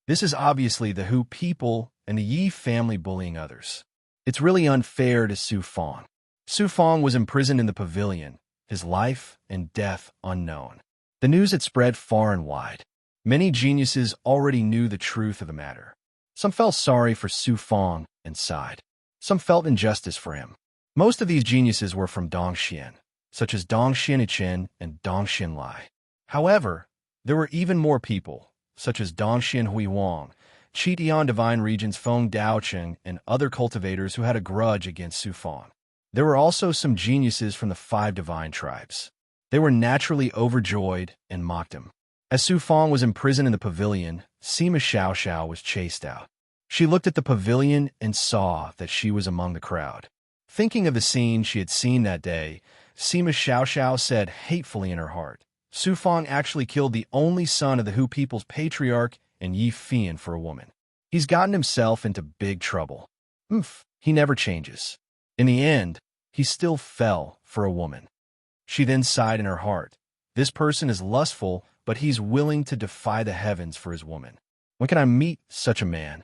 This is obviously the Hu people and the Yi family bullying others. It's really unfair to Su Fang. Su Fang was imprisoned in the pavilion, his life and death unknown. The news had spread far and wide. Many geniuses already knew the truth of the matter. Some felt sorry for Su Fang and sighed. Some felt injustice for him. Most of these geniuses were from Dongxian, such as Dongxian Ichen and Dongxian Lai. However, there were even more people, such as Dongxian Hui Wang, Qitian Divine Region's Feng Daocheng, and other cultivators who had a grudge against Su Fang. There were also some geniuses from the 5 divine tribes. They were naturally overjoyed and mocked him. As Su Fang was imprisoned in the pavilion, Sima Xiaoxiao was chased out. She looked at the pavilion and saw that she was among the crowd. Thinking of the scene she had seen that day, Sima Xiaoxiao said hatefully in her heart, Su Fang actually killed the only son of the Hu people's patriarch and Yi Fian for a woman. He's gotten himself into big trouble. He never changes. In the end, he still fell for a woman. She then sighed in her heart. This person is lustful, but he's willing to defy the heavens for his woman. When can I meet such a man?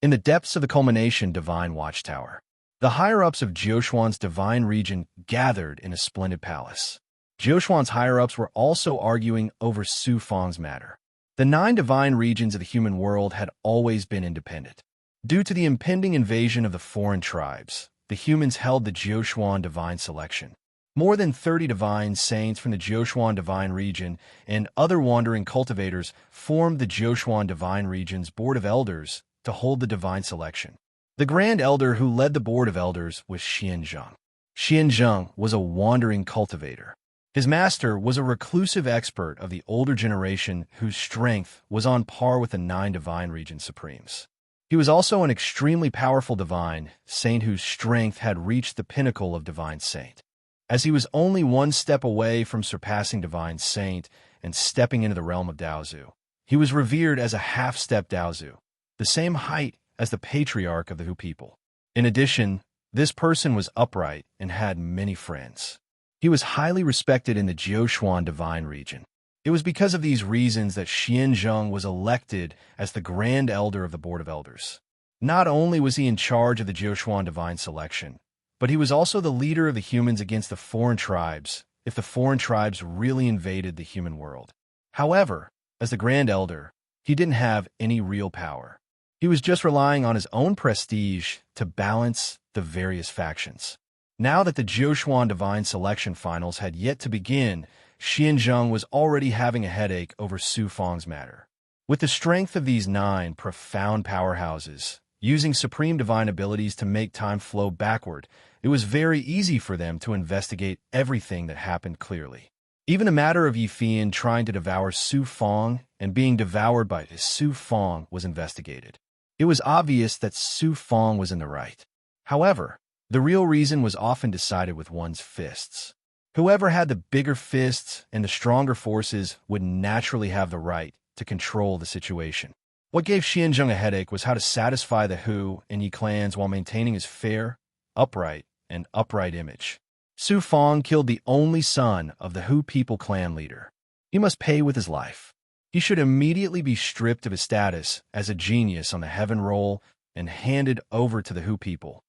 In the depths of the culmination divine watchtower, the higher-ups of Jiuquan's divine region gathered in a splendid palace. Jiuquan's higher-ups were also arguing over Su Fang's matter. The 9 divine regions of the human world had always been independent. Due to the impending invasion of the foreign tribes, the humans held the Jiuquan divine selection. More than 30 divine saints from the Jiuquan divine region and other wandering cultivators formed the Jiuquan divine region's board of elders to hold the divine selection. The grand elder who led the board of elders was Xianzheng. Xianzheng was a wandering cultivator. His master was a reclusive expert of the older generation whose strength was on par with the 9 divine region supremes. He was also an extremely powerful divine saint whose strength had reached the pinnacle of divine saint. As he was only one step away from surpassing divine saint and stepping into the realm of Daozu, he was revered as a half-step Daozu, the same height as the patriarch of the Hu people. In addition, this person was upright and had many friends. He was highly respected in the Jiuquan divine region. It was because of these reasons that Xianzheng was elected as the grand elder of the board of elders. Not only was he in charge of the Jiuquan divine selection, but he was also the leader of the humans against the foreign tribes if the foreign tribes really invaded the human world. However, as the grand elder, he didn't have any real power. He was just relying on his own prestige to balance the various factions. Now that the Jiuquan divine selection finals had yet to begin, Xianzheng was already having a headache over Su Fang's matter. With the strength of these 9 profound powerhouses, using supreme divine abilities to make time flow backward, it was very easy for them to investigate everything that happened clearly. Even the matter of Yi Fian trying to devour Su Fang and being devoured by Su Fang was investigated. It was obvious that Su Fang was in the right. However, the real reason was often decided with one's fists. Whoever had the bigger fists and the stronger forces would naturally have the right to control the situation. What gave Xianzheng a headache was how to satisfy the Hu and Yi clans while maintaining his fair, upright image. Su Fang killed the only son of the Hu people clan leader. He must pay with his life. He should immediately be stripped of his status as a genius on the heaven roll and handed over to the Hu people.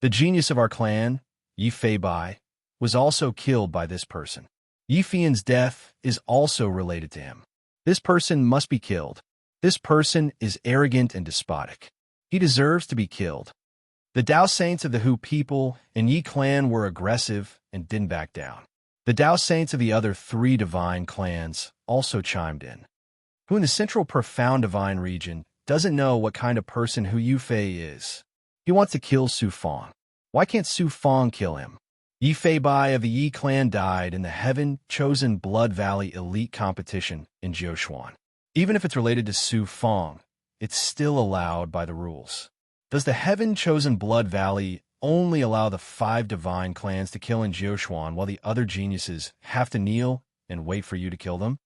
The genius of our clan, Yi Fei Bai, was also killed by this person. Yi Fian's death is also related to him. This person must be killed. This person is arrogant and despotic. He deserves to be killed. The Dao Saints of the Hu people and Yi clan were aggressive and didn't back down. The Dao Saints of the other 3 divine clans also chimed in. Who in the central profound divine region doesn't know what kind of person Hu Yufei is. He wants to kill Su Fang. Why can't Su Fang kill him? Yi Fei Bai of the Yi clan died in the heaven-chosen Blood Valley elite competition in Jiuquan. Even if it's related to Su Fang, it's still allowed by the rules. Does the heaven-chosen Blood Valley only allow the 5 divine clans to kill in Jiuquan while the other geniuses have to kneel and wait for you to kill them?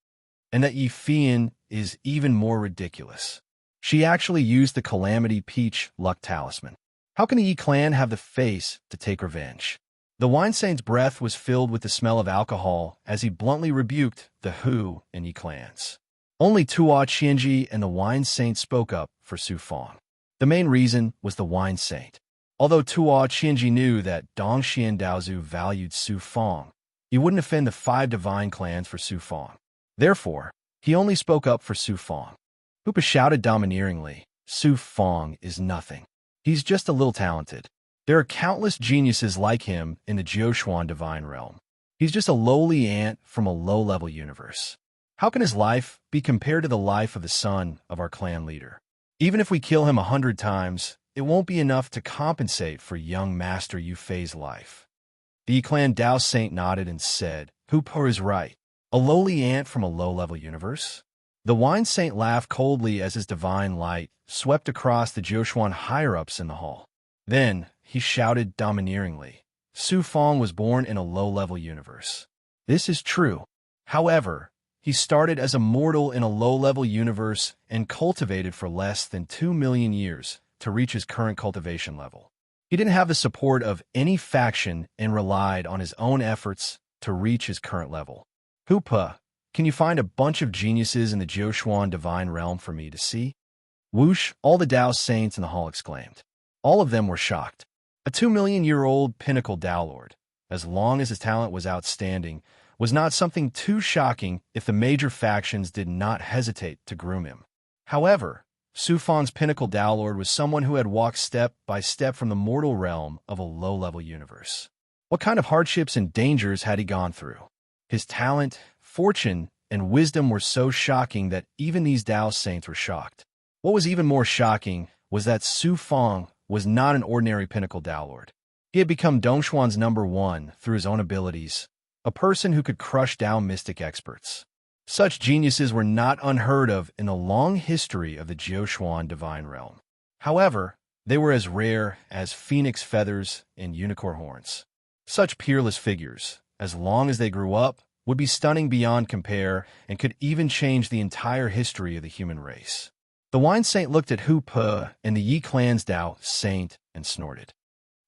And that Yi Fian is even more ridiculous. She actually used the Calamity Peach luck talisman. How can the Yi clan have the face to take revenge? The wine saint's breath was filled with the smell of alcohol as he bluntly rebuked the Hu and Yi clans. Only Tuo Qianji and the wine saint spoke up for Su Fang. The main reason was the wine saint. Although Tuo Qianji knew that Dongxian Daozu valued Su Fang, he wouldn't offend the 5 divine clans for Su Fang. Therefore, he only spoke up for Su Fang. Hoopa shouted domineeringly, Su Fang is nothing. He's just a little talented. There are countless geniuses like him in the Jiuquan divine realm. He's just a lowly ant from a low-level universe. How can his life be compared to the life of the son of our clan leader? Even if we kill him 100 times, it won't be enough to compensate for young Master Yu Fei's life. The clan Dao Saint nodded and said, Hooper is right. A lowly ant from a low-level universe? The Wine Saint laughed coldly as his divine light swept across the Jiuquan higher-ups in the hall. Then, he shouted domineeringly, Su Fong was born in a low-level universe. This is true. However, he started as a mortal in a low-level universe and cultivated for less than 2 million years to reach his current cultivation level. He didn't have the support of any faction and relied on his own efforts to reach his current level. Hoopa, can you find a bunch of geniuses in the Jiuquan divine realm for me to see? Whoosh, all the Dao Saints in the hall exclaimed. All of them were shocked. A 2-million-year-old pinnacle Dao Lord, as long as his talent was outstanding, was not something too shocking if the major factions did not hesitate to groom him. However, Su Fong's pinnacle Dao Lord was someone who had walked step by step from the mortal realm of a low-level universe. What kind of hardships and dangers had he gone through? His talent, fortune, and wisdom were so shocking that even these Dao Saints were shocked. What was even more shocking was that Su Fong was not an ordinary pinnacle Dao Lord. He had become Dongxuan's #1 through his own abilities, a person who could crush Dao mystic experts. Such geniuses were not unheard of in the long history of the Jiuquan divine realm. However, they were as rare as phoenix feathers and unicorn horns. Such peerless figures, as long as they grew up, would be stunning beyond compare and could even change the entire history of the human race. The Wine Saint looked at Hu Pe and the Yi clan's Dao Saint and snorted.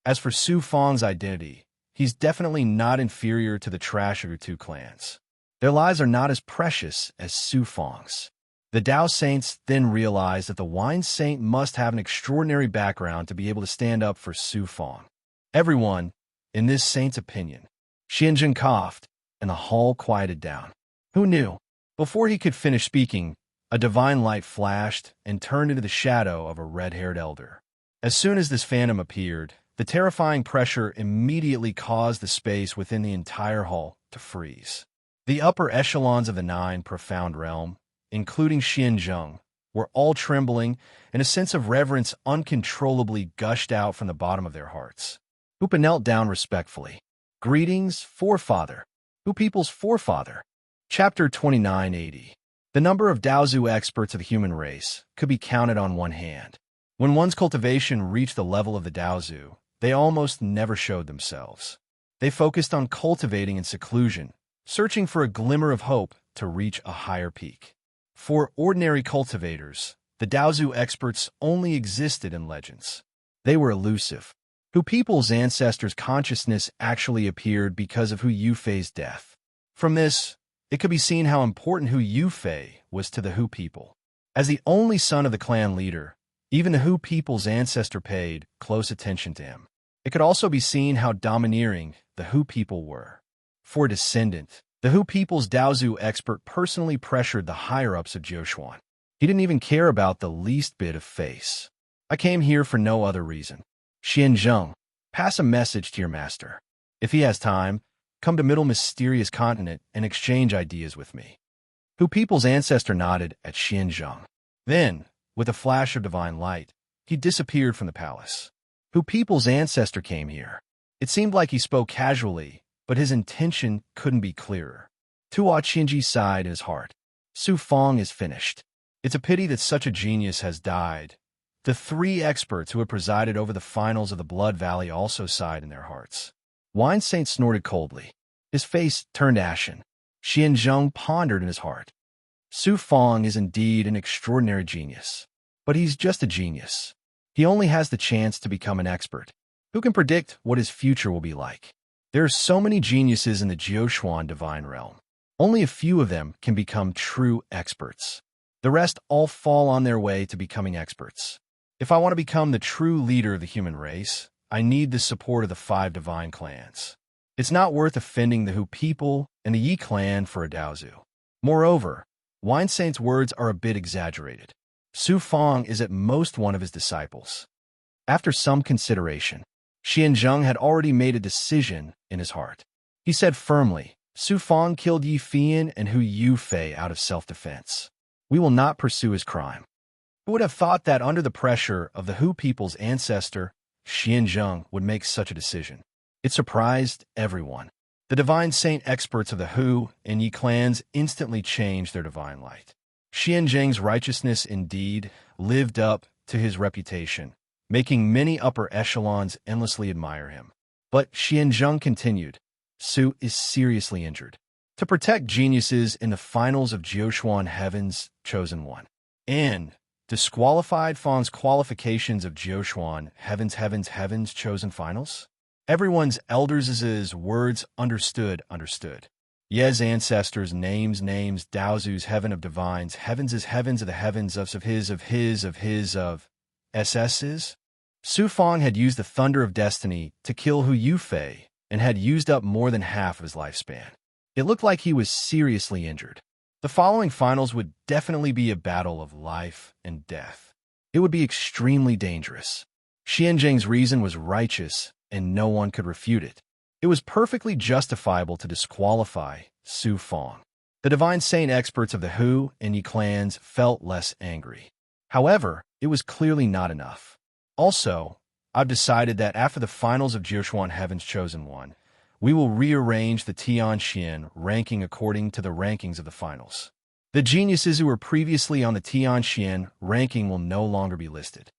As for Su Fong's identity, he's definitely not inferior to the trash of your two clans. Their lives are not as precious as Su Fong's. The Dao Saints then realized that the Wine Saint must have an extraordinary background to be able to stand up for Su Fong. Everyone, in this saint's opinion, Xianzhen coughed, and the hall quieted down. Who knew? Before he could finish speaking, a divine light flashed and turned into the shadow of a red-haired elder. As soon as this phantom appeared, the terrifying pressure immediately caused the space within the entire hall to freeze. The upper echelons of the 9 profound realm, including Xianzheng, were all trembling, and a sense of reverence uncontrollably gushed out from the bottom of their hearts. Hoopa knelt down respectfully. Greetings, forefather. Hu people's forefather. Chapter 2980. The number of Daozu experts of the human race could be counted on one hand. When one's cultivation reached the level of the Daozu, they almost never showed themselves. They focused on cultivating in seclusion, searching for a glimmer of hope to reach a higher peak. For ordinary cultivators, the Daozu experts only existed in legends. They were elusive. Hu people's ancestors' consciousness actually appeared because of Hu Yufei's death. From this, it could be seen how important Hu Yufei was to the Hu people. As the only son of the clan leader, even the Hu people's ancestor paid close attention to him. It could also be seen how domineering the Hu people were. For a descendant, the Hu people's Daozu expert personally pressured the higher-ups of Jiuquan. He didn't even care about the least bit of face. I came here for no other reason. Xianzheng, pass a message to your master. If he has time, come to Middle Mysterious Continent and exchange ideas with me. Hu people's ancestor nodded at Xianzheng. Then, with a flash of divine light, he disappeared from the palace. Hu people's ancestor came here. It seemed like he spoke casually, but his intention couldn't be clearer. Tuo Qinji sighed in his heart. Su Fong is finished. It's a pity that such a genius has died. The 3 experts who had presided over the finals of the Blood Valley also sighed in their hearts. Wine Saint snorted coldly. His face turned ashen. Xianzheng pondered in his heart. Su Fong is indeed an extraordinary genius. But he's just a genius. He only has the chance to become an expert. Who can predict what his future will be like? There are so many geniuses in the Jiuquan divine realm. Only a few of them can become true experts. The rest all fall on their way to becoming experts. If I want to become the true leader of the human race, I need the support of the 5 divine clans. It's not worth offending the Hu people and the Yi clan for a Daozu. Moreover, Wine Saint's words are a bit exaggerated. Su Fong is at most one of his disciples. After some consideration, Xianzheng had already made a decision in his heart. He said firmly, Su Fang killed Yi Fian and Hu Yufei out of self-defense. We will not pursue his crime. Who would have thought that under the pressure of the Hu people's ancestor, Xianzheng would make such a decision? It surprised everyone. The divine saint experts of the Hu and Yi clans instantly changed their divine light. Xianzheng's righteousness indeed lived up to his reputation, making many upper echelons endlessly admire him. But Xianzheng continued. Su is seriously injured. To protect geniuses in the finals of Jiuquan Heaven's Chosen One. And disqualified Fang's qualifications of Jiuquan Heaven's Chosen Finals? Everyone's elders' words understood. Ye's ancestors' names, Daozu's heaven of divines, heavens of the heavens of SS's. Su Fang had used the thunder of destiny to kill Hu Yufei and had used up more than half of his lifespan. It looked like he was seriously injured. The following finals would definitely be a battle of life and death. It would be extremely dangerous. Xianzheng's reason was righteous, and no one could refute it. It was perfectly justifiable to disqualify Su Fang. The divine saint experts of the Hu and Yi clans felt less angry. However, it was clearly not enough. Also, I've decided that after the finals of Jiuquan Heaven's Chosen One, we will rearrange the Tianxian ranking according to the rankings of the finals. The geniuses who were previously on the Tianxian ranking will no longer be listed.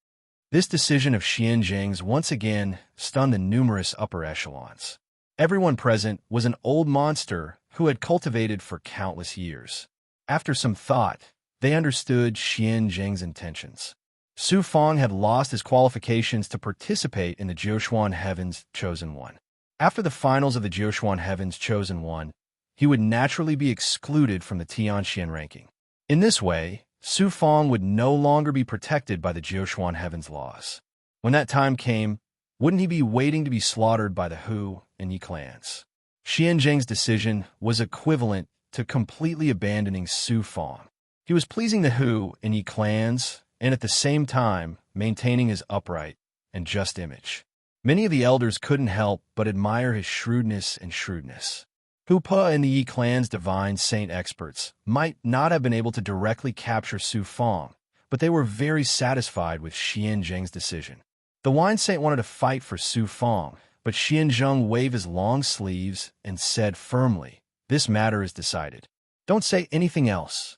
This decision of Xianzheng's once again stunned the numerous upper echelons. Everyone present was an old monster who had cultivated for countless years. After some thought, they understood Xianzheng's intentions. Su Fang had lost his qualifications to participate in the Jiuquan Heaven's Chosen One. After the finals of the Jiuquan Heaven's Chosen One, he would naturally be excluded from the Tianxian ranking. In this way, Su Fang would no longer be protected by the Jiuquan Heaven's laws. When that time came, wouldn't he be waiting to be slaughtered by the Hu and Yi clans? Xianzheng's decision was equivalent to completely abandoning Su Fang. He was pleasing the Hu and Yi clans and at the same time maintaining his upright and just image. Many of the elders couldn't help but admire his shrewdness. Hu Pa and the Yi clan's divine saint experts might not have been able to directly capture Su Fang, but they were very satisfied with Xianzheng's decision. The wine saint wanted to fight for Su Fang, but Xianzheng waved his long sleeves and said firmly, "This matter is decided. Don't say anything else."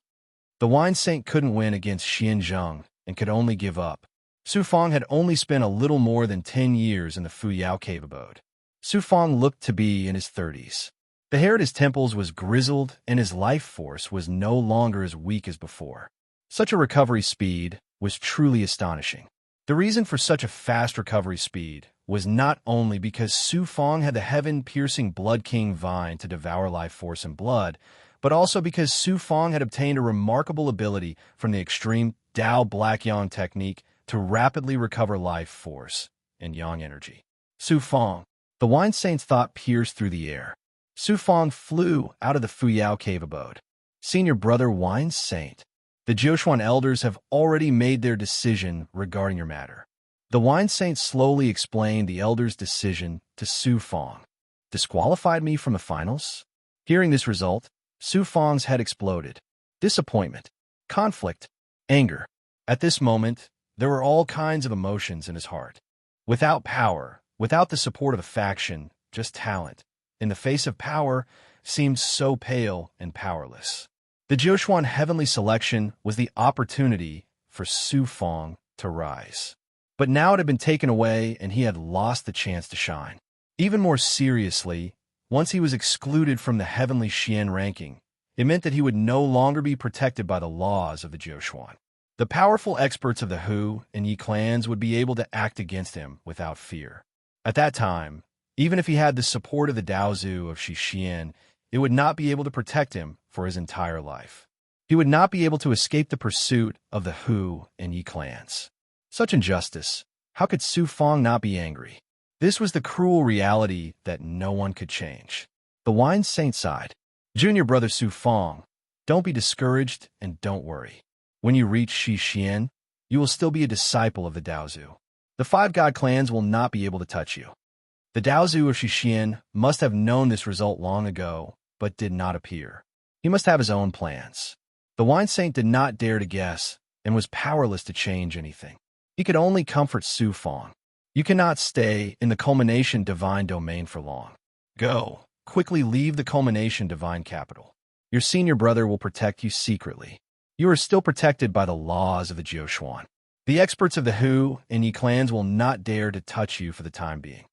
The wine saint couldn't win against Xianzheng and could only give up. Su Fang had only spent a little more than 10 years in the Fuyao cave abode. Su Fang looked to be in his 30s. The hair at his temples was grizzled, and his life force was no longer as weak as before. Such a recovery speed was truly astonishing. The reason for such a fast recovery speed was not only because Su Fang had the heaven-piercing Blood King vine to devour life force and blood, but also because Su Fang had obtained a remarkable ability from the extreme Dao Black Yang technique to rapidly recover life force and Yang energy. Su Fang, the wine saint's thought pierced through the air. Su Fang flew out of the Fuyao cave abode. Senior brother wine saint, the Jiuquan elders have already made their decision regarding your matter. The wine saint slowly explained the elders' decision to Su Fang. Disqualified me from the finals? Hearing this result, Su Fang's head exploded. Disappointment, conflict, anger. At this moment, there were all kinds of emotions in his heart. Without power, without the support of a faction, just talent, in the face of power, seemed so pale and powerless. The Jiuquan heavenly selection was the opportunity for Su Fang to rise. But now it had been taken away and he had lost the chance to shine. Even more seriously, once he was excluded from the heavenly Xian ranking, it meant that he would no longer be protected by the laws of the Jiuquan. The powerful experts of the Hu and Yi clans would be able to act against him without fear. At that time, even if he had the support of the Daozu of Shixian, it would not be able to protect him for his entire life. He would not be able to escape the pursuit of the Hu and Yi clans. Such injustice, how could Su Fang not be angry? This was the cruel reality that no one could change. The wine saint sighed. Junior brother Su Fang, don't be discouraged and don't worry. When you reach Shixian, you will still be a disciple of the Daozu. The 5 god clans will not be able to touch you. The Daozu of Shixian must have known this result long ago, but did not appear. He must have his own plans. The wine saint did not dare to guess and was powerless to change anything. He could only comfort Su Fong. You cannot stay in the culmination divine domain for long. Go. Quickly leave the culmination divine capital. Your senior brother will protect you secretly. You are still protected by the laws of the Jiuquan. The experts of the Hu and Yi clans will not dare to touch you for the time being.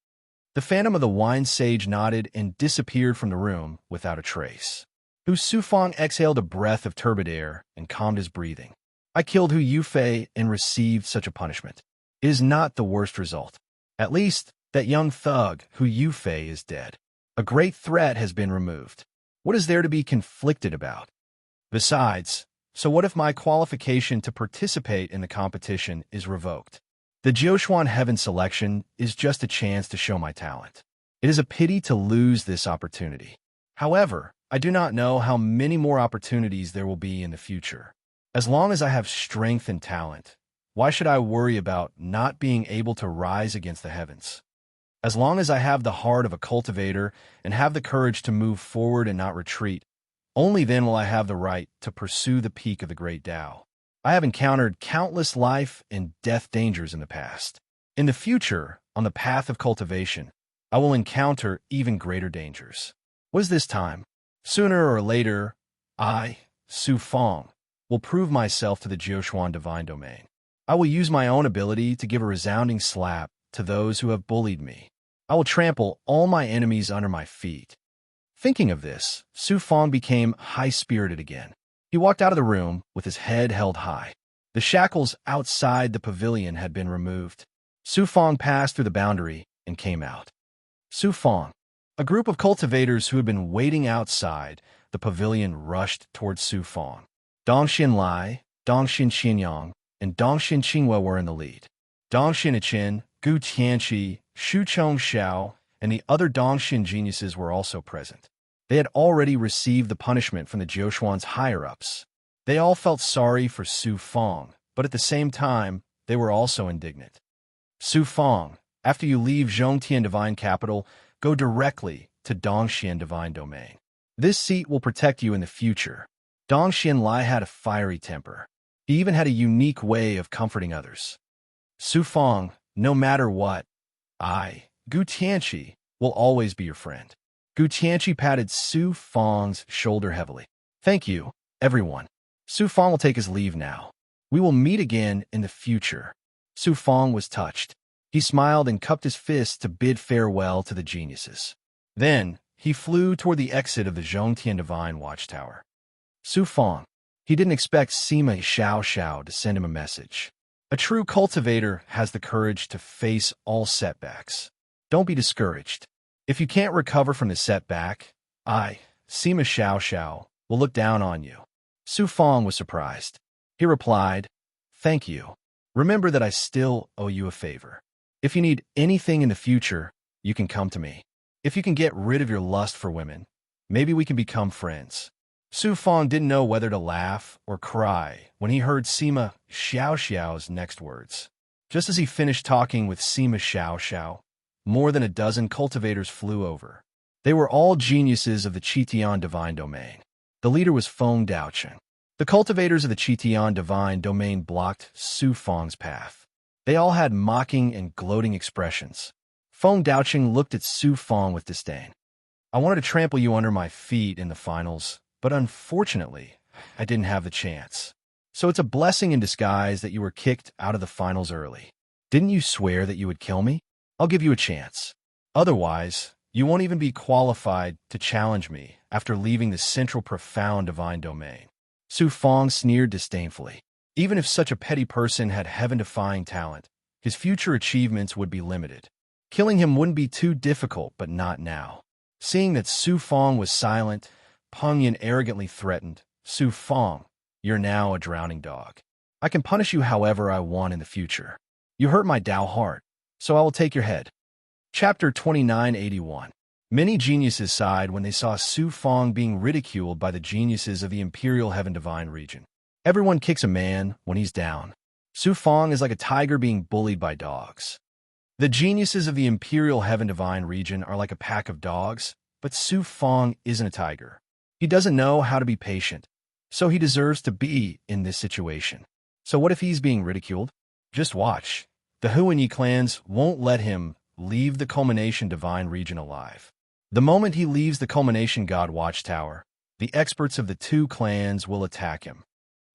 The phantom of the wine sage nodded and disappeared from the room without a trace. Hu Sufang exhaled a breath of turbid air and calmed his breathing. I killed Hu Yufei and received such a punishment. It is not the worst result. At least, that young thug, Hu Yufei, is dead. A great threat has been removed. What is there to be conflicted about? Besides, so what if my qualification to participate in the competition is revoked? The Jiuquan Heaven selection is just a chance to show my talent. It is a pity to lose this opportunity. However, I do not know how many more opportunities there will be in the future. As long as I have strength and talent, why should I worry about not being able to rise against the heavens? As long as I have the heart of a cultivator and have the courage to move forward and not retreat, only then will I have the right to pursue the peak of the great Tao. I have encountered countless life and death dangers in the past. In the future, on the path of cultivation, I will encounter even greater dangers. What is this time? Sooner or later, I, Su Fong, will prove myself to the Jiuquan divine domain. I will use my own ability to give a resounding slap to those who have bullied me. I will trample all my enemies under my feet. Thinking of this, Su Fong became high-spirited again. He walked out of the room with his head held high. The shackles outside the pavilion had been removed. Su Fong passed through the boundary and came out. Su Fong. A group of cultivators who had been waiting outside the pavilion rushed towards Su Fong. Dongxin Lai, Dongxin Qinyang, and Dongxin Qinghua were in the lead. Dongxin Ichin, Gu Tianqi, Shu Chong Xiao, and the other Dongxin geniuses were also present. They had already received the punishment from the Jiuquan's higher-ups. They all felt sorry for Su Fong, but at the same time, they were also indignant. Su Fong, after you leave Zhongtian Divine Capital, go directly to Dongxian Divine Domain. This seat will protect you in the future. Dongxian Lai had a fiery temper. He even had a unique way of comforting others. Su Fong, no matter what, I, Gu Tianqi, will always be your friend. Gu Tianqi patted Su Fong's shoulder heavily. Thank you, everyone. Su Fong will take his leave now. We will meet again in the future. Su Fong was touched. He smiled and cupped his fist to bid farewell to the geniuses. Then, he flew toward the exit of the Zhongtian Divine Watchtower. Su Fong. He didn't expect Sima Xiao Xiao to send him a message. A true cultivator has the courage to face all setbacks. Don't be discouraged. If you can't recover from the setback, I, Sima Xiao Xiao, will look down on you. Su Fong was surprised. He replied, Thank you. Remember that I still owe you a favor. If you need anything in the future, you can come to me. If you can get rid of your lust for women, maybe we can become friends. Su Fong didn't know whether to laugh or cry when he heard Sima Xiao Xiao's next words. Just as he finished talking with Sima Xiao Xiao, more than a dozen cultivators flew over. They were all geniuses of the Qitian Divine Domain. The leader was Feng Daocheng. The cultivators of the Qitian Divine Domain blocked Su Fong's path. They all had mocking and gloating expressions. Feng Daocheng looked at Su Fong with disdain. I wanted to trample you under my feet in the finals, but unfortunately, I didn't have the chance. So it's a blessing in disguise that you were kicked out of the finals early. Didn't you swear that you would kill me? I'll give you a chance. Otherwise, you won't even be qualified to challenge me after leaving the central profound divine domain. Su Fong sneered disdainfully. Even if such a petty person had heaven-defying talent, his future achievements would be limited. Killing him wouldn't be too difficult, but not now. Seeing that Su Fong was silent, Peng Yin arrogantly threatened, Su Fong, you're now a drowning dog. I can punish you however I want in the future. You hurt my Tao heart, so I will take your head. Chapter 2981. Many geniuses sighed when they saw Su Fong being ridiculed by the geniuses of the Imperial Heaven Divine region. Everyone kicks a man when he's down. Su Fong is like a tiger being bullied by dogs. The geniuses of the Imperial Heaven Divine region are like a pack of dogs, But Su Fong isn't a tiger. He doesn't know how to be patient, so he deserves to be in this situation. So what if he's being ridiculed? Just watch. The Hu and Yi clans won't let him leave the Culmination Divine region alive. The moment he leaves the Culmination God Watchtower, the experts of the two clans will attack him.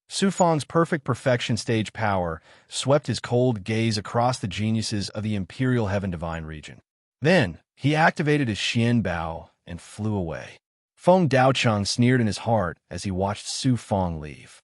Su Fong's perfect perfection stage power swept his cold gaze across the geniuses of the Imperial Heaven Divine region. Then, he activated his Xian Bao and flew away. Feng Daocheng sneered in his heart as he watched Su Fong leave.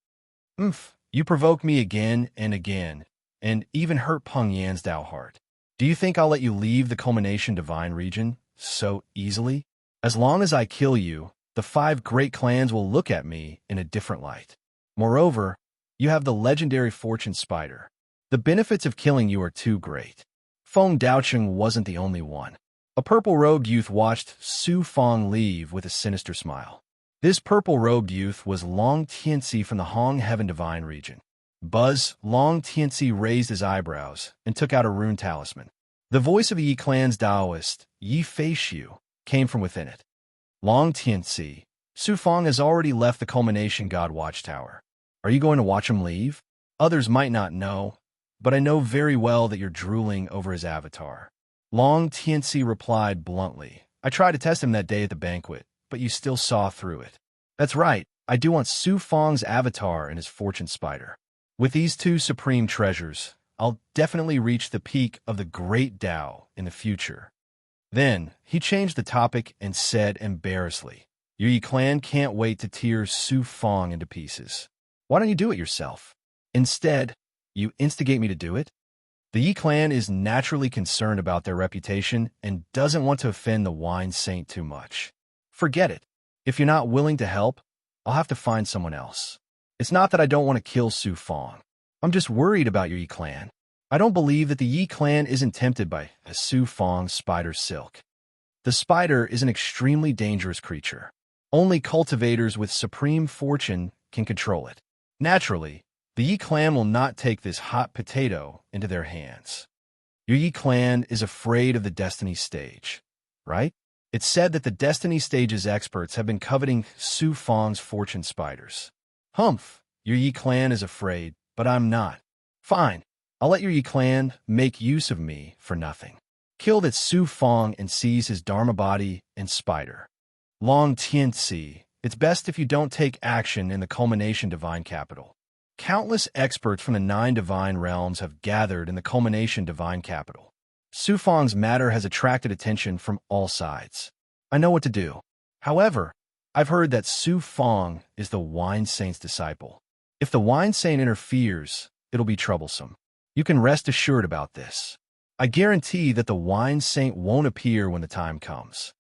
You provoke me again and again, and even hurt Peng Yan's Dao heart. Do you think I'll let you leave the Culmination Divine region so easily? As long as I kill you, the 5 great clans will look at me in a different light. Moreover, you have the legendary Fortune Spider. The benefits of killing you are too great. Feng Daocheng wasn't the only one. A purple-robed youth watched Su Fong leave with a sinister smile. This purple-robed youth was Long Tianxi from the Hong Heaven Divine region. Long Tianxi raised his eyebrows and took out a rune talisman. The voice of the Yi clan's Taoist, Yi Feishu, came from within it. Long Tianxi, Su Fong has already left the Culmination God Watchtower. Are you going to watch him leave? Others might not know, but I know very well that you're drooling over his avatar. Long Tianxi replied bluntly. I tried to test him that day at the banquet, but you still saw through it. That's right, I do want Su Fong's avatar and his fortune spider. With these 2 supreme treasures, I'll definitely reach the peak of the great Tao in the future. Then, he changed the topic and said embarrassedly, Your Yi clan can't wait to tear Su Fong into pieces. Why don't you do it yourself? Instead, you instigate me to do it? The Yi clan is naturally concerned about their reputation and doesn't want to offend the wine saint too much. Forget it. If you're not willing to help, I'll have to find someone else. It's not that I don't want to kill Su Fong. I'm just worried about your Yi clan. I don't believe that the Yi clan isn't tempted by a Su Fong spider silk. The spider is an extremely dangerous creature. Only cultivators with supreme fortune can control it. Naturally, the Yi clan will not take this hot potato into their hands. Your Yi clan is afraid of the Destiny stage, right? It's said that the Destiny stage's experts have been coveting Su Fong's fortune spiders. Your Yi clan is afraid, but I'm not. Fine, I'll let your Yi clan make use of me for nothing. Kill that Su Fong and seize his Dharma body and spider. Long Tianxi, it's best if you don't take action in the Culmination Divine Capital. Countless experts from the 9 divine realms have gathered in the Culmination Divine Capital. Su Fong's matter has attracted attention from all sides. I know what to do. However, I've heard that Su Fong is the Wine Saint's disciple. If the Wine Saint interferes, it'll be troublesome. You can rest assured about this. I guarantee that the Wine Saint won't appear when the time comes.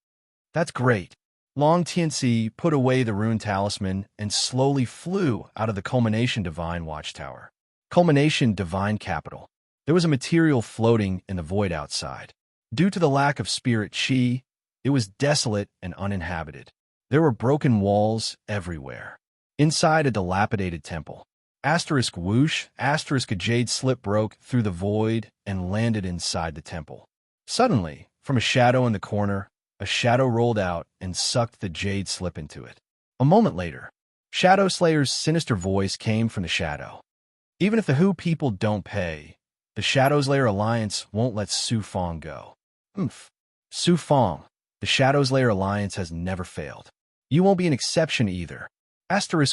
That's great. Long Tianxi put away the rune talisman and slowly flew out of the Culmination Divine Watchtower. Culmination Divine Capital. There was a material floating in the void outside. Due to the lack of spirit chi, it was desolate and uninhabited. There were broken walls everywhere. Inside a dilapidated temple. Whoosh, a jade slip broke through the void and landed inside the temple. Suddenly, from a shadow in the corner, a shadow rolled out and sucked the jade slip into it. A moment later, Shadow Slayer's sinister voice came from the shadow. Even if the Hu people don't pay, the Shadow Slayer Alliance won't let Su Fong go. Su Fong, the Shadow Slayer Alliance has never failed. You won't be an exception either.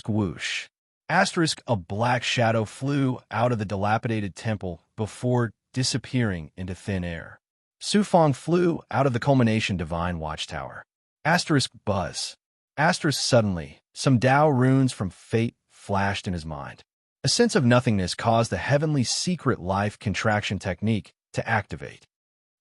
Whoosh. A black shadow flew out of the dilapidated temple before disappearing into thin air. Su Fong flew out of the Culmination Divine Watchtower. Buzz. Suddenly, some Dao runes from fate flashed in his mind. A sense of nothingness caused the heavenly secret life contraction technique to activate.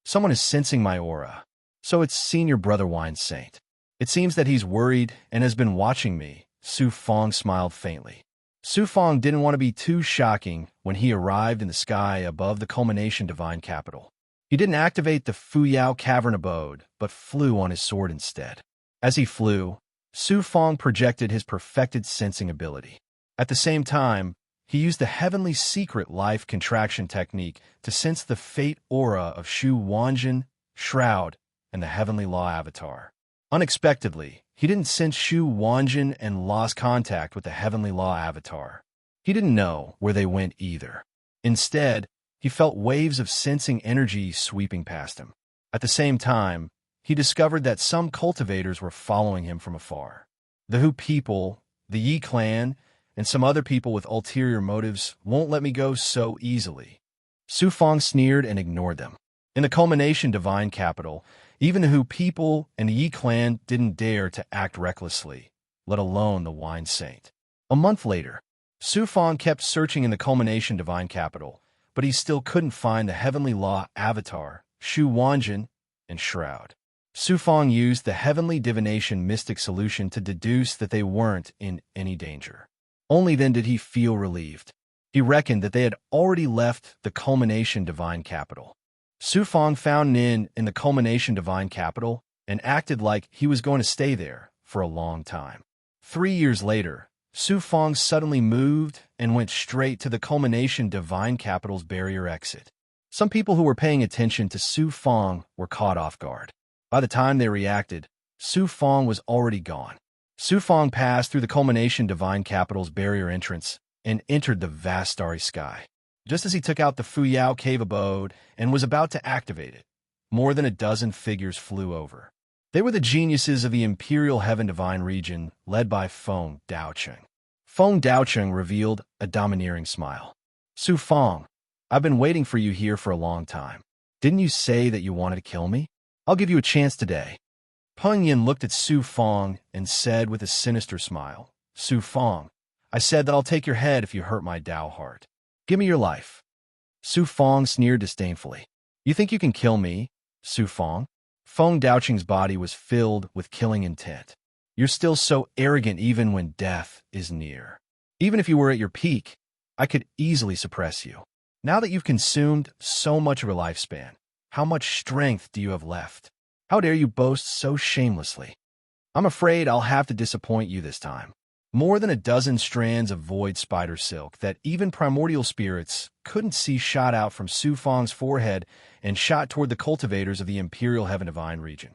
Someone is sensing my aura. So it's Senior Brother Wine Saint. It seems that he's worried and has been watching me. Su Fong smiled faintly. Su Fong didn't want to be too shocking when he arrived in the sky above the Culmination Divine Capital. He didn't activate the Fuyao Cavern Abode, but flew on his sword instead. As he flew, Su Fong projected his perfected sensing ability. At the same time, he used the heavenly secret life contraction technique to sense the fate aura of Shu Wanjin, Shroud, and the Heavenly Law Avatar. Unexpectedly, he didn't sense Shu Wanjin and lost contact with the Heavenly Law avatar. He didn't know where they went either. Instead, he felt waves of sensing energy sweeping past him. At the same time, he discovered that some cultivators were following him from afar. The Hu people, the Yi clan, and some other people with ulterior motives won't let me go so easily. Su Fong sneered and ignored them. In the culmination divine capital, even the Hu people and the Yi clan didn't dare to act recklessly, let alone the wine saint. A month later, Su Fong kept searching in the culmination divine capital, but he still couldn't find the Heavenly Law avatar, Shu Wanjin, and Shroud. Su Fong used the heavenly divination mystic solution to deduce that they weren't in any danger. Only then did he feel relieved. He reckoned that they had already left the culmination divine capital. Su Fong found an inn in the culmination divine capital and acted like he was going to stay there for a long time. 3 years later, Su Fong suddenly moved and went straight to the culmination divine capital's barrier exit. Some people who were paying attention to Su Fong were caught off guard. By the time they reacted, Su Fong was already gone. Su Fong passed through the culmination divine capital's barrier entrance and entered the vast starry sky. Just as he took out the Fuyao cave abode and was about to activate it, more than a dozen figures flew over. They were the geniuses of the Imperial Heaven Divine region, led by Feng Daocheng. Feng Daocheng revealed a domineering smile. Su Fong, I've been waiting for you here for a long time. Didn't you say that you wanted to kill me? I'll give you a chance today. Peng Yin looked at Su Fong and said with a sinister smile, Su Fong, I said that I'll take your head if you hurt my Dao heart. Give me your life. Su Fong sneered disdainfully. You think you can kill me, Su Fong? Feng Daocheng's body was filled with killing intent. You're still so arrogant even when death is near. Even if you were at your peak, I could easily suppress you. Now that you've consumed so much of your lifespan, how much strength do you have left? How dare you boast so shamelessly? I'm afraid I'll have to disappoint you this time. More than a dozen strands of void spider silk that even primordial spirits couldn't see shot out from Su Fong's forehead and shot toward the cultivators of the Imperial Heaven Divine region.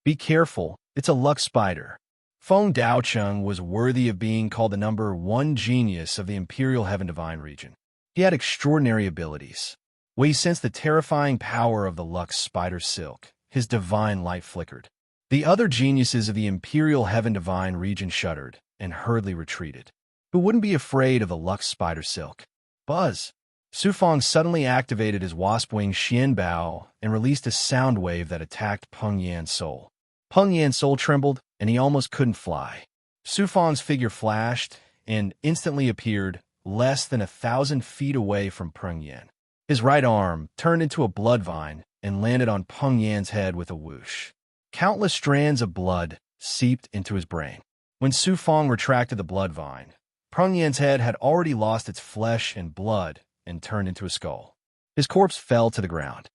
Be careful, it's a luck spider. Feng Daocheng was worthy of being called the #1 genius of the Imperial Heaven Divine region. He had extraordinary abilities. When he sensed the terrifying power of the Lux spider silk, his divine light flickered. The other geniuses of the Imperial Heaven Divine region shuddered and hurriedly retreated. Who wouldn't be afraid of the Lux spider silk? Buzz! Su Fong suddenly activated his wasp-wing Xianbao and released a sound wave that attacked Peng Yan's soul. Peng Yan's soul trembled, and he almost couldn't fly. Su Fong's figure flashed and instantly appeared less than 1,000 feet away from Peng Yan. His right arm turned into a blood vine and landed on Peng Yan's head with a whoosh. Countless strands of blood seeped into his brain. When Su Fong retracted the blood vine, Peng Yan's head had already lost its flesh and blood and turned into a skull. His corpse fell to the ground.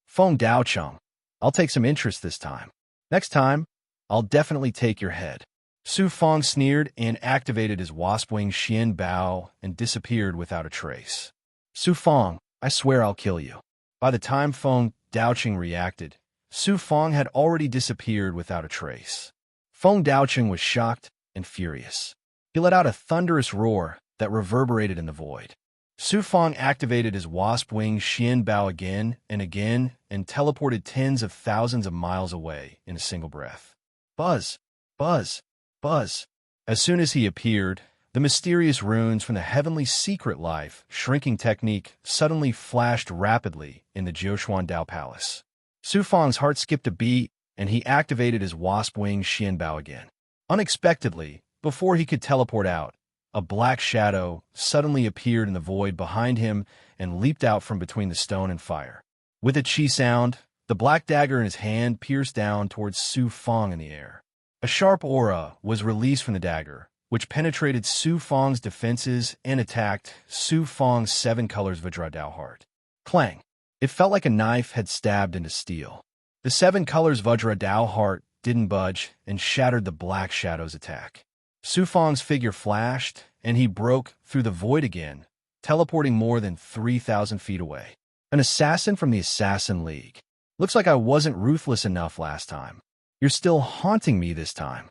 Feng Daocheng, I'll take some interest this time. Next time, I'll definitely take your head. Su Fong sneered and activated his wasp-wing Xianbao and disappeared without a trace. Su Fong, I swear I'll kill you. By the time Feng Daocheng reacted, Su Fong had already disappeared without a trace. Feng Daocheng was shocked and furious. He let out a thunderous roar that reverberated in the void. Su Fong activated his wasp-wing Xianbao again and teleported tens of thousands of miles away in a single breath. Buzz! Buzz! Buzz! As soon as he appeared, the mysterious runes from the heavenly secret life shrinking technique suddenly flashed rapidly in the Jiuquan Dao Palace. Su Fong's heart skipped a beat, and he activated his wasp-wing Xianbao again. Unexpectedly, before he could teleport out, a black shadow suddenly appeared in the void behind him and leaped out from between the stone and fire. With a chi sound, the black dagger in his hand pierced down towards Su Fong in the air. A sharp aura was released from the dagger, which penetrated Su Fong's defenses and attacked Su Fong's 7 colors Vajra Dao heart. Clang! It felt like a knife had stabbed into steel. The 7 colors Vajra Dao heart didn't budge and shattered the black shadow's attack. Su Fong's figure flashed, and he broke through the void again, teleporting more than 3,000 feet away. An assassin from the Assassin League. Looks like I wasn't ruthless enough last time. You're still haunting me this time.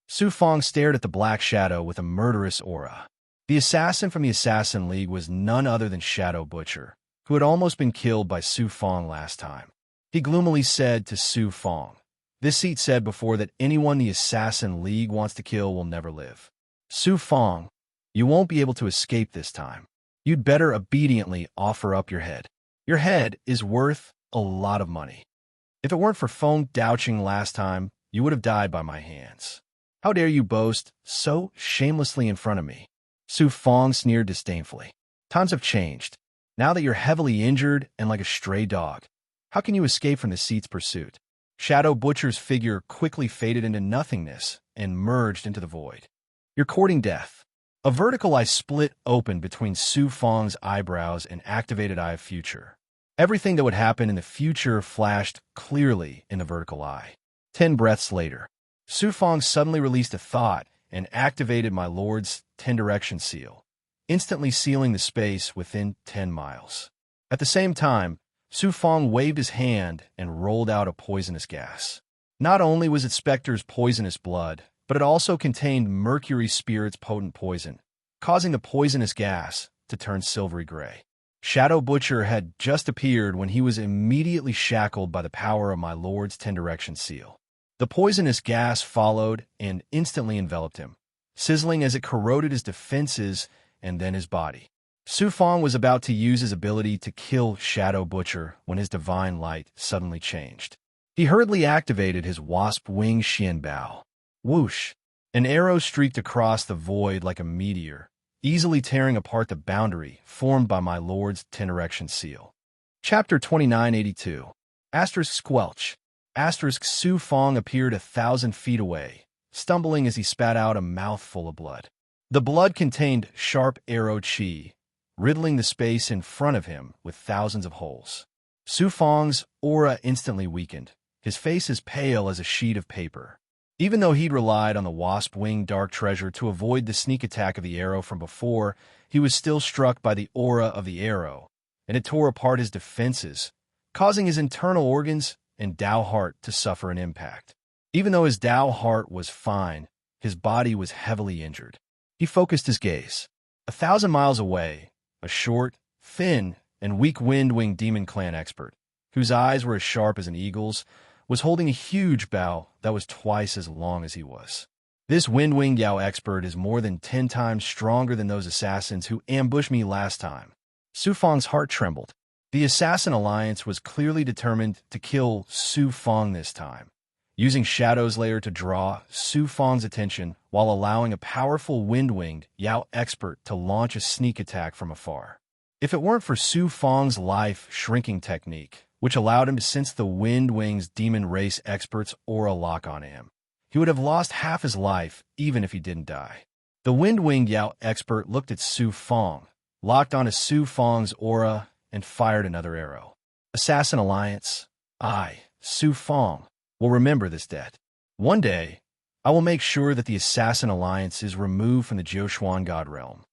Su Fong stared at the black shadow with a murderous aura. The assassin from the Assassin League was none other than Shadow Butcher, who had almost been killed by Su Fong last time. He gloomily said to Su Fong, "This seat said before that anyone the Assassin League wants to kill will never live. Su Fong, you won't be able to escape this time. You'd better obediently offer up your head. Your head is worth a lot of money. If it weren't for Fong douching last time, you would have died by my hands. How dare you boast so shamelessly in front of me?" Su Fong sneered disdainfully. "Times have changed. Now that you're heavily injured and like a stray dog, how can you escape from the seat's pursuit?" Shadow Butcher's figure quickly faded into nothingness and merged into the void. "You're courting death." A vertical eye split open between Su Fong's eyebrows and activated Eye of Future. Everything that would happen in the future flashed clearly in the vertical eye. 10 breaths later, Su Fong suddenly released a thought and activated my lord's 10 direction seal, instantly sealing the space within 10 miles. At the same time, Su Fong waved his hand and rolled out a poisonous gas. Not only was it Spectre's poisonous blood, but it also contained Mercury Spirit's potent poison, causing the poisonous gas to turn silvery gray. Shadow Butcher had just appeared when he was immediately shackled by the power of my lord's 10 direction seal. The poisonous gas followed and instantly enveloped him, sizzling as it corroded his defenses and then his body. Su Fong was about to use his ability to kill Shadow Butcher when his divine light suddenly changed. He hurriedly activated his wasp wing Xian Bao. Whoosh! An arrow streaked across the void like a meteor, easily tearing apart the boundary formed by my lord's 10 direction seal. Chapter 2982. Asterisk Squelch. Asterisk Su Fong appeared 1,000 feet away, stumbling as he spat out a mouthful of blood. The blood contained sharp arrow chi, riddling the space in front of him with thousands of holes. Su Fong's aura instantly weakened, his face as pale as a sheet of paper. Even though he'd relied on the wasp wing dark treasure to avoid the sneak attack of the arrow from before, he was still struck by the aura of the arrow, and it tore apart his defenses, causing his internal organs and Dao heart to suffer an impact. Even though his Dao heart was fine, his body was heavily injured. He focused his gaze. 1,000 miles away, a short, thin, and weak-wind-winged demon clan expert, whose eyes were as sharp as an eagle's, was holding a huge bow that was twice as long as he was. This wind-winged Yao expert is more than 10 times stronger than those assassins who ambushed me last time. Su Fong's heart trembled. The Assassin Alliance was clearly determined to kill Su Fong this time, using Shadow's Lair to draw Su Fong's attention while allowing a powerful wind-winged Yao expert to launch a sneak attack from afar. If it weren't for Su Fong's life shrinking technique, which allowed him to sense the Wind Wing's demon race expert's aura lock on him, he would have lost half his life even if he didn't die. The Wind Winged Yao expert looked at Su Fong, locked onto Su Fong's aura, and fired another arrow. Assassin Alliance, I, Su Fong, will remember this debt. One day, I will make sure that the Assassin Alliance is removed from the Jiuquan God Realm.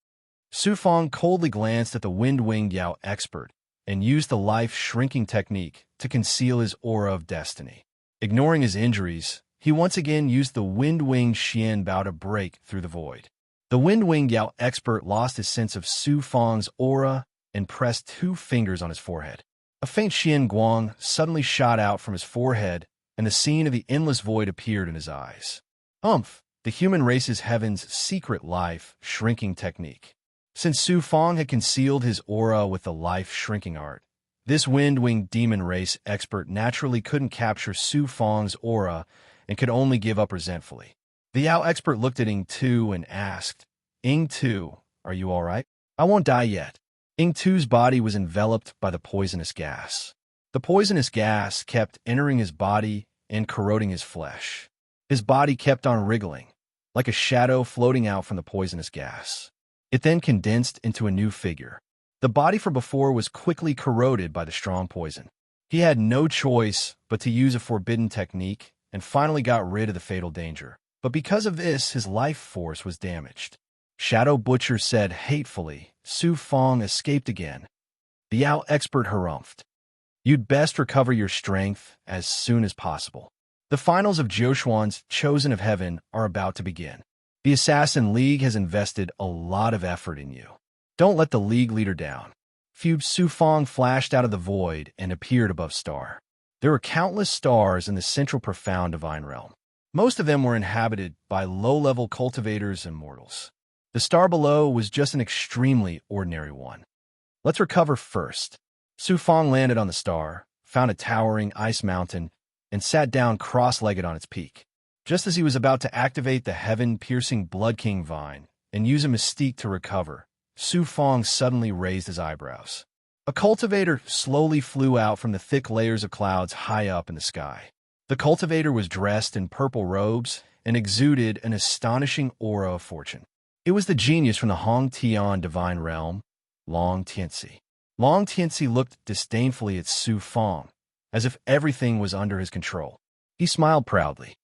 Su Fong coldly glanced at the Wind-Winged Yao expert and used the life-shrinking technique to conceal his aura of destiny. Ignoring his injuries, he once again used the Wind-Winged Xian Bao to break through the void. The Wind-Winged Yao expert lost his sense of Su Fong's aura and pressed 2 fingers on his forehead. A faint Xian Guang suddenly shot out from his forehead, and the scene of the endless void appeared in his eyes. The human race's heaven's secret life-shrinking technique. Since Su Fong had concealed his aura with the life-shrinking art, this wind-winged demon race expert naturally couldn't capture Su Fong's aura and could only give up resentfully. The Yao expert looked at Ing Tu and asked, "Ing Tu, are you all right?" "I won't die yet." Ing Tu's body was enveloped by the poisonous gas. The poisonous gas kept entering his body and corroding his flesh. His body kept on wriggling, like a shadow floating out from the poisonous gas. It then condensed into a new figure. The body from before was quickly corroded by the strong poison. He had no choice but to use a forbidden technique and finally got rid of the fatal danger. But because of this, his life force was damaged. Shadow Butcher said hatefully, "Su Fong escaped again." The Yao expert harumphed. "You'd best recover your strength as soon as possible." The finals of Jiuquan's Chosen of Heaven are about to begin. The Assassin League has invested a lot of effort in you. Don't let the League leader down. Su Fong flashed out of the void and appeared above Star. There were countless stars in the central profound divine realm. Most of them were inhabited by low-level cultivators and mortals. The star below was just an extremely ordinary one. Let's recover first. Su Fong landed on the star, found a towering ice mountain, and sat down cross-legged on its peak. Just as he was about to activate the heaven-piercing Blood King vine and use a mystique to recover, Su Fong suddenly raised his eyebrows. A cultivator slowly flew out from the thick layers of clouds high up in the sky. The cultivator was dressed in purple robes and exuded an astonishing aura of fortune. It was the genius from the Hong Tian divine realm, Long Tianci. Long Tianci looked disdainfully at Su Fong, as if everything was under his control. He smiled proudly.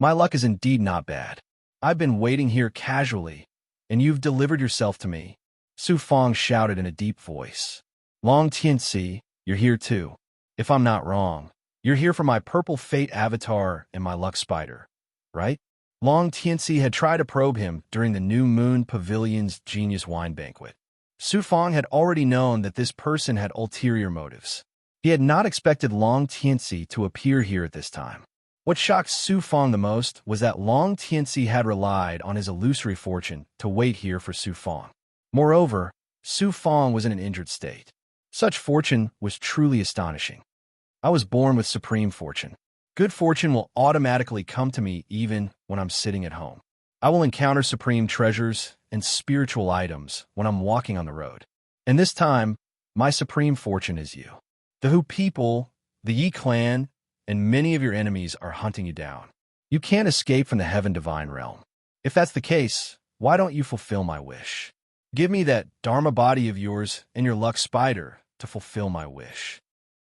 My luck is indeed not bad. I've been waiting here casually, and you've delivered yourself to me. Su Fong shouted in a deep voice. Long Tianci, you're here too. If I'm not wrong, you're here for my purple fate avatar and my luck spider, right? Long Tianci had tried to probe him during the New Moon Pavilion's genius wine banquet. Su Fong had already known that this person had ulterior motives. He had not expected Long Tianci to appear here at this time. What shocked Su Fong the most was that Long Tianci had relied on his illusory fortune to wait here for Su Fong. Moreover, Su Fong was in an injured state. Such fortune was truly astonishing. I was born with supreme fortune. Good fortune will automatically come to me even when I'm sitting at home. I will encounter supreme treasures and spiritual items when I'm walking on the road. And this time, my supreme fortune is you. The Hu people, the Yi clan, and many of your enemies are hunting you down. You can't escape from the heaven divine realm. If that's the case, why don't you fulfill my wish? Give me that Dharma body of yours and your luck spider to fulfill my wish.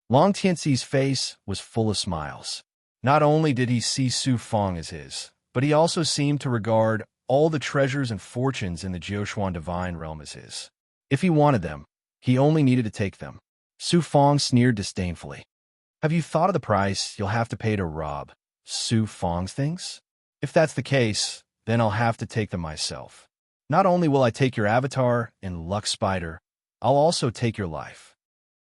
Long Tianci's face was full of smiles. Not only did he see Su Fong as his, but he also seemed to regard all the treasures and fortunes in the Jiuquan divine realm as his. If he wanted them, he only needed to take them. Su Fong sneered disdainfully. Have you thought of the price you'll have to pay to rob Su Fong's things? If that's the case, then I'll have to take them myself. Not only will I take your avatar and luck spider, I'll also take your life.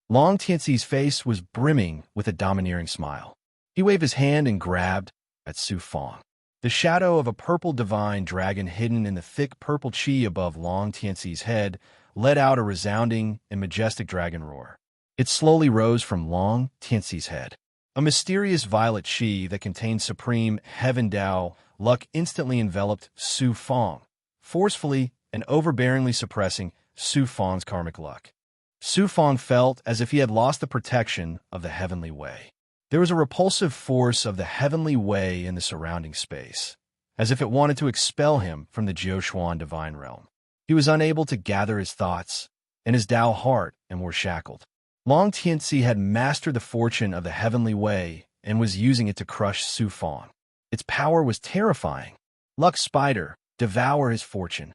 Long Tianci's face was brimming with a domineering smile. He waved his hand and grabbed at Su Fong. The shadow of a purple divine dragon hidden in the thick purple chi above Long Tianci's head let out a resounding and majestic dragon roar. It slowly rose from Long Tianci's head. A mysterious violet chi that contained supreme heaven Dao luck instantly enveloped Su Fong, forcefully and overbearingly suppressing Su Fong's karmic luck. Su Fong felt as if he had lost the protection of the heavenly way. There was a repulsive force of the heavenly way in the surrounding space, as if it wanted to expel him from the Jiuquan divine realm. He was unable to gather his thoughts, and his Dao heart and were shackled. Long Tianci had mastered the fortune of the heavenly way and was using it to crush Su Fong. Its power was terrifying. Luck Spider, devour his fortune.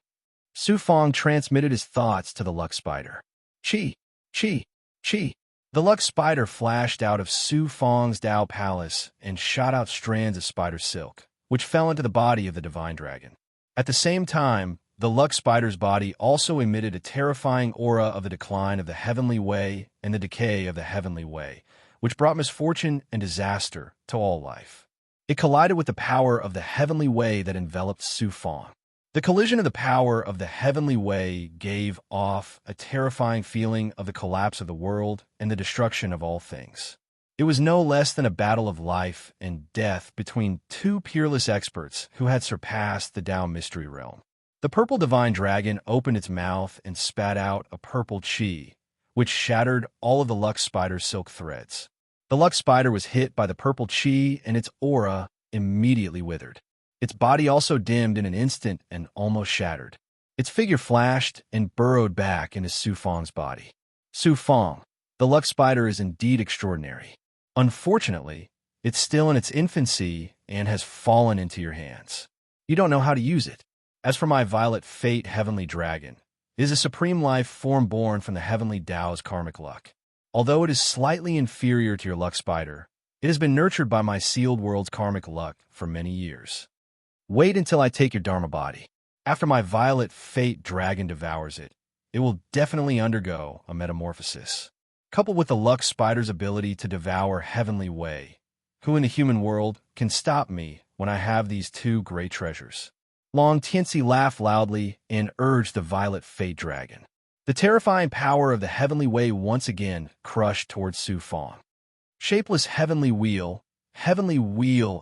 Su Fong transmitted his thoughts to the Luck Spider. Chi, chi, chi. The Luck Spider flashed out of Su Fong's Dao palace and shot out strands of spider silk, which fell into the body of the divine dragon. At the same time, the Luck Spider's body also emitted a terrifying aura of the decline of the heavenly way and the decay of the heavenly way, which brought misfortune and disaster to all life. It collided with the power of the heavenly way that enveloped Su Fong. The collision of the power of the heavenly way gave off a terrifying feeling of the collapse of the world and the destruction of all things. It was no less than a battle of life and death between two peerless experts who had surpassed the Dao mystery realm. The purple divine dragon opened its mouth and spat out a purple chi, which shattered all of the Luck Spider's silk threads. The Luck Spider was hit by the purple chi and its aura immediately withered. Its body also dimmed in an instant and almost shattered. Its figure flashed and burrowed back into Su Fong's body. Su Fong, the Luck Spider is indeed extraordinary. Unfortunately, it's still in its infancy and has fallen into your hands. You don't know how to use it. As for my violet fate heavenly dragon, it is a supreme life form born from the heavenly Dao's karmic luck. Although it is slightly inferior to your Luck Spider, It has been nurtured by my sealed world's karmic luck for many years. Wait until I take your Dharma body. After my violet fate dragon devours it, it will definitely undergo a metamorphosis. Coupled with the luck spider's ability to devour heavenly way, who in the human world can stop me when I have these two great treasures? Long Tianci laughed loudly and urged the violet fate dragon. The terrifying power of the heavenly way once again crushed towards Su Fang. Shapeless heavenly wheel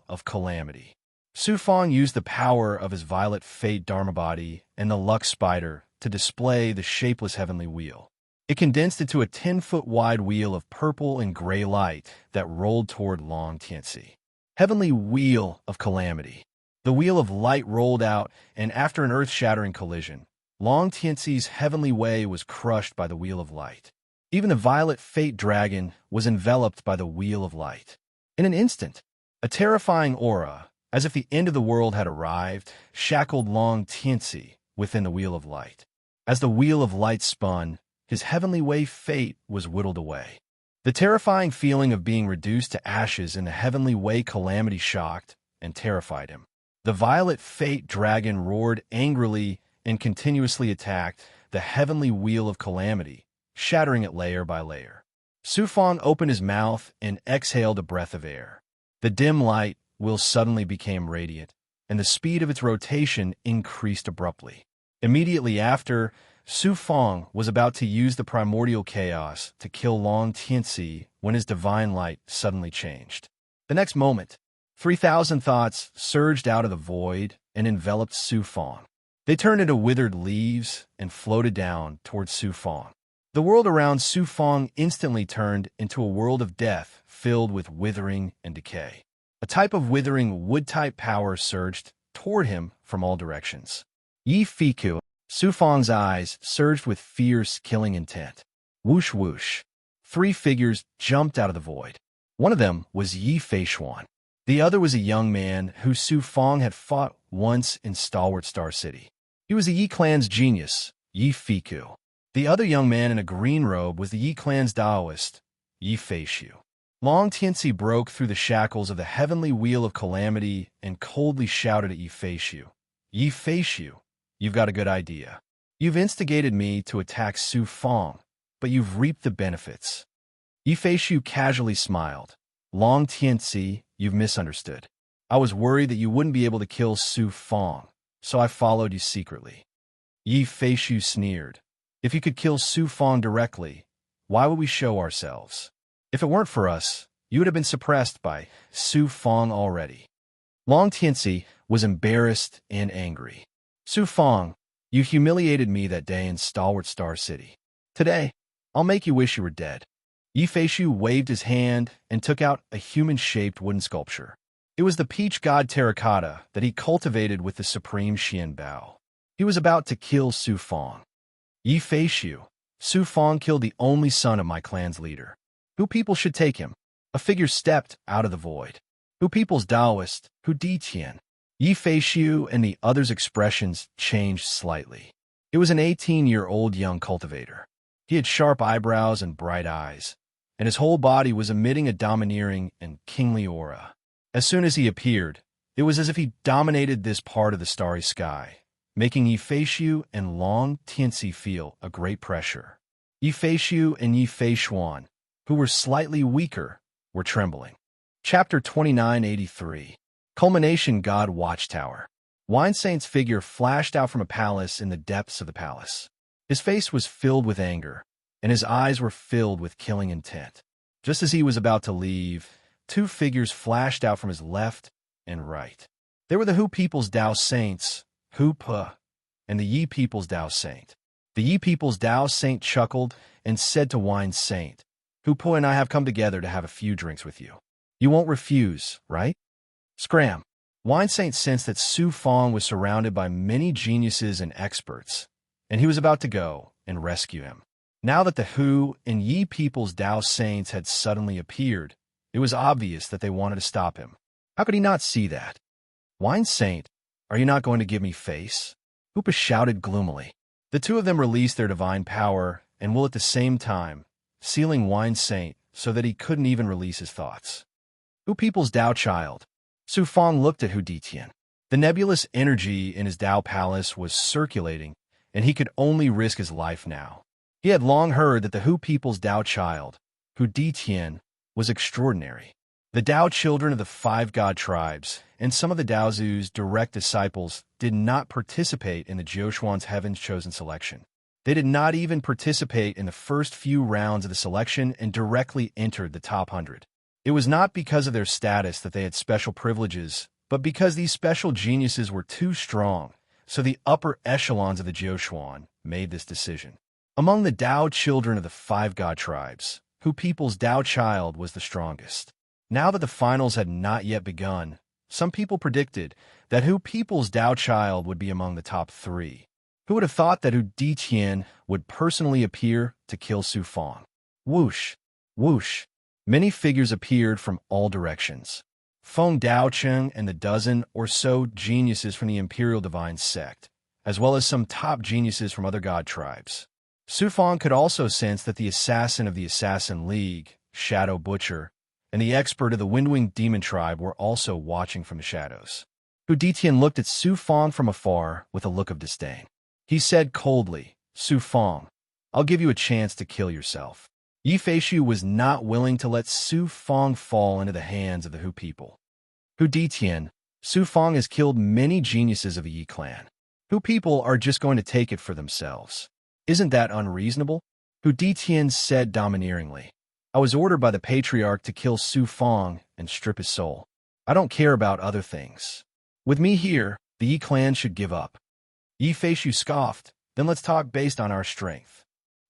of calamity. Su Fang used the power of his violet fate dharma body and the luck spider to display the shapeless heavenly wheel. It condensed into a 10-foot wide wheel of purple and gray light that rolled toward Long Tianci. Heavenly wheel of calamity. The wheel of light rolled out, and after an earth-shattering collision, Long Tianci's heavenly way was crushed by the wheel of light. Even the violet fate dragon was enveloped by the wheel of light. In an instant, a terrifying aura, as if the end of the world had arrived, shackled Long Tianci within the wheel of light. As the wheel of light spun, his heavenly way fate was whittled away. The terrifying feeling of being reduced to ashes in the heavenly way calamity shocked and terrified him. The violet fate dragon roared angrily and continuously attacked the heavenly wheel of calamity, shattering it layer by layer. Su Fang opened his mouth and exhaled a breath of air. The dim light wheel suddenly became radiant, and the speed of its rotation increased abruptly. Immediately after, Su Fang was about to use the primordial chaos to kill Long Tianci when his divine light suddenly changed. The next moment, 3,000 thoughts surged out of the void and enveloped Su Fang. They turned into withered leaves and floated down towards Su Fang. The world around Su Fang instantly turned into a world of death filled with withering and decay. A type of withering wood-type power surged toward him from all directions. Yi Fiku. Su Fang's eyes surged with fierce, killing intent. Whoosh whoosh. 3 figures jumped out of the void. One of them was Yi Feishuan. The other was a young man who Su Fang had fought once in Stalwart Star City. He was the Yi clan's genius, Yi Fiku. The other young man in a green robe was the Yi clan's Taoist, Yi Feishu. Long Tianci broke through the shackles of the heavenly wheel of calamity and coldly shouted at Yi Feishu. Yi Feishu, you've got a good idea. You've instigated me to attack Su Fang, but you've reaped the benefits. Yi Feishu casually smiled. Long Tianci, you've misunderstood. I was worried that you wouldn't be able to kill Su Fang, so I followed you secretly. Yi Feishu sneered. If you could kill Su Fang directly, why would we show ourselves? If it weren't for us, you would have been suppressed by Su Fang already. Long Tianci was embarrassed and angry. Su Fang, you humiliated me that day in Stalwart Star City. Today, I'll make you wish you were dead. Yi Feishu waved his hand and took out a human-shaped wooden sculpture. It was the peach god terracotta that he cultivated with the supreme Xian Bao. He was about to kill Su Fang. Yi Feishu, Su Fang killed the only son of my clan's leader. Who people should take him? A figure stepped out of the void. Who people's Taoist? Who Di Tian? Yi Feishu and the others' expressions changed slightly. It was an 18-year-old young cultivator. He had sharp eyebrows and bright eyes, and his whole body was emitting a domineering and kingly aura. As soon as he appeared, it was as if he dominated this part of the starry sky, making Yi Feishu and Long Tianci feel a great pressure. Yi Feishu and Yi Feishuan, who were slightly weaker, were trembling. Chapter 2983. Culmination God Watchtower. Wine Saint's figure flashed out from a palace in the depths of the palace. His face was filled with anger, and his eyes were filled with killing intent. Just as he was about to leave, 2 figures flashed out from his left and right. They were the Hu People's Tao Saints, Hu Pe, and the Yi People's Tao Saint. The Yi People's Tao Saint chuckled and said to Wine Saint, Hu Pe and I have come together to have a few drinks with you. You won't refuse, right? Scram. Wine Saint sensed that Su Fang was surrounded by many geniuses and experts, and he was about to go and rescue him. Now that the Hu and Yi People's Tao Saints had suddenly appeared, it was obvious that they wanted to stop him. How could he not see that? Wine Saint, are you not going to give me face? Hoopa shouted gloomily. The 2 of them released their divine power and will at the same time, sealing Wine Saint so that he couldn't even release his thoughts. Hu People's Tao Child. Su Fang looked at Hu Ditian. The nebulous energy in his Tao Palace was circulating, and he could only risk his life now. He had long heard that the Hu People's Tao Child, Hu Ditian, was extraordinary. The Tao children of the five god tribes and some of the Daozu's direct disciples did not participate in the Jiuquan's Heaven's Chosen selection. They did not even participate in the first few rounds of the selection and directly entered the top 100. It was not because of their status that they had special privileges, but because these special geniuses were too strong, so the upper echelons of the Jiuquan made this decision. Among the Tao children of the five god tribes, Hu People's Tao Child was the strongest. Now that the finals had not yet begun, some people predicted that Hu People's Tao Child would be among the top 3. Who would have thought that Hu Ditian would personally appear to kill Su Fang? Whoosh! Whoosh! Many figures appeared from all directions. Feng Daocheng and the dozen or so geniuses from the Imperial Divine Sect, as well as some top geniuses from other god tribes. Su Fang could also sense that the assassin of the Assassin League, Shadow Butcher, and the expert of the Windwing Demon Tribe were also watching from the shadows. Hu Ditian looked at Su Fang from afar with a look of disdain. He said coldly, "Su Fang, I'll give you a chance to kill yourself." Yi Feishu was not willing to let Su Fang fall into the hands of the Hu people. Hu Ditian, Su Fang has killed many geniuses of the Yi clan. Hu people are just going to take it for themselves. Isn't that unreasonable? Hu Ditian said domineeringly. I was ordered by the Patriarch to kill Su Fang and strip his soul. I don't care about other things. With me here, the Yi clan should give up. Yi Feishu scoffed, then let's talk based on our strength.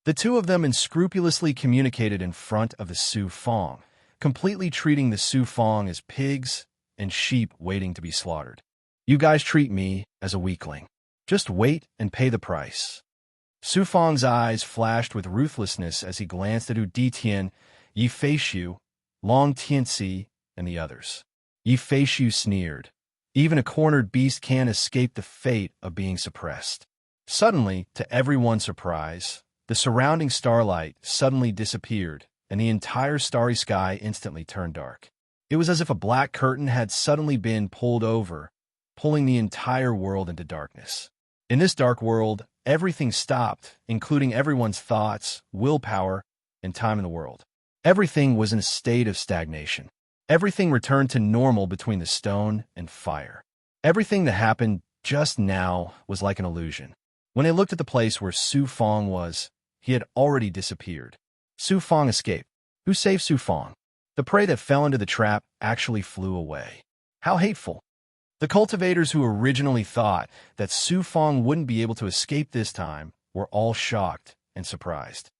The two of them unscrupulously communicated in front of the Su Fang, completely treating the Su Fang as pigs and sheep waiting to be slaughtered. You guys treat me as a weakling. Just wait and pay the price. Su Fang's eyes flashed with ruthlessness as he glanced at Hu Ditian, Yi Feishu, Long Tianci, and the others. Yi Feishu sneered. Even a cornered beast can escape the fate of being suppressed. Suddenly, to everyone's surprise, the surrounding starlight suddenly disappeared, and the entire starry sky instantly turned dark. It was as if a black curtain had suddenly been pulled over, pulling the entire world into darkness. In this dark world, everything stopped, including everyone's thoughts, willpower, and time in the world. Everything was in a state of stagnation. Everything returned to normal between the stone and fire. Everything that happened just now was like an illusion. When they looked at the place where Su Fang was, he had already disappeared. Su Fang escaped. Who saved Su Fang? The prey that fell into the trap actually flew away. How hateful. The cultivators who originally thought that Su Fang wouldn't be able to escape this time were all shocked and surprised.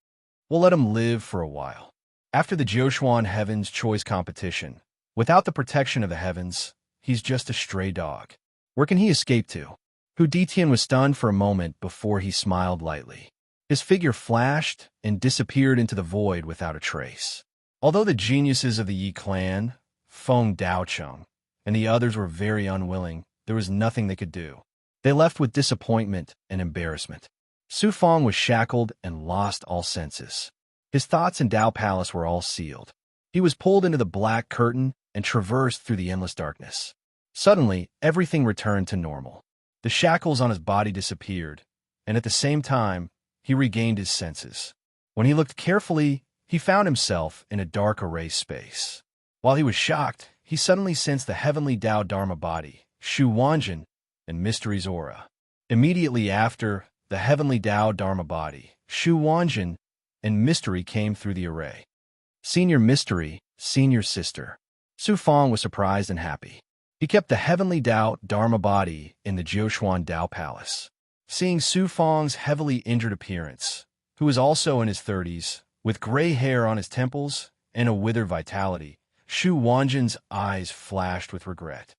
We'll let him live for a while. After the Jiuquan Heaven's Choice competition, without the protection of the heavens, he's just a stray dog. Where can he escape to? Hu Ditian was stunned for a moment before he smiled lightly. His figure flashed and disappeared into the void without a trace. Although the geniuses of the Yi clan, Feng Daocheng, and the others were very unwilling, there was nothing they could do. They left with disappointment and embarrassment. Su Fang was shackled and lost all senses. His thoughts in Tao Palace were all sealed. He was pulled into the black curtain and traversed through the endless darkness. Suddenly, everything returned to normal. The shackles on his body disappeared, and at the same time, he regained his senses. When he looked carefully, he found himself in a dark array space. While he was shocked, he suddenly sensed the heavenly Tao Dharma body, Shu Wanjin, and Mystery's aura. Immediately after, the heavenly Tao Dharma body, Shu Wanjin, and Mystery came through the array. Senior Mystery, Senior Sister. Su Fang was surprised and happy. He kept the heavenly Tao Dharma body in the Jiuquan Tao Palace. Seeing Su Fang's heavily injured appearance, who was also in his 30s, with gray hair on his temples and a withered vitality, Shu Wanjin's eyes flashed with regret.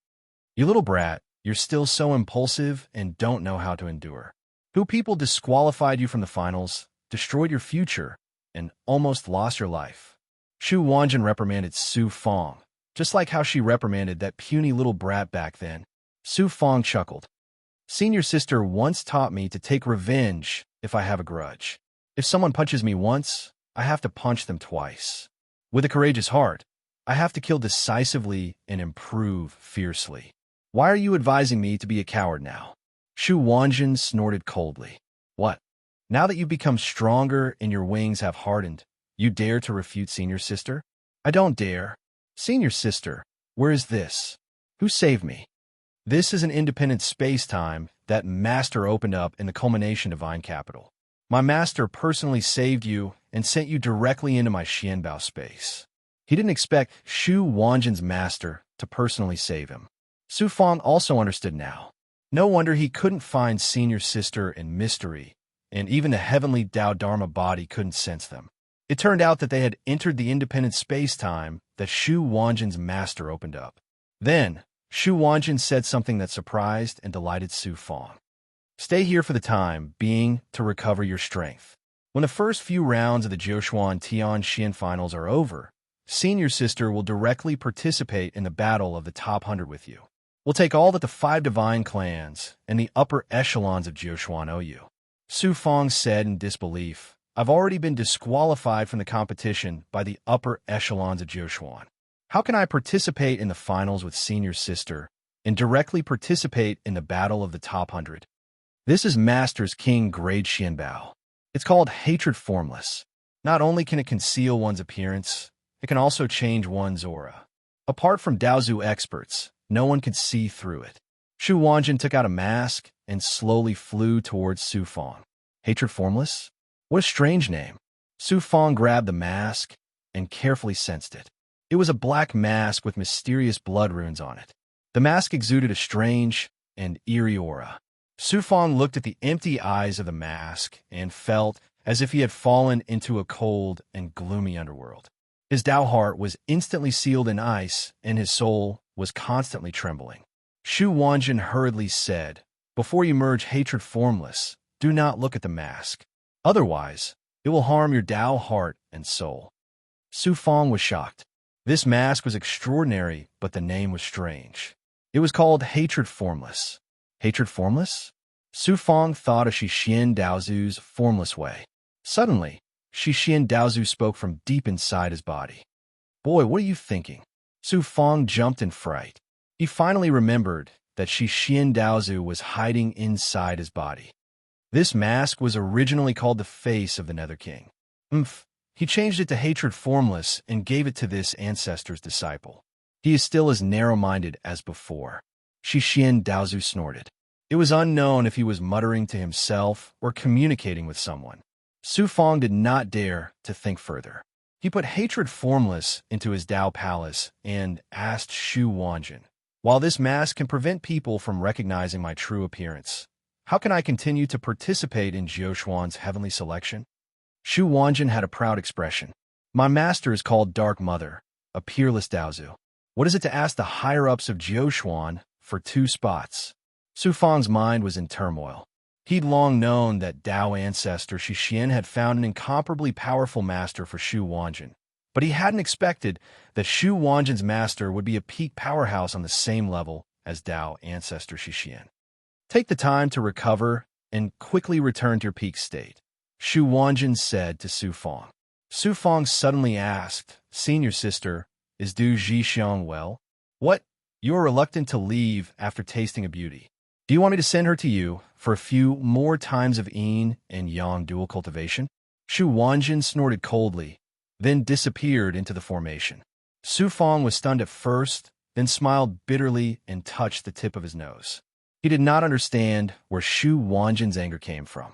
You little brat, you're still so impulsive and don't know how to endure. Hu people disqualified you from the finals, destroyed your future, and almost lost your life. Shu Wanjin reprimanded Su Fang, just like how she reprimanded that puny little brat back then. Su Fang chuckled. Senior sister once taught me to take revenge if I have a grudge. If someone punches me once, I have to punch them twice. With a courageous heart, I have to kill decisively and improve fiercely. Why are you advising me to be a coward now? Shu Wanjin snorted coldly. What? Now that you've become stronger and your wings have hardened, you dare to refute Senior Sister? I don't dare. Senior Sister, where is this? Who saved me? This is an independent space-time that Master opened up in the culmination divine capital. My Master personally saved you and sent you directly into my Xianbao space. He didn't expect Shu Wanjin's Master to personally save him. Su Fang also understood now. No wonder he couldn't find Senior Sister in mystery, and even the heavenly Tao Dharma body couldn't sense them. It turned out that they had entered the independent space-time that Shu Wanjin's Master opened up. Then, Shu Wanjin said something that surprised and delighted Su Fang. Stay here for the time being to recover your strength. When the first few rounds of the Jiuquan Tian Xian finals are over, Senior Sister will directly participate in the battle of the top 100 with you. We'll take all that the 5 divine clans and the upper echelons of Jiuquan owe you. Su Fang said in disbelief, I've already been disqualified from the competition by the upper echelons of Jiuquan. How can I participate in the finals with Senior Sister and directly participate in the battle of the top 100? This is Master's King Grade Xianbao. It's called Hatred Formless. Not only can it conceal one's appearance, it can also change one's aura. Apart from Daozu experts, no one could see through it. Shu Wanjin took out a mask and slowly flew towards Su Fang. Hatred Formless? What a strange name. Su Fang grabbed the mask and carefully sensed it. It was a black mask with mysterious blood runes on it. The mask exuded a strange and eerie aura. Su Fang looked at the empty eyes of the mask and felt as if he had fallen into a cold and gloomy underworld. His Tao heart was instantly sealed in ice, and his soul was constantly trembling. Shu Wanjin hurriedly said, Before you merge Hatred Formless, do not look at the mask. Otherwise, it will harm your Tao heart and soul. Su Fang was shocked. This mask was extraordinary, but the name was strange. It was called Hatred Formless. Hatred Formless? Su Fang thought of Shixin Daozu's formless way. Suddenly, Shixin Daozu spoke from deep inside his body. Boy, what are you thinking? Su Fang jumped in fright. He finally remembered that Shixin Daozu was hiding inside his body. This mask was originally called the face of the Nether King. He changed it to Hatred Formless and gave it to this ancestor's disciple. He is still as narrow-minded as before. Shixin Daozu snorted. It was unknown if he was muttering to himself or communicating with someone. Su Fang did not dare to think further. He put Hatred Formless into his Tao Palace and asked Shu Wanjin, While this mask can prevent people from recognizing my true appearance, how can I continue to participate in Jiuquan's heavenly selection? Shu Wanjin had a proud expression. My master is called Dark Mother, a peerless Daozu. What is it to ask the higher-ups of Jiuquan for 2 spots? Su Fang's mind was in turmoil. He'd long known that Tao ancestor Shixin had found an incomparably powerful master for Shu Wanjin, but he hadn't expected that Shu Wanjin's master would be a peak powerhouse on the same level as Tao ancestor Shixin. Take the time to recover and quickly return to your peak state, Shu Wanjin said to Su Fang. Su Fang suddenly asked, Senior Sister, is Du Zhixiang well? What? You are reluctant to leave after tasting a beauty. Do you want me to send her to you for a few more times of yin and yang dual cultivation? Shu Wanjin snorted coldly, then disappeared into the formation. Su Fang was stunned at first, then smiled bitterly and touched the tip of his nose. He did not understand where Shu Wanjin's anger came from.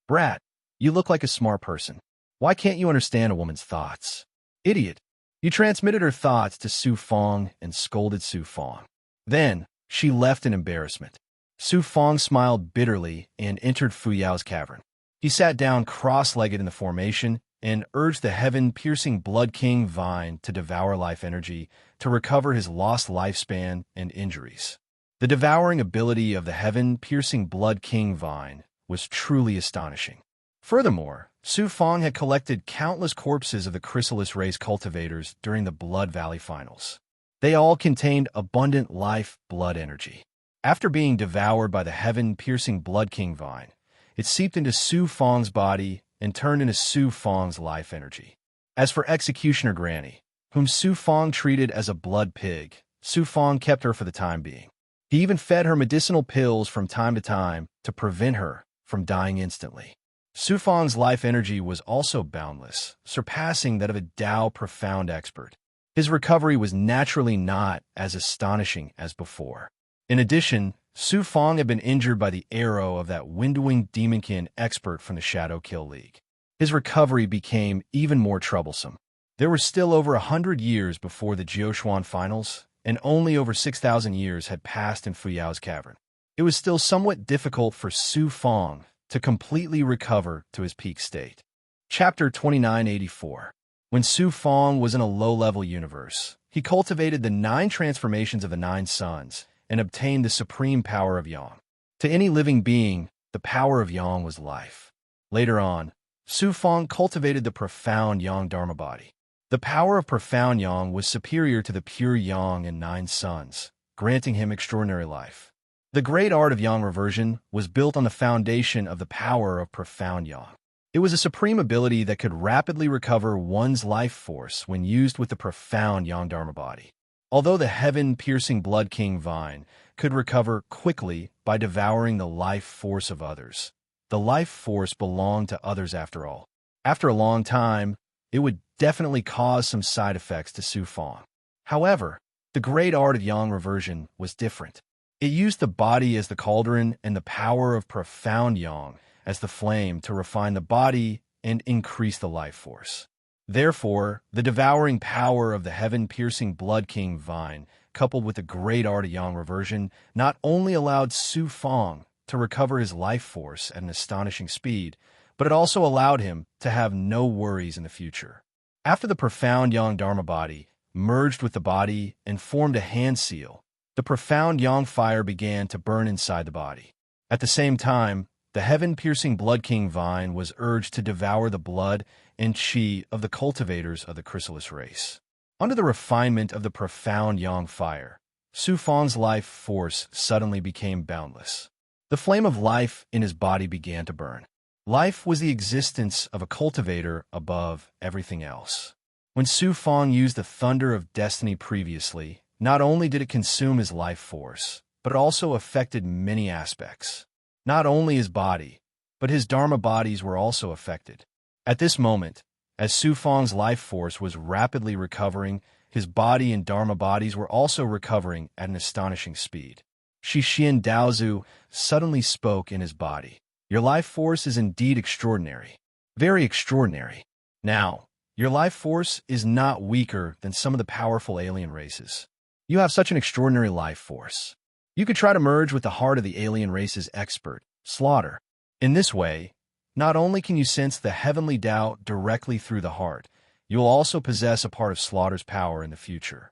Brat, you look like a smart person. Why can't you understand a woman's thoughts? Idiot. You transmitted her thoughts to Su Fang and scolded Su Fang. Then, she left in embarrassment. Su Fang smiled bitterly and entered Fu Yao's cavern. He sat down cross-legged in the formation and urged the heaven-piercing Blood King Vine to devour life energy to recover his lost lifespan and injuries. The devouring ability of the heaven-piercing Blood King Vine was truly astonishing. Furthermore, Su Fang had collected countless corpses of the Chrysalis race cultivators during the Blood Valley finals. They all contained abundant life blood energy. After being devoured by the heaven-piercing Blood King Vine, it seeped into Su Fang's body and turned into Su Fang's life energy. As for Executioner Granny, whom Su Fong treated as a blood pig. Su Fong kept her for the time being. He even fed her medicinal pills from time to time to prevent her from dying instantly. Su Fong's life energy was also boundless, surpassing that of a Dao profound expert. His recovery was naturally not as astonishing as before. In addition, Su Fong had been injured by the arrow of that windowing demonkin expert from the Shadow Kill League. His recovery became even more troublesome. There were still over 100 years before the Jiuquan finals, and only over 6,000 years had passed in Fuyao's cavern. It was still somewhat difficult for Su Fong to completely recover to his peak state. Chapter 2984. When Su Fong was in a low-level universe, he cultivated the 9 transformations of the 9 suns and obtained the supreme power of Yang. To any living being, the power of Yang was life. Later on, Su Fong cultivated the profound Yang Dharma body. The power of profound Yang was superior to the pure Yang and 9 suns, granting him extraordinary life. The great art of Yang reversion was built on the foundation of the power of profound Yang. It was a supreme ability that could rapidly recover one's life force when used with the profound Yang Dharma body. Although the heaven-piercing Blood King Vine could recover quickly by devouring the life force of others, the life force belonged to others after all. After a long time, it would definitely cause some side effects to Su Fong. However, the great art of Yang reversion was different. It used the body as the cauldron and the power of profound Yang as the flame to refine the body and increase the life force. Therefore, the devouring power of the heaven-piercing Blood King Vine, coupled with the great art of Yang reversion, not only allowed Su Fong to recover his life force at an astonishing speed, but it also allowed him to have no worries in the future. After the profound Yang Dharma body merged with the body and formed a hand seal, the profound Yang fire began to burn inside the body. At the same time, the heaven-piercing Blood King Vine was urged to devour the blood and qi of the cultivators of the chrysalis race. Under the refinement of the profound Yang fire, Su Fong's life force suddenly became boundless. The flame of life in his body began to burn. Life was the existence of a cultivator above everything else. When Su Fong used the thunder of destiny previously, not only did it consume his life force, but it also affected many aspects. Not only his body, but his Dharma bodies were also affected. At this moment, as Su Fong's life force was rapidly recovering, his body and Dharma bodies were also recovering at an astonishing speed. Shixin Daozu suddenly spoke in his body. Your life force is indeed extraordinary. Very extraordinary. Now, your life force is not weaker than some of the powerful alien races. You have such an extraordinary life force. You could try to merge with the heart of the alien race's expert, Slaughter. In this way, not only can you sense the heavenly Tao directly through the heart, you will also possess a part of Slaughter's power in the future.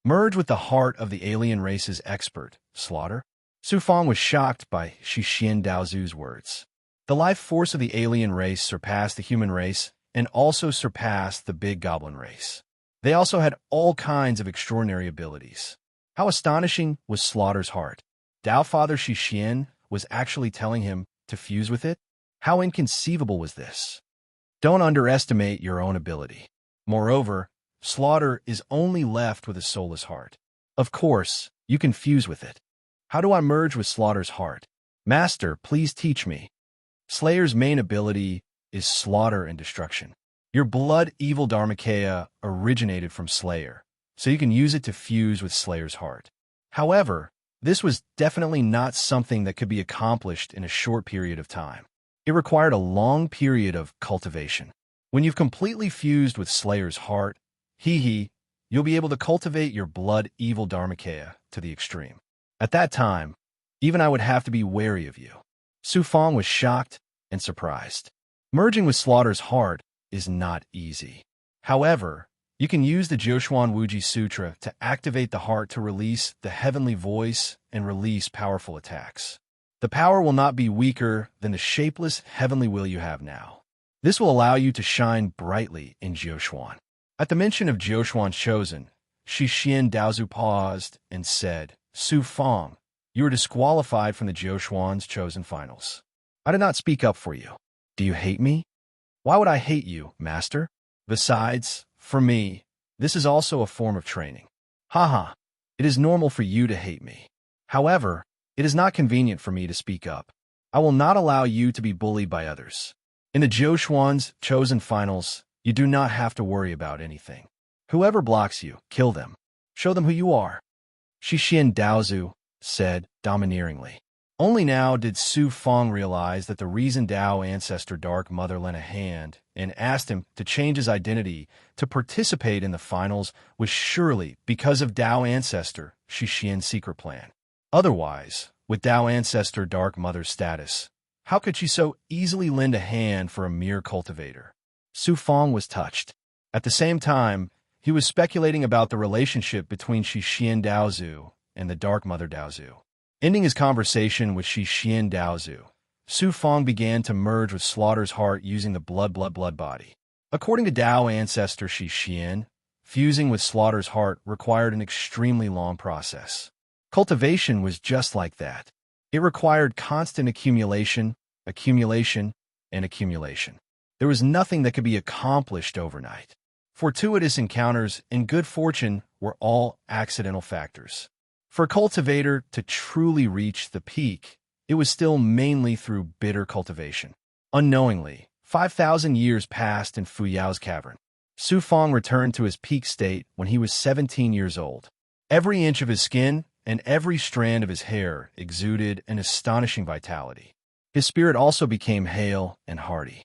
Merge with the heart of the alien race's expert, Slaughter. Su Fong was shocked by Shixin Daozu's words. The life force of the alien race surpassed the human race and also surpassed the big goblin race. They also had all kinds of extraordinary abilities. How astonishing was Slaughter's heart. Dao Father Shixin was actually telling him to fuse with it? How inconceivable was this? Don't underestimate your own ability. Moreover, Slaughter is only left with a soulless heart. Of course, you can fuse with it. How do I merge with Slaughter's heart? Master, please teach me. Slayer's main ability is slaughter and destruction. Your blood evil Dharmakaya originated from Slayer, so you can use it to fuse with Slayer's heart. However, this was definitely not something that could be accomplished in a short period of time. It required a long period of cultivation. When you've completely fused with Slayer's heart, you'll be able to cultivate your blood evil Dharmakaya to the extreme. At that time, even I would have to be wary of you. Su Fong was shocked and surprised. Merging with Slaughter's heart is not easy. However, you can use the Jiuquan Wuji Sutra to activate the heart to release the heavenly voice and release powerful attacks. The power will not be weaker than the shapeless heavenly will you have now. This will allow you to shine brightly in Jiuquan. At the mention of Jiuquan's chosen, Shixin Daozu paused and said, Su Fong, you are disqualified from the Jiuquan's chosen finals. I did not speak up for you. Do you hate me? Why would I hate you, Master? Besides, for me, This is also a form of training. Haha, it is normal for you to hate me. However, it is not convenient for me to speak up. I will not allow you to be bullied by others. In the Joshwan's chosen finals, you do not have to worry about anything. Whoever blocks you, kill them. Show them who you are. Shixin Daozu said domineeringly. Only now did Su Fong realize that the reason Dao ancestor Dark Mother lent a hand and asked him to change his identity to participate in the finals was surely because of Dao ancestor Shixin's secret plan. Otherwise, with Dao ancestor Dark Mother's status, how could she so easily lend a hand for a mere cultivator? Su Fong was touched. At the same time, he was speculating about the relationship between Shixin Daozu and the Dark Mother Daozu. Ending his conversation with Shixin Daozu, Su Fong began to merge with Slaughter's heart using the blood body. According to Dao ancestor Shixin, fusing with Slaughter's heart required an extremely long process. Cultivation was just like that. It required constant accumulation, and accumulation. There was nothing that could be accomplished overnight. Fortuitous encounters and good fortune were all accidental factors. For a cultivator to truly reach the peak, it was still mainly through bitter cultivation. Unknowingly, 5,000 years passed in Fuyao's cavern. Su Fong returned to his peak state when he was 17 years old. Every inch of his skin and every strand of his hair exuded an astonishing vitality. His spirit also became hale and hearty.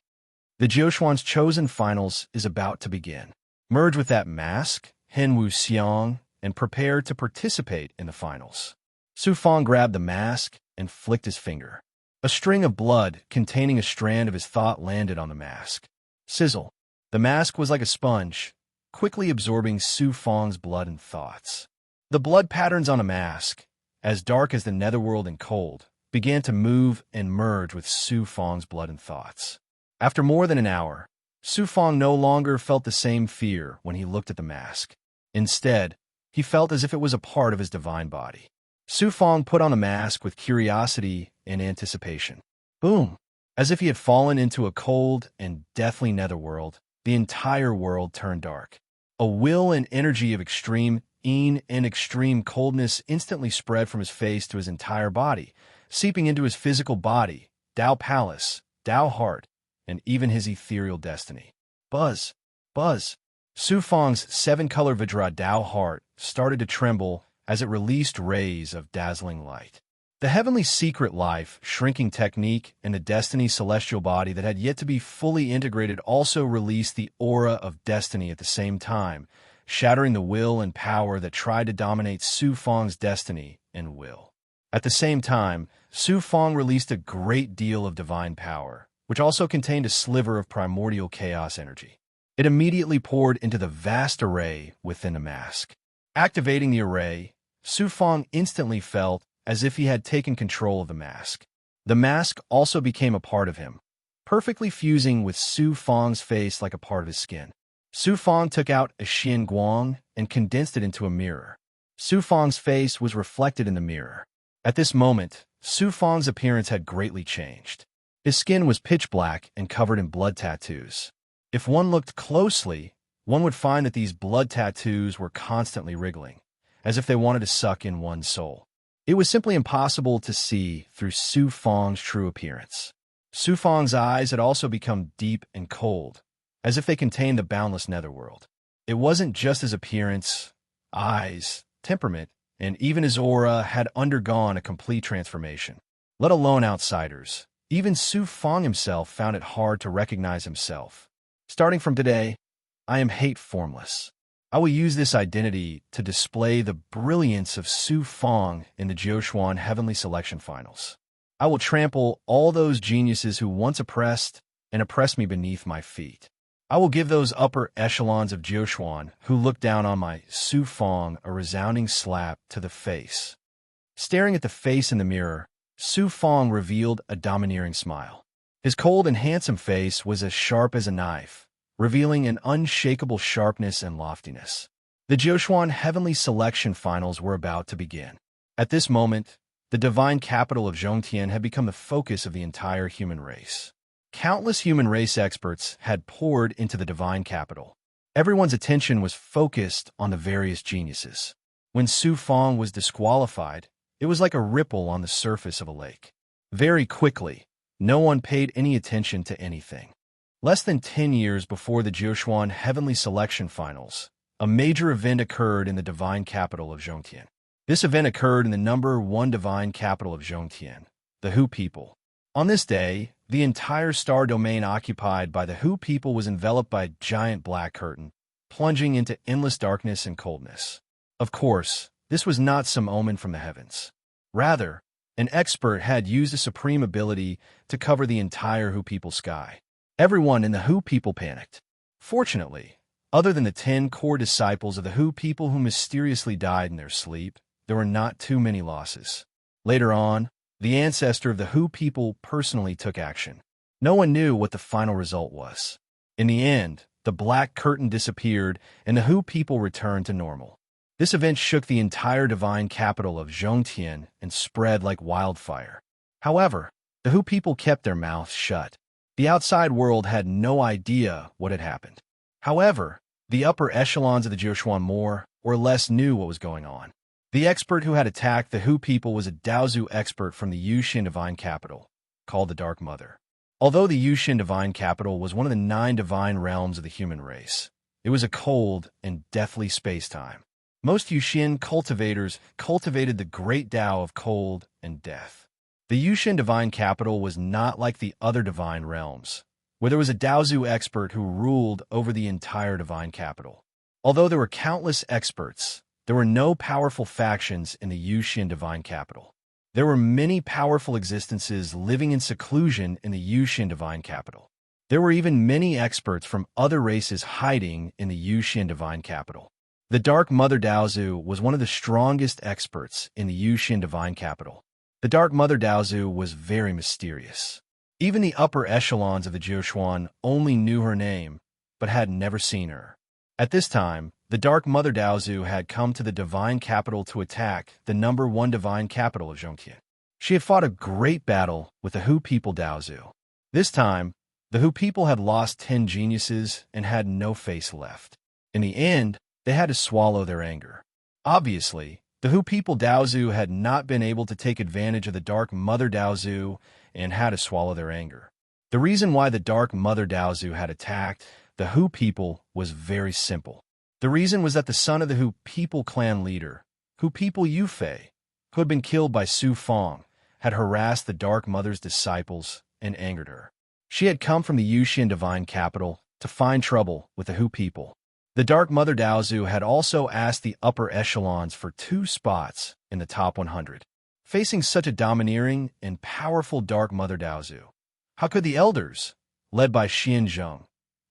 The Joshuan's chosen finals is about to begin. Merge with that mask, Hen Wu Xiang, and prepare to participate in the finals. Su Fong grabbed the mask and flicked his finger. A string of blood containing a strand of his thought landed on the mask. Sizzle. The mask was like a sponge, quickly absorbing Su Fong's blood and thoughts. The blood patterns on a mask, as dark as the netherworld and cold, began to move and merge with Su Fong's blood and thoughts. After more than an hour, Su Fong no longer felt the same fear when he looked at the mask. Instead, he felt as if it was a part of his divine body. Su Fong put on the mask with curiosity and anticipation. Boom! As if he had fallen into a cold and deathly netherworld, the entire world turned dark. A will and energy of extreme and extreme coldness instantly spread from his face to his entire body, seeping into his physical body, Dao Palace, Dao Heart, and even his ethereal destiny. Buzz! Buzz! Su Fong's seven-color Vajra Dao Heart started to tremble as it released rays of dazzling light. The heavenly secret life, shrinking technique, and the destiny celestial body that had yet to be fully integrated also released the aura of destiny at the same time, shattering the will and power that tried to dominate Su Fong's destiny and will. At the same time, Su Fong released a great deal of divine power, which also contained a sliver of primordial chaos energy. It immediately poured into the vast array within the mask. Activating the array, Su Fong instantly felt as if he had taken control of the mask. The mask also became a part of him, perfectly fusing with Su Fong's face like a part of his skin. Su Fong took out a Xian Guang and condensed it into a mirror. Su Fong's face was reflected in the mirror. At this moment, Su Fong's appearance had greatly changed. His skin was pitch black and covered in blood tattoos. If one looked closely, one would find that these blood tattoos were constantly wriggling, as if they wanted to suck in one's soul. It was simply impossible to see through Su Fong's true appearance. Su Fong's eyes had also become deep and cold, as if they contained the boundless netherworld. It wasn't just his appearance, eyes, temperament, and even his aura had undergone a complete transformation. Let alone outsiders. Even Su Fong himself found it hard to recognize himself. Starting from today, I am hate formless. I will use this identity to display the brilliance of Su Fong in the Joshuan Heavenly Selection Finals. I will trample all those geniuses who once oppressed me beneath my feet. I will give those upper echelons of Joshuan who look down on my Su Fong a resounding slap to the face. Staring at the face in the mirror, Su Fong revealed a domineering smile. His cold and handsome face was as sharp as a knife, revealing an unshakable sharpness and loftiness. The Joshuan Heavenly Selection Finals were about to begin. At this moment, the divine capital of Zhongtian had become the focus of the entire human race. Countless human race experts had poured into the divine capital. Everyone's attention was focused on the various geniuses. When Su Fong was disqualified, it was like a ripple on the surface of a lake. Very quickly, no one paid any attention to anything. Less than 10 years before the Jiuquan Heavenly Selection Finals, a major event occurred in the divine capital of Zhongtian. This event occurred in the number 1 divine capital of Zhongtian, the Hu people. On this day, the entire star domain occupied by the Hu people was enveloped by a giant black curtain, plunging into endless darkness and coldness. Of course, this was not some omen from the heavens. Rather, an expert had used a supreme ability to cover the entire Hu people sky. Everyone in the Hu people panicked. Fortunately, other than the 10 core disciples of the Hu people who mysteriously died in their sleep, there were not too many losses. Later on, the ancestor of the Hu people personally took action. No one knew what the final result was. In the end, the black curtain disappeared and the Hu people returned to normal. This event shook the entire divine capital of Zhongtian and spread like wildfire. However, the Hu people kept their mouths shut. The outside world had no idea what had happened. However, the upper echelons of the Jiuquan more or less knew what was going on. The expert who had attacked the Hu people was a Daozu expert from the Yuxian divine capital, called the Dark Mother. Although the Yuxian divine capital was one of the 9 divine realms of the human race, it was a cold and deathly space-time. Most Yuxian cultivators cultivated the great Tao of cold and death. The Yuxian divine capital was not like the other divine realms, where there was a Daozu expert who ruled over the entire divine capital. Although there were countless experts, there were no powerful factions in the Yuxian divine capital. There were many powerful existences living in seclusion in the Yuxian divine capital. There were even many experts from other races hiding in the Yuxian divine capital. The Dark Mother Daozu was one of the strongest experts in the Yuxian divine capital. The Dark Mother Daozu was very mysterious. Even the upper echelons of the Jiuquan only knew her name, but had never seen her. At this time, the Dark Mother Daozu had come to the divine capital to attack the number 1 divine capital of Zhongtian. She had fought a great battle with the Hu people Daozu. This time, the Hu people had lost 10 geniuses and had no face left. In the end, they had to swallow their anger. Obviously, the Hu people Daozu had not been able to take advantage of the Dark Mother Daozu and had to swallow their anger. The reason why the Dark Mother Daozu had attacked the Hu people was very simple. The reason was that the son of the Hu people clan leader, Hu people Yufei, who had been killed by Su Fong, had harassed the Dark Mother's disciples and angered her. She had come from the Yuxian divine capital to find trouble with the Hu people. The Dark Mother Daozu had also asked the upper echelons for 2 spots in the top 100. Facing such a domineering and powerful Dark Mother Daozu, how could the elders, led by Xian Zheng,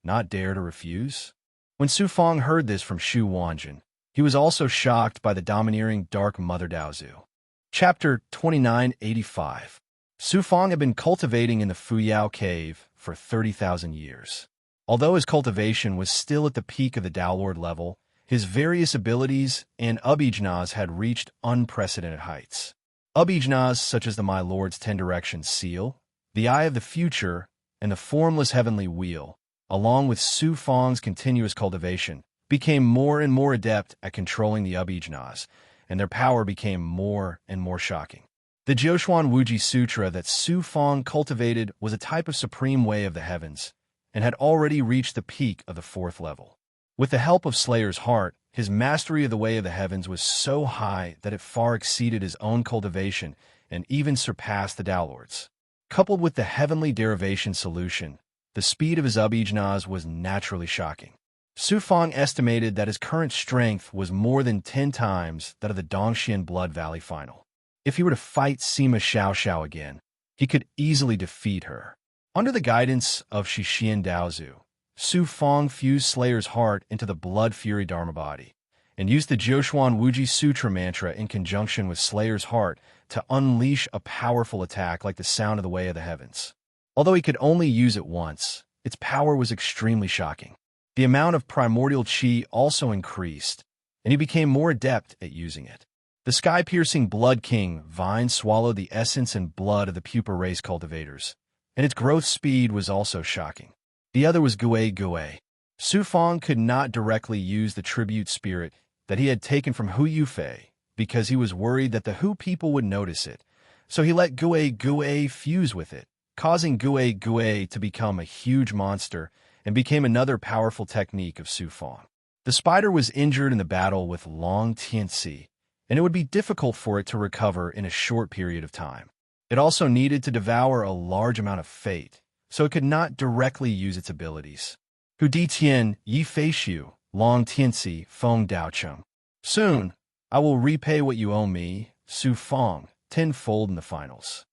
not dare to refuse? When Su Fong heard this from Xu Wanjin, he was also shocked by the domineering Dark Mother Daozu. Chapter 2985. Su Fong had been cultivating in the Fuyao cave for 30,000 years. Although his cultivation was still at the peak of the Tao Lord level, his various abilities and abijnas had reached unprecedented heights. Abijnas such as the My Lord's 10 Directions Seal, the Eye of the Future, and the Formless Heavenly Wheel, along with Su Fong's continuous cultivation, became more and more adept at controlling the abijnas, and their power became more and more shocking. The Jiuquan Wuji Sutra that Su Fong cultivated was a type of supreme way of the heavens, and had already reached the peak of the 4th level. With the help of Slayer's Heart, his mastery of the way of the heavens was so high that it far exceeded his own cultivation and even surpassed the Tao Lord's. Coupled with the heavenly derivation solution, the speed of his abijnas was naturally shocking. Su Fong estimated that his current strength was more than 10 times that of the Dongxian Blood Valley final. If he were to fight Sima Xiao again, he could easily defeat her. Under the guidance of Shixian Daozu, Su Fong fused Slayer's Heart into the Blood Fury Dharma body, and used the Jiuquan Wuji Sutra mantra in conjunction with Slayer's Heart to unleash a powerful attack like the sound of the way of the heavens. Although he could only use it once, its power was extremely shocking. The amount of primordial qi also increased, and he became more adept at using it. The sky-piercing Blood King vine swallowed the essence and blood of the pupa race cultivators, and its growth speed was also shocking. The other was Gue Gue. Su Fang could not directly use the tribute spirit that he had taken from Hu Yufei because he was worried that the Hu people would notice it, so he let Gui fuse with it, causing Gui to become a huge monster and became another powerful technique of Su Fang. The spider was injured in the battle with Long Tianxi, and it would be difficult for it to recover in a short period of time. It also needed to devour a large amount of fate, so it could not directly use its abilities. Hu Di Tian, Yi Fei Xiu, Long Tianxi, Feng Daocheng. Soon, I will repay what you owe me, Su Fang, tenfold in the finals.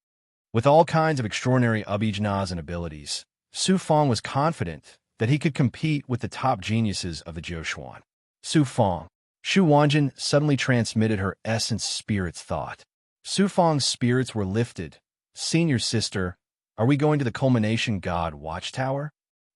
With all kinds of extraordinary abhijanas and abilities, Su Fang was confident that he could compete with the top geniuses of the Jiuquan. Su Fang. Shu Wanjin suddenly transmitted her essence spirit's thought. Su Fang's spirits were lifted. Senior sister, are we going to the culmination god watchtower?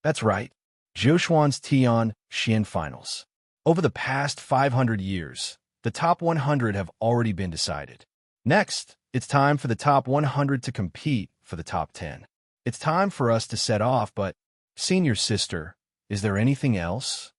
That's right. Jiuquan's Tian Xian finals. Over the past 500 years, the top 100 have already been decided. Next, it's time for the top 100 to compete for the top 10. It's time for us to set off, but, senior sister, is there anything else?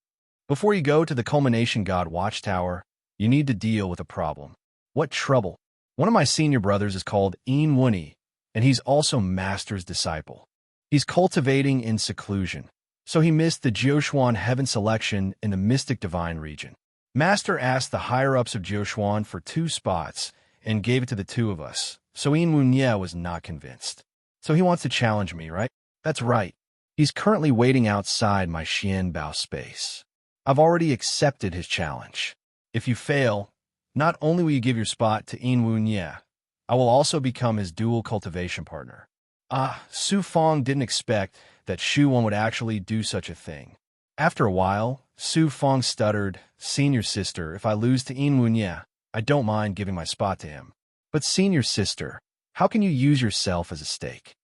Before you go to the culmination god watchtower, you need to deal with a problem. What trouble? One of my senior brothers is called Yin Wuni, and he's also Master's disciple. He's cultivating in seclusion, so he missed the Jiuquan heaven selection in the mystic divine region. Master asked the higher-ups of Jiuquan for 2 spots and gave it to the 2 of us, so Yin Wunye was not convinced. So he wants to challenge me, right? That's right. He's currently waiting outside my Xianbao space. I've already accepted his challenge. If you fail, not only will you give your spot to Yin Wunye, I will also become his dual cultivation partner. Su Fang didn't expect that Shu Wan would actually do such a thing. After a while, Su Fang stuttered, Senior sister, if I lose to Yin Wunye, I don't mind giving my spot to him. But senior sister, how can you use yourself as a stake?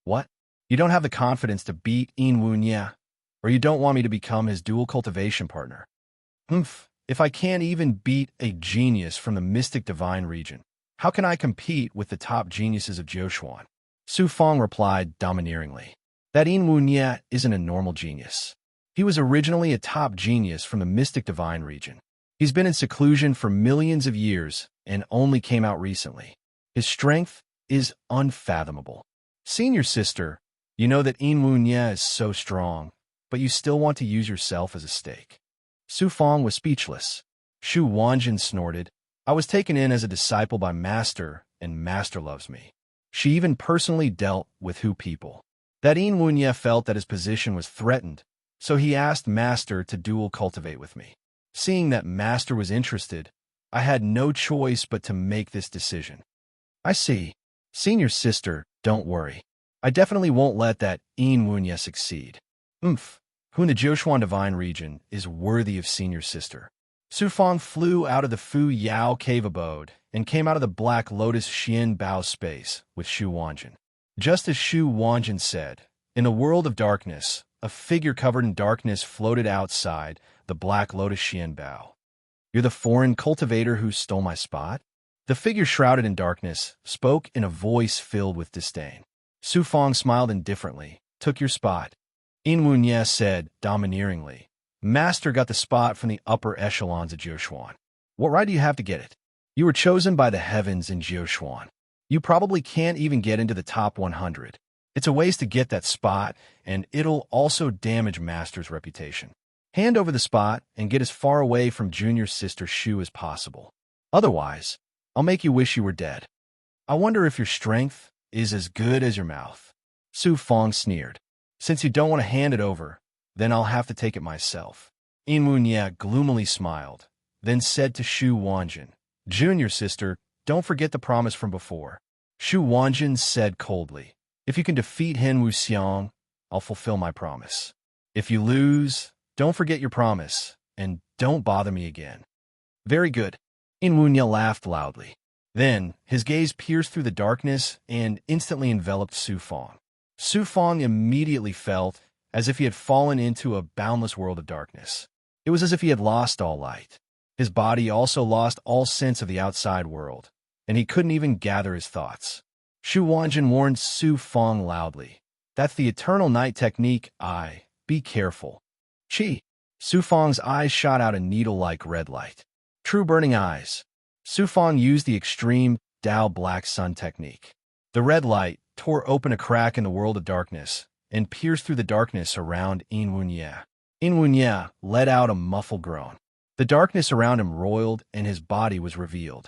What? You don't have the confidence to beat Yin Wunye, or you don't want me to become his dual cultivation partner? If I can't even beat a genius from the mystic divine region, how can I compete with the top geniuses of Jiuquan? Su Fang replied domineeringly. That Yin Wunye isn't a normal genius. He was originally a top genius from the mystic divine region. He's been in seclusion for millions of years and only came out recently. His strength is unfathomable. Senior sister, you know that Yin Wunye is so strong, but you still want to use yourself as a stake. Su Fang was speechless. Shu Wanjin snorted. I was taken in as a disciple by Master, and Master loves me. She even personally dealt with Hu people. That Yin Wunye felt that his position was threatened, so he asked Master to dual cultivate with me. Seeing that Master was interested, I had no choice but to make this decision. I see. Senior sister, don't worry. I definitely won't let that Yin Wunye succeed. Who in the Jiuquan divine region is worthy of senior sister? Su Fang flew out of the Fu Yao cave abode and came out of the Black Lotus Xian Bao space with Shu Wanjin. Just as Shu Wanjin said, in a world of darkness, a figure covered in darkness floated outside the Black Lotus Xian Bao. You're the foreign cultivator who stole my spot? The figure shrouded in darkness spoke in a voice filled with disdain. Su Fang smiled indifferently, took your spot. Yin Wunye said domineeringly, Master got the spot from the upper echelons of Jiuquan. What right do you have to get it? You were chosen by the heavens in Jiuquan. You probably can't even get into the top 100. It's a waste to get that spot, and it'll also damage Master's reputation. Hand over the spot and get as far away from junior sister Shu as possible. Otherwise, I'll make you wish you were dead. I wonder if your strength is as good as your mouth. Su Fang sneered. Since you don't want to hand it over, then I'll have to take it myself. Yin Wunye gloomily smiled, then said to Shu Wanjin, Junior sister, don't forget the promise from before. Shu Wanjin said coldly, if you can defeat Hen Wuxiang, I'll fulfill my promise. If you lose, don't forget your promise, and don't bother me again. Very good. Yin Wunye laughed loudly. Then, his gaze pierced through the darkness and instantly enveloped Su Fang. Su Fang immediately felt as if he had fallen into a boundless world of darkness. It was as if he had lost all light. His body also lost all sense of the outside world, and he couldn't even gather his thoughts. Shu Wanjin warned Su Fang loudly. That's the eternal night technique, be careful. Chi. Su Fang's eyes shot out a needle-like red light. True burning eyes. Su Fang used the extreme Dao Black Sun technique. The red light tore open a crack in the world of darkness and pierced through the darkness around Yin Wunye. Yin Wunye let out a muffled groan. The darkness around him roiled and his body was revealed.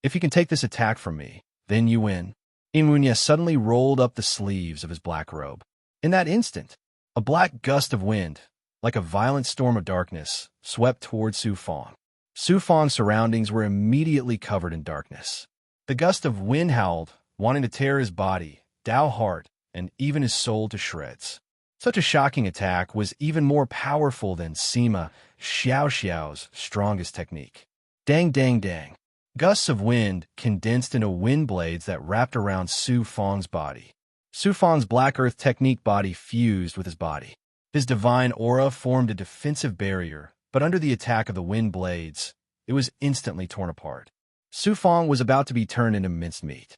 If you can take this attack from me, then you win. Yin Wunye suddenly rolled up the sleeves of his black robe. In that instant, a black gust of wind, like a violent storm of darkness, swept toward Su Fang. Su Fang's surroundings were immediately covered in darkness. The gust of wind howled, wanting to tear his body, Dao heart, and even his soul to shreds. Such a shocking attack was even more powerful than Sima Xiao's strongest technique. Dang, dang, dang. Gusts of wind condensed into wind blades that wrapped around Su Fang's body. Su Fang's Black Earth technique body fused with his body. His divine aura formed a defensive barrier, but under the attack of the wind blades, it was instantly torn apart. Su Fang was about to be turned into minced meat.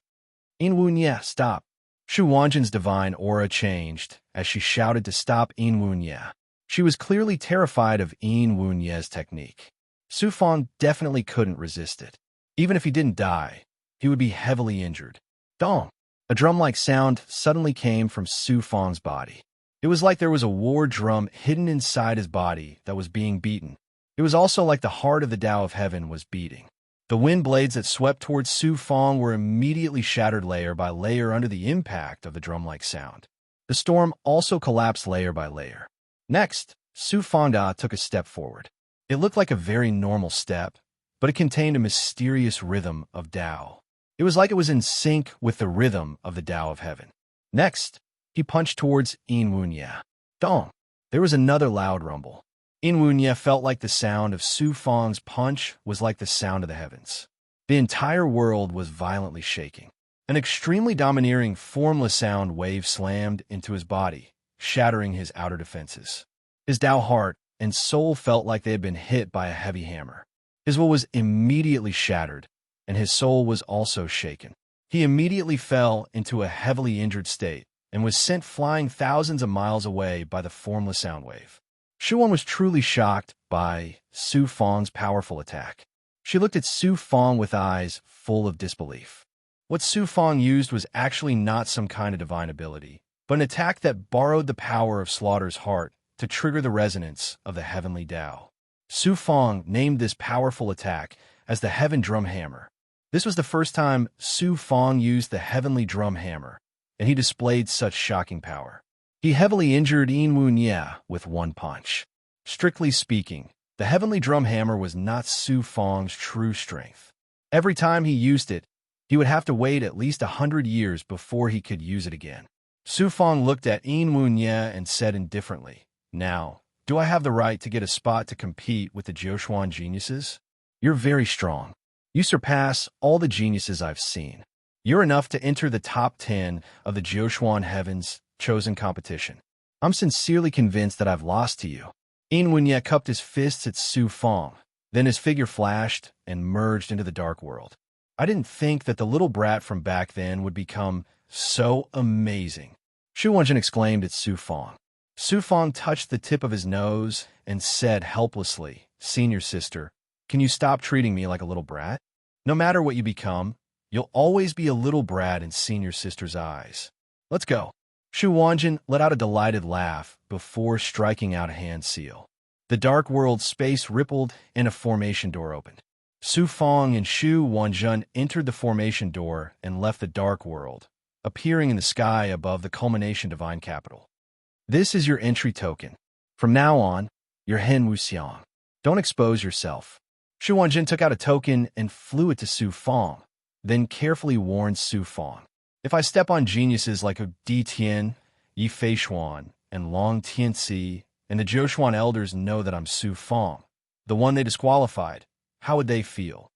Yin Wunye, stop. Shu Wanjin's divine aura changed as she shouted to stop Yin Wunye. She was clearly terrified of Yin Wunye's technique. Su Fang definitely couldn't resist it. Even if he didn't die, he would be heavily injured. Dong! A drum-like sound suddenly came from Su Fang's body. It was like there was a war drum hidden inside his body that was being beaten. It was also like the heart of the Tao of Heaven was beating. The wind blades that swept towards Su Fang were immediately shattered layer by layer under the impact of the drum-like sound. The storm also collapsed layer by layer. Next, Su Fang took a step forward. It looked like a very normal step, but it contained a mysterious rhythm of Tao. It was like it was in sync with the rhythm of the Tao of Heaven. Next, he punched towards Yin Wunye. Dong! There was another loud rumble. Yin Wunye felt like the sound of Su Fang's punch was like the sound of the heavens. The entire world was violently shaking. An extremely domineering, formless sound wave slammed into his body, shattering his outer defenses. His Tao heart and soul felt like they had been hit by a heavy hammer. His will was immediately shattered, and his soul was also shaken. He immediately fell into a heavily injured state and was sent flying thousands of miles away by the formless sound wave. Shu Wan was truly shocked by Su Fang's powerful attack. She looked at Su Fang with eyes full of disbelief. What Su Fang used was actually not some kind of divine ability, but an attack that borrowed the power of Slaughter's heart to trigger the resonance of the heavenly Tao. Su Fang named this powerful attack as the Heaven Drum Hammer. This was the first time Su Fang used the heavenly drum hammer, and he displayed such shocking power. He heavily injured Yin Wunye with one punch. Strictly speaking, the heavenly drum hammer was not Su Fang's true strength. Every time he used it, he would have to wait at least 100 years before he could use it again. Su Fang looked at Yin Wunye and said indifferently, "Now, do I have the right to get a spot to compete with the Jiuquan geniuses? You're very strong. You surpass all the geniuses I've seen. You're enough to enter the top 10 of the Jiuquan Heaven's chosen competition. I'm sincerely convinced that I've lost to you." Yin Wunye cupped his fists at Su Fang. Then his figure flashed and merged into the dark world. I didn't think that the little brat from back then would become so amazing. Shu Wanjin exclaimed at Su Fang. Su Fang touched the tip of his nose and said helplessly, "Senior sister, can you stop treating me like a little brat? No matter what you become, you'll always be a little brat in senior sister's eyes. Let's go." Shu Wanjin let out a delighted laugh before striking out a hand seal. The dark world space rippled and a formation door opened. Su Fang and Shu Wanjin entered the formation door and left the dark world, appearing in the sky above the culmination divine capital. This is your entry token. From now on, you're Hen Wuxiang. Don't expose yourself. Shu Wanjin took out a token and flew it to Su Fang, then carefully warned Su Fang. If I step on geniuses like Di Tian, Yi Feishuan, and Long Tianxi, and the Jiuquan elders know that I'm Su Fang, the one they disqualified, how would they feel?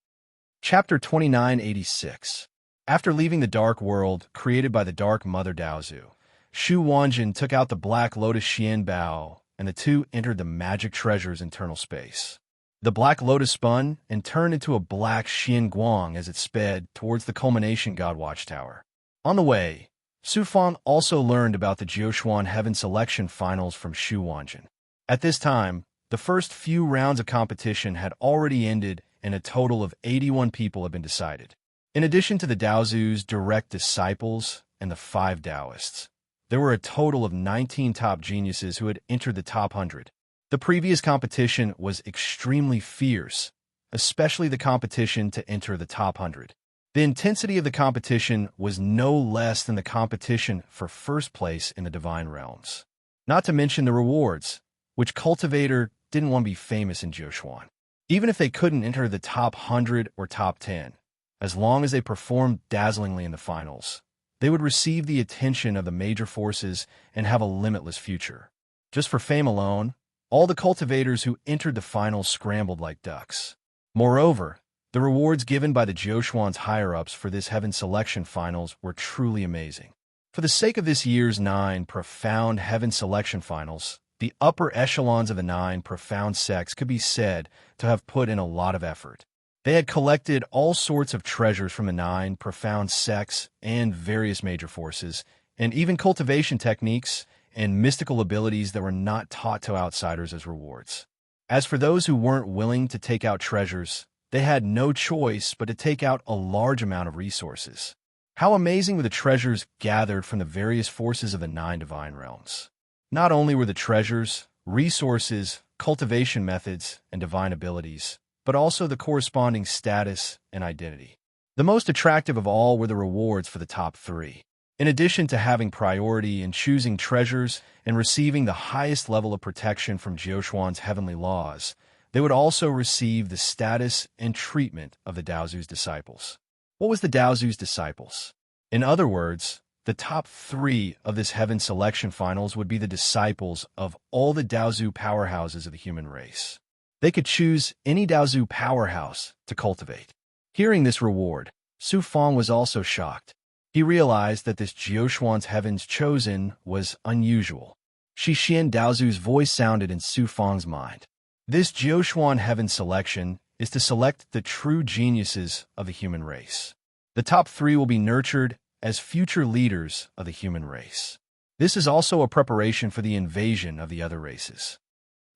Chapter 2986. After leaving the dark world created by the Dark Mother Daozu, Shu Wanjin took out the Black Lotus Xian Bao, and the two entered the magic treasure's internal space. The Black Lotus spun and turned into a black Xian Guang as it sped towards the culmination God Watchtower. On the way, Su Fang also learned about the Jiuquan Heaven Selection Finals from Shu Wanjin. At this time, the first few rounds of competition had already ended and a total of 81 people had been decided. In addition to the Daozu's direct disciples and the 5 Taoists, there were a total of 19 top geniuses who had entered the top 100. The previous competition was extremely fierce, especially the competition to enter the top 100. The intensity of the competition was no less than the competition for first place in the divine realms. Not to mention the rewards, which cultivator didn't want to be famous in Jiuquan. Even if they couldn't enter the top 100 or top 10, as long as they performed dazzlingly in the finals, they would receive the attention of the major forces and have a limitless future. Just for fame alone, all the cultivators who entered the finals scrambled like ducks. Moreover, the rewards given by the Jiuquan's higher-ups for this Heaven Selection Finals were truly amazing. For the sake of this year's 9 profound Heaven Selection Finals, the upper echelons of the 9 profound sects could be said to have put in a lot of effort. They had collected all sorts of treasures from the 9 profound sects and various major forces, and even cultivation techniques and mystical abilities that were not taught to outsiders as rewards. As for those who weren't willing to take out treasures, they had no choice but to take out a large amount of resources. How amazing were the treasures gathered from the various forces of the 9 divine realms. Not only were the treasures, resources, cultivation methods, and divine abilities, but also the corresponding status and identity. The most attractive of all were the rewards for the top 3. In addition to having priority in choosing treasures and receiving the highest level of protection from Jiuquan's heavenly laws, they would also receive the status and treatment of the Daozu's disciples. What was the Daozu's disciples? In other words, the top 3 of this Heaven Selection Finals would be the disciples of all the Daozu powerhouses of the human race. They could choose any Daozu powerhouse to cultivate. Hearing this reward, Su Fang was also shocked. He realized that this Jiuquan's Heavens chosen was unusual. Shixian Daozu's voice sounded in Su Fang's mind. This Jiuquan Heaven Selection is to select the true geniuses of the human race. The top 3 will be nurtured as future leaders of the human race. This is also a preparation for the invasion of the other races.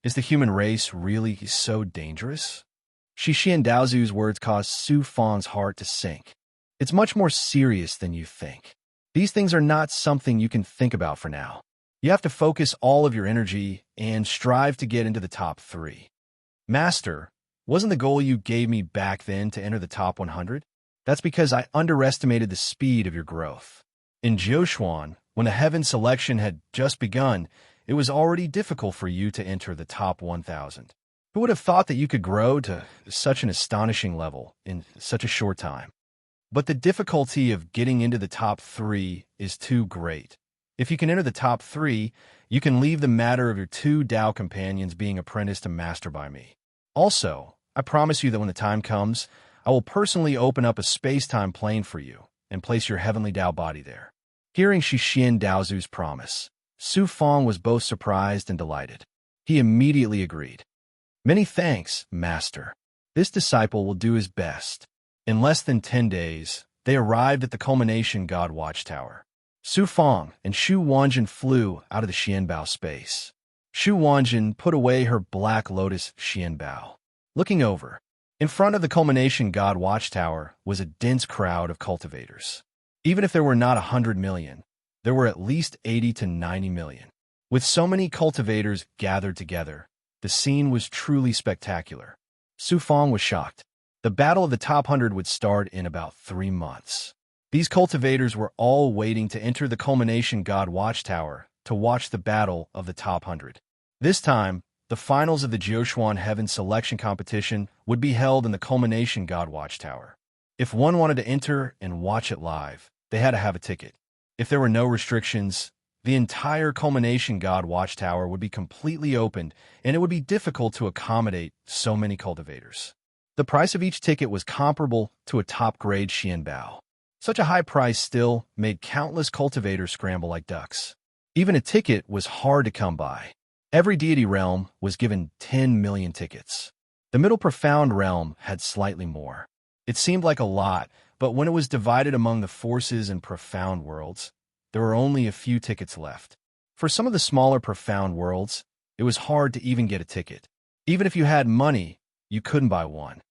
Is the human race really so dangerous? Shixian Daozu's words caused Su Fang's heart to sink. It's much more serious than you think. These things are not something you can think about for now. You have to focus all of your energy and strive to get into the top 3. Master, wasn't the goal you gave me back then to enter the top 100? That's because I underestimated the speed of your growth. In Jiuquan, when the Heaven Selection had just begun, it was already difficult for you to enter the top 1,000. Who would have thought that you could grow to such an astonishing level in such a short time? But the difficulty of getting into the top 3 is too great. If you can enter the top 3, you can leave the matter of your 2 Tao companions being apprenticed to master by me. Also, I promise you that when the time comes, I will personally open up a space-time plane for you and place your heavenly Tao body there. Hearing Shixian Daozu's promise, Su Fang was both surprised and delighted. He immediately agreed. Many thanks, Master. This disciple will do his best. In less than 10 days, they arrived at the culmination God Watchtower. Su Fang and Xu Wanjin flew out of the Xianbao space. Xu Wanjin put away her black lotus Xianbao. Looking over, in front of the culmination God Watchtower was a dense crowd of cultivators. Even if there were not 100 million, there were at least 80 to 90 million. With so many cultivators gathered together, the scene was truly spectacular. Su Fang was shocked. The battle of the top 100 would start in about 3 months. These cultivators were all waiting to enter the culmination God Watchtower to watch the battle of the top 100. This time, the finals of the Jiuquan Heaven Selection Competition would be held in the culmination God Watchtower. If one wanted to enter and watch it live, they had to have a ticket. If there were no restrictions, the entire culmination God Watchtower would be completely opened, and it would be difficult to accommodate so many cultivators. The price of each ticket was comparable to a top-grade Xianbao. Such a high price still made countless cultivators scramble like ducks. Even a ticket was hard to come by. Every deity realm was given 10 million tickets. The middle profound realm had slightly more. It seemed like a lot, but when it was divided among the forces and profound worlds, there were only a few tickets left. For some of the smaller profound worlds, it was hard to even get a ticket. Even if you had money, you couldn't buy one.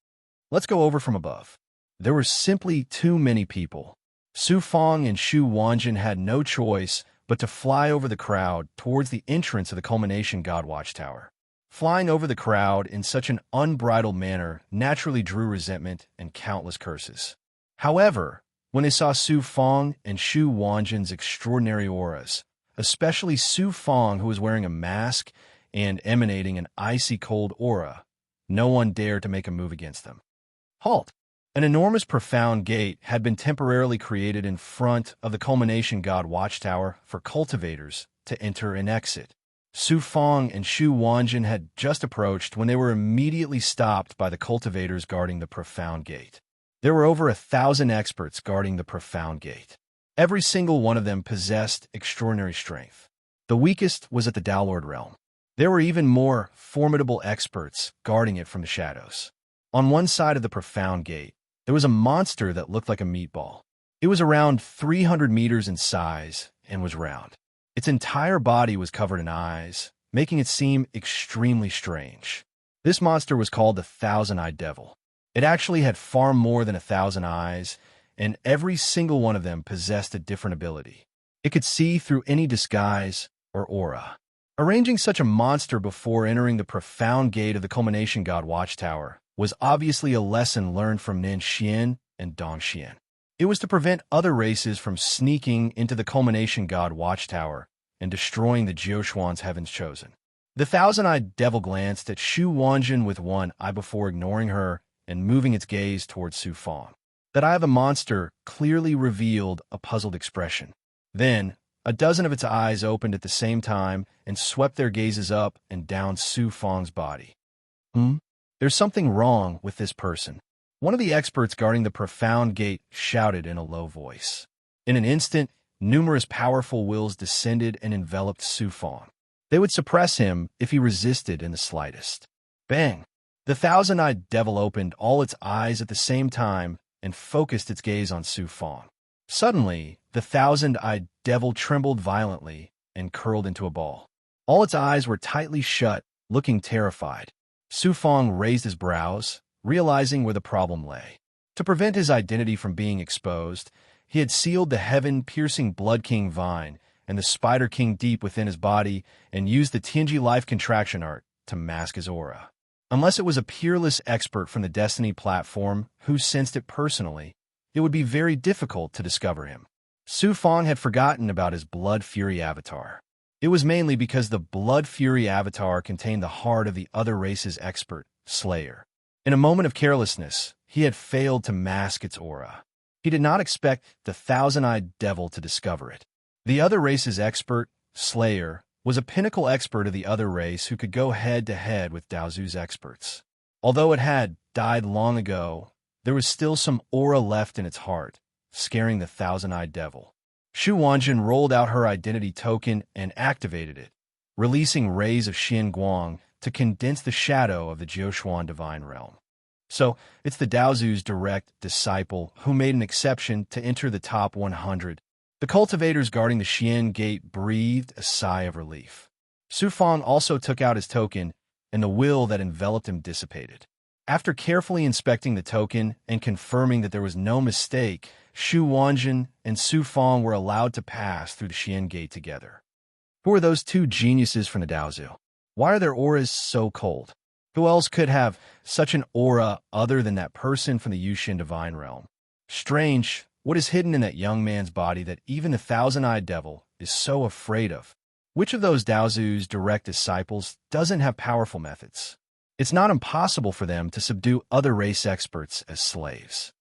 Let's go over from above. There were simply too many people. Su Fong and Shu Wanjin had no choice but to fly over the crowd towards the entrance of the Culmination God Watchtower. Flying over the crowd in such an unbridled manner naturally drew resentment and countless curses. However, when they saw Su Fong and Shu Wanjin's extraordinary auras, especially Su Fong, who was wearing a mask and emanating an icy cold aura, no one dared to make a move against them. Halt! An enormous profound gate had been temporarily created in front of the Culmination God Watchtower for cultivators to enter and exit. Su Fong and Shu Wanjin had just approached when they were immediately stopped by the cultivators guarding the profound gate. There were over 1,000 experts guarding the profound gate. Every single one of them possessed extraordinary strength. The weakest was at the Downlord realm. There were even more formidable experts guarding it from the shadows. On one side of the profound gate, there was a monster that looked like a meatball. It was around 300 meters in size and was round. Its entire body was covered in eyes, making it seem extremely strange. This monster was called the Thousand-Eyed Devil. It actually had far more than 1,000 eyes, and every single one of them possessed a different ability. It could see through any disguise or aura. Arranging such a monster before entering the profound gate of the Culmination God Watchtower was obviously a lesson learned from Nin Xian and Dong Xian. It was to prevent other races from sneaking into the Culmination God Watchtower and destroying the Jiuquan's Heaven's Chosen. The Thousand-Eyed Devil glanced at Shu Wanjin with one eye before ignoring her and moving its gaze towards Su Fong. That eye of the monster clearly revealed a puzzled expression. Then, a dozen of its eyes opened at the same time and swept their gazes up and down Su Fong's body. There's something wrong with this person. One of the experts guarding the profound gate shouted in a low voice. In an instant, numerous powerful wills descended and enveloped Su Fong. They would suppress him if he resisted in the slightest. Bang! The Thousand-Eyed Devil opened all its eyes at the same time and focused its gaze on Su Fong. Suddenly, the Thousand-Eyed Devil trembled violently and curled into a ball. All its eyes were tightly shut, looking terrified. Su Fong raised his brows, realizing where the problem lay. To prevent his identity from being exposed, he had sealed the heaven-piercing Blood King vine and the Spider King deep within his body and used the Tianji life contraction art to mask his aura. Unless it was a peerless expert from the Destiny platform who sensed it personally, it would be very difficult to discover him. Su Fong had forgotten about his Blood Fury avatar. It was mainly because the Blood Fury avatar contained the heart of the other race's expert, Slayer. In a moment of carelessness, he had failed to mask its aura. He did not expect the Thousand-Eyed Devil to discover it. The other race's expert, Slayer, was a pinnacle expert of the other race who could go head-to-head with Daozu's experts. Although it had died long ago, there was still some aura left in its heart, scaring the Thousand-Eyed Devil. Shu Wanjin rolled out her identity token and activated it, releasing rays of Xian Guang to condense the shadow of the Jiuquan Divine Realm. So, it's the Daozu's direct disciple who made an exception to enter the top 100. The cultivators guarding the Xian Gate breathed a sigh of relief. Su Fong also took out his token, and the will that enveloped him dissipated. After carefully inspecting the token and confirming that there was no mistake, Shu Wanjin and Su Fong were allowed to pass through the Xian Gate together. Who are those two geniuses from the Daozu? Why are their auras so cold? Who else could have such an aura other than that person from the Yushin Divine Realm? Strange, what is hidden in that young man's body that even the Thousand-Eyed Devil is so afraid of? Which of those Daozu's direct disciples doesn't have powerful methods? It's not impossible for them to subdue other race experts as slaves.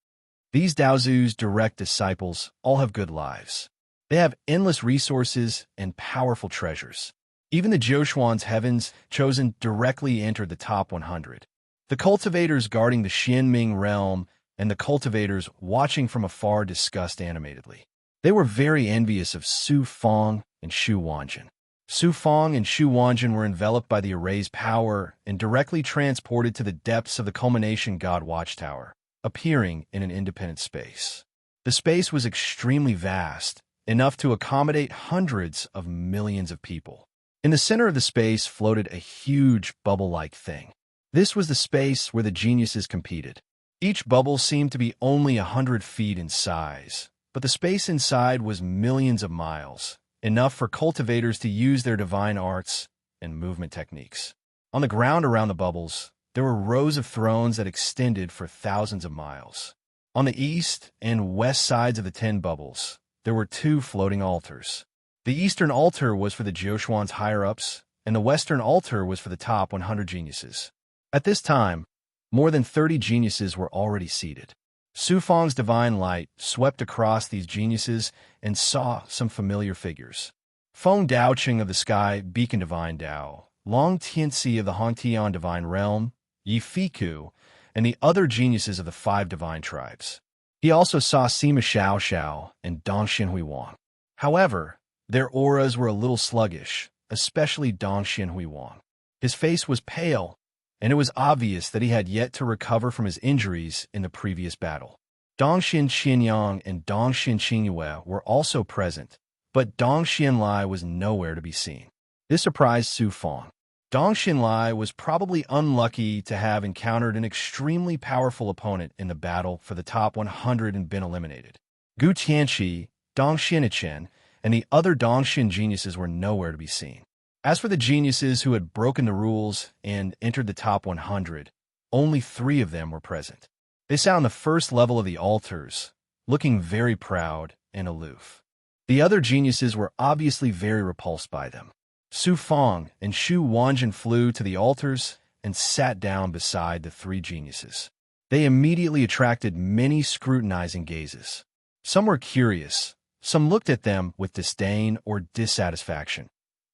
These Daozu's direct disciples all have good lives. They have endless resources and powerful treasures. Even the Jiuquan's Heavens Chosen directly entered the top 100. The cultivators guarding the Xianming realm and the cultivators watching from afar discussed animatedly. They were very envious of Su Fong and Shu Wanjin. Su Fong and Shu Wanjin were enveloped by the array's power and directly transported to the depths of the Culmination God Watchtower, appearing in an independent space. The space was extremely vast, enough to accommodate hundreds of millions of people. In the center of the space floated a huge bubble-like thing. This was the space where the geniuses competed. Each bubble seemed to be only 100 feet in size, but the space inside was millions of miles, enough for cultivators to use their divine arts and movement techniques. On the ground around the bubbles, there were rows of thrones that extended for thousands of miles. On the east and west sides of the 10 bubbles, there were 2 floating altars. The eastern altar was for the Joshuan's higher-ups, and the western altar was for the top 100 geniuses. At this time, more than 30 geniuses were already seated. Su Fang's divine light swept across these geniuses and saw some familiar figures. Feng Daoqing of the Sky Beacon Divine Dao, Long Tianxi of the Hongtian Divine Realm, Yi Fiku, and the other geniuses of the 5 divine tribes. He also saw Sima Xiao and Dongxian Huiwang. However, their auras were a little sluggish, especially Dongxian Huiwang. His face was pale, and it was obvious that he had yet to recover from his injuries in the previous battle. Dongxian Qianyang and Dongxian Qingyue were also present, but Dongxian Lai was nowhere to be seen. This surprised Su Fang. Dongxian Lai was probably unlucky to have encountered an extremely powerful opponent in the battle for the top 100 and been eliminated. Gu Tianqi, Dongxian Ichen, and the other Dongxian geniuses were nowhere to be seen. As for the geniuses who had broken the rules and entered the top 100, only 3 of them were present. They sat on the first level of the altars, looking very proud and aloof. The other geniuses were obviously very repulsed by them. Su Fang and Xu Wanjin flew to the altars and sat down beside the 3 geniuses. They immediately attracted many scrutinizing gazes. Some were curious, some looked at them with disdain or dissatisfaction,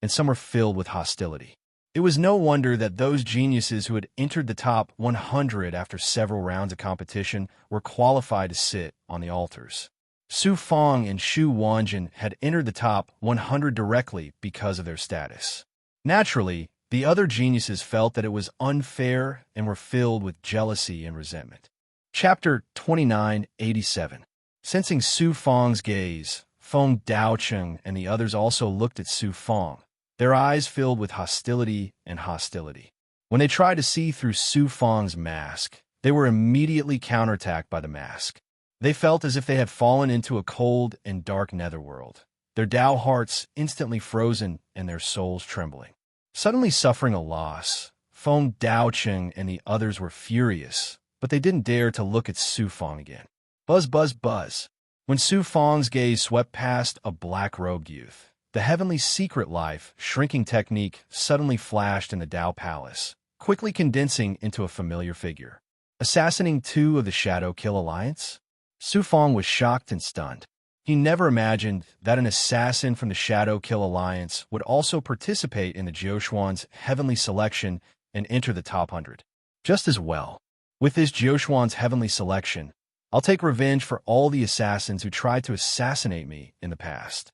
and some were filled with hostility. It was no wonder that those geniuses who had entered the top 100 after several rounds of competition were qualified to sit on the altars. Su Fang and Xu Wanjin had entered the top 100 directly because of their status. Naturally, the other geniuses felt that it was unfair and were filled with jealousy and resentment. Chapter 2987. Sensing Su Fang's gaze, Feng Daoqing and the others also looked at Su Fang, their eyes filled with hostility and hostility. When they tried to see through Su Fang's mask, they were immediately counterattacked by the mask. They felt as if they had fallen into a cold and dark netherworld, their Dao hearts instantly frozen and their souls trembling. Suddenly suffering a loss, Feng Daoqing and the others were furious, but they didn't dare to look at Su Fang again. Buzz, buzz, buzz. When Su Fang's gaze swept past a black-robed youth, the heavenly secret life shrinking technique suddenly flashed in the Dao Palace, quickly condensing into a familiar figure. Assassinating 2 of the Shadow Kill Alliance? Su Fang was shocked and stunned. He never imagined that an assassin from the Shadow Kill Alliance would also participate in the Joshuan's heavenly selection and enter the top 100. Just as well. With this Joshuan's heavenly selection, I'll take revenge for all the assassins who tried to assassinate me in the past.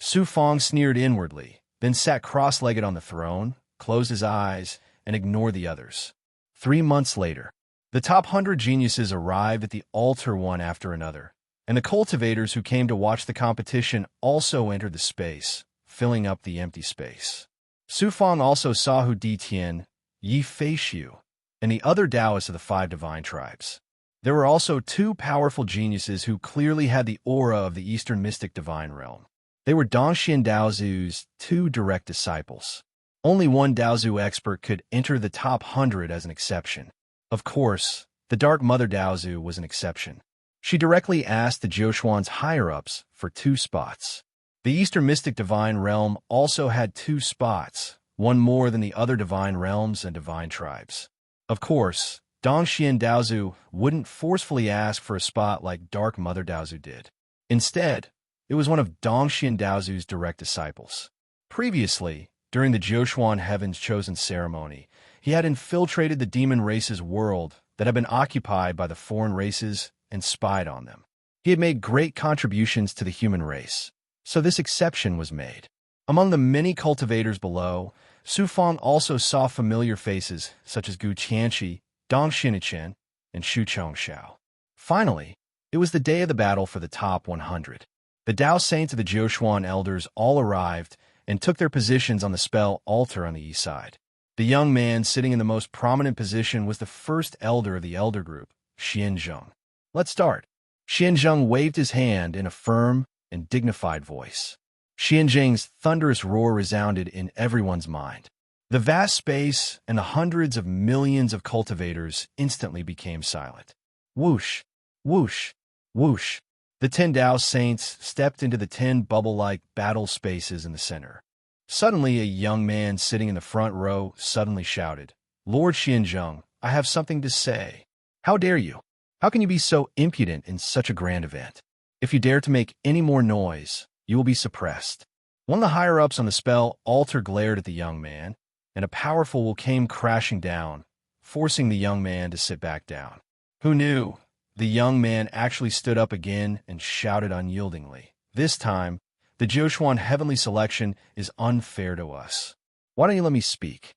Su Fang sneered inwardly, then sat cross-legged on the throne, closed his eyes, and ignored the others. 3 months later, the top 100 geniuses arrived at the altar one after another, and the cultivators who came to watch the competition also entered the space, filling up the empty space. Su Fang also saw Hu Ditian, Yi Feishu, and the other Taoists of the 5 divine tribes. There were also 2 powerful geniuses who clearly had the aura of the Eastern mystic divine realm. They were Dongxian Daozu's 2 direct disciples. Only one Daozu expert could enter the top 100 as an exception. Of course, the Dark Mother Daozu was an exception. She directly asked the Joshuan's higher-ups for 2 spots. The Eastern mystic divine realm also had 2 spots, one more than the other divine realms and divine tribes. Of course, Dongxian Daozu wouldn't forcefully ask for a spot like Dark Mother Daozu did. Instead, it was one of Dongxian Daozu's direct disciples. Previously, during the Joshuan Heaven's Chosen ceremony, he had infiltrated the demon race's world that had been occupied by the foreign races and spied on them. He had made great contributions to the human race, so this exception was made. Among the many cultivators below, Su Fang also saw familiar faces such as Gu Tianqi, Dong Xinichen, and Xu Chongxiao. Finally, it was the day of the battle for the top 100. The Dao Saints of the Joshuan elders all arrived, and took their positions on the spell altar on the east side. The young man sitting in the most prominent position was the first elder of the elder group, Xianzheng. "Let's start." Xianzheng waved his hand in a firm and dignified voice. Xianzheng's thunderous roar resounded in everyone's mind. The vast space and the hundreds of millions of cultivators instantly became silent. Whoosh, whoosh, whoosh. The 10 Tao saints stepped into the 10 bubble-like battle spaces in the center. Suddenly, a young man sitting in the front row suddenly shouted, "Lord Xianzheng, I have something to say." "How dare you? How can you be so impudent in such a grand event? If you dare to make any more noise, you will be suppressed." One of the higher-ups on the spell altar glared at the young man, and a powerful will came crashing down, forcing the young man to sit back down. Who knew? The young man actually stood up again and shouted unyieldingly, "This time, the Joshuan heavenly selection is unfair to us. Why don't you let me speak?"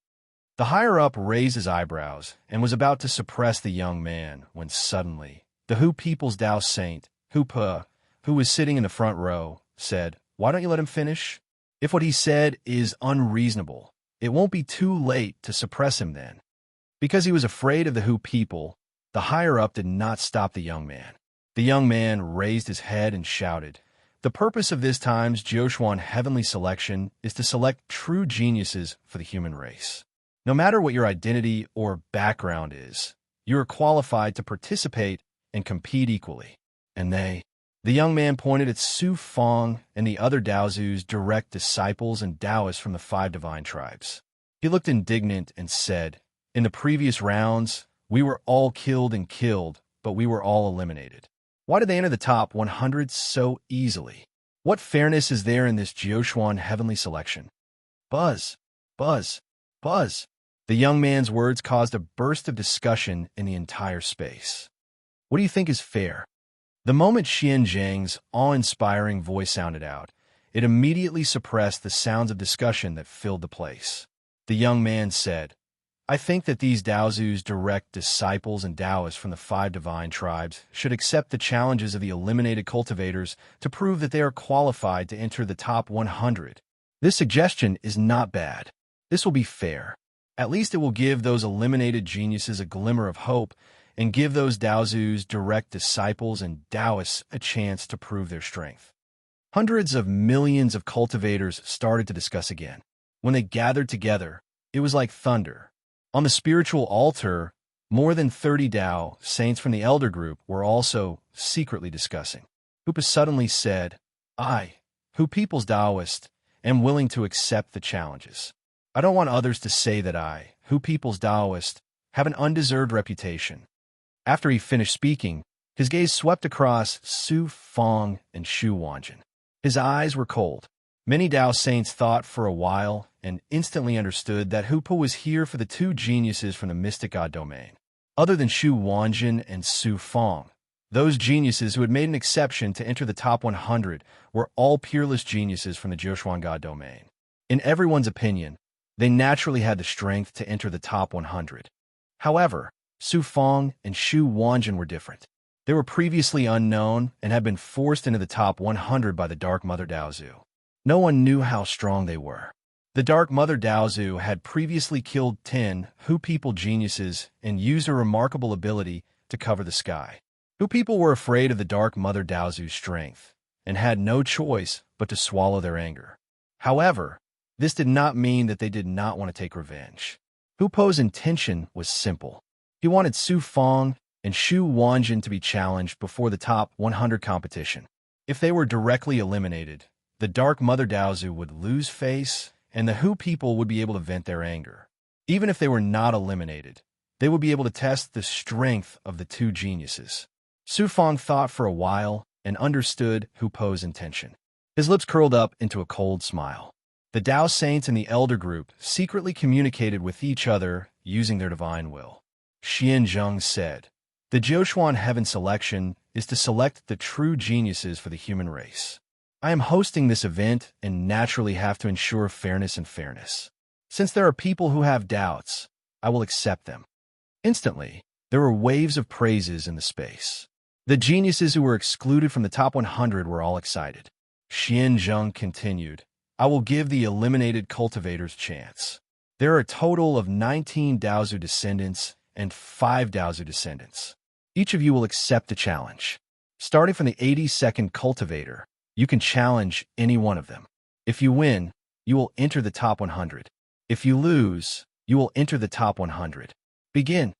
The higher-up raised his eyebrows and was about to suppress the young man when suddenly, the Hu People's Tao Saint, Hu Pe, who was sitting in the front row, said, "Why don't you let him finish? If what he said is unreasonable, it won't be too late to suppress him then." Because he was afraid of the Hu people, the higher-up did not stop the young man. The young man raised his head and shouted, "The purpose of this time's Joshuan heavenly selection is to select true geniuses for the human race. No matter what your identity or background is, you are qualified to participate and compete equally." And the young man pointed at Su Fong and the other Daozu's direct disciples and Taoists from the 5 divine tribes. He looked indignant and said, "In the previous rounds, we were all killed, but we were all eliminated. Why did they enter the top 100 so easily? What fairness is there in this Joshuan heavenly selection?" Buzz, buzz, buzz. The young man's words caused a burst of discussion in the entire space. "What do you think is fair?" The moment Xianzheng's awe-inspiring voice sounded out, it immediately suppressed the sounds of discussion that filled the place. The young man said, "I think that these Daozu's direct disciples and Taoists from the 5 divine tribes should accept the challenges of the eliminated cultivators to prove that they are qualified to enter the top 100. This suggestion is not bad. This will be fair. At least it will give those eliminated geniuses a glimmer of hope and give those Daozu's direct disciples and Taoists a chance to prove their strength." Hundreds of millions of cultivators started to discuss again. When they gathered together, it was like thunder. On the spiritual altar, more than 30 Tao saints from the elder group were also secretly discussing. Hupa suddenly said, "I, Hu People's Taoist, am willing to accept the challenges. I don't want others to say that I, Hu People's Taoist, have an undeserved reputation." After he finished speaking, his gaze swept across Su Fong and Shu Wanjin. His eyes were cold. Many Tao saints thought for a while and instantly understood that Hupa was here for the 2 geniuses from the mystic god domain. Other than Shu Wanjin and Su Fong, those geniuses who had made an exception to enter the top 100 were all peerless geniuses from the Joshuan god domain. In everyone's opinion, they naturally had the strength to enter the top 100. However, Su Fong and Shu Wanjin were different. They were previously unknown and had been forced into the top 100 by the Dark Mother Daozu. No one knew how strong they were. The Dark Mother Daozu had previously killed 10 Hu People geniuses and used her remarkable ability to cover the sky. Hu People were afraid of the Dark Mother Daozu's strength and had no choice but to swallow their anger. However, this did not mean that they did not want to take revenge. Hu Po's intention was simple. He wanted Su Fong and Shu Wanjin to be challenged before the top 100 competition. If they were directly eliminated, the Dark Mother Daozu would lose face, and the Hu people would be able to vent their anger. Even if they were not eliminated, they would be able to test the strength of the 2 geniuses. Su Fong thought for a while and understood Hu Po's intention. His lips curled up into a cold smile. The Tao Saints and the Elder Group secretly communicated with each other using their divine will. Xianzheng said, "The Joshuan Heaven Selection is to select the true geniuses for the human race. I am hosting this event and naturally have to ensure fairness and fairness. Since there are people who have doubts, I will accept them." Instantly, there were waves of praises in the space. The geniuses who were excluded from the top 100 were all excited. Xianzheng continued, I will give the eliminated cultivators chance. There are a total of 19 Daozu descendants and 5 Daozu descendants. Each of you will accept a challenge. Starting from the 82nd cultivator, you can challenge any one of them. If you win, you will enter the top 100. If you lose, you will enter the top 100. Begin.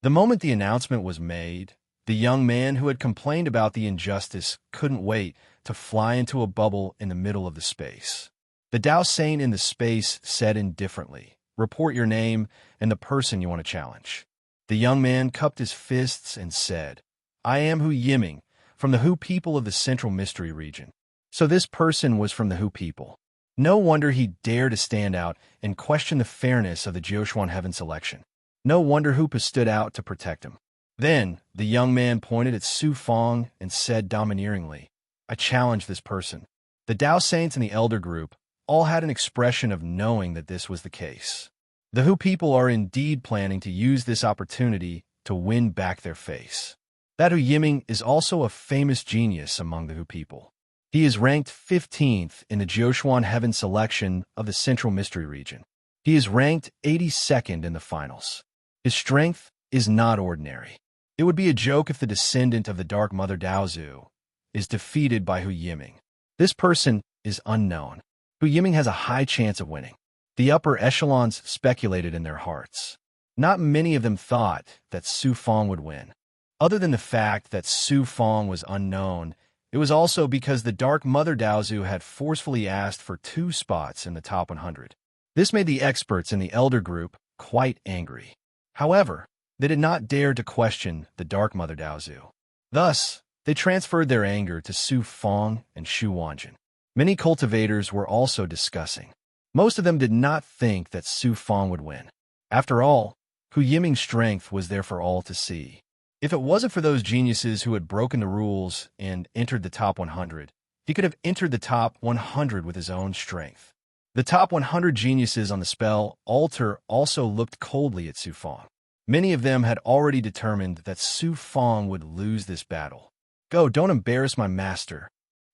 The moment the announcement was made, the young man who had complained about the injustice couldn't wait to fly into a bubble in the middle of the space. The Dao Saint in the space said indifferently, "Report your name and the person you want to challenge." The young man cupped his fists and said, "I am Hu Yiming, from the Hu people of the Central Mystery region." So this person was from the Hu people. No wonder he dared to stand out and question the fairness of the Jiuquan Heaven selection. No wonder Hupa stood out to protect him. Then the young man pointed at Su Fong and said domineeringly, "I challenge this person." The Dao Saints and the Elder Group all had an expression of knowing that this was the case. The Hu people are indeed planning to use this opportunity to win back their face. That Hu Yiming is also a famous genius among the Hu people. He is ranked 15th in the Jiuquan Heaven selection of the Central Mystery region. He is ranked 82nd in the finals. His strength is not ordinary. It would be a joke if the descendant of the Dark Mother Daozu is defeated by Hu Yiming. This person is unknown. Hu Yiming has a high chance of winning. The upper echelons speculated in their hearts. Not many of them thought that Su Fong would win. Other than the fact that Su Fong was unknown, it was also because the Dark Mother Daozu had forcefully asked for 2 spots in the top 100. This made the experts in the Elder Group quite angry. However, they did not dare to question the Dark Mother Daozu. Thus, they transferred their anger to Su Fong and Shu Wanjin. Many cultivators were also discussing. Most of them did not think that Su Fong would win. After all, Hu Yiming's strength was there for all to see. If it wasn't for those geniuses who had broken the rules and entered the top 100, he could have entered the top 100 with his own strength. The top 100 geniuses on the spell altar also looked coldly at Su Fong. Many of them had already determined that Su Fong would lose this battle. "Go, don't embarrass my master."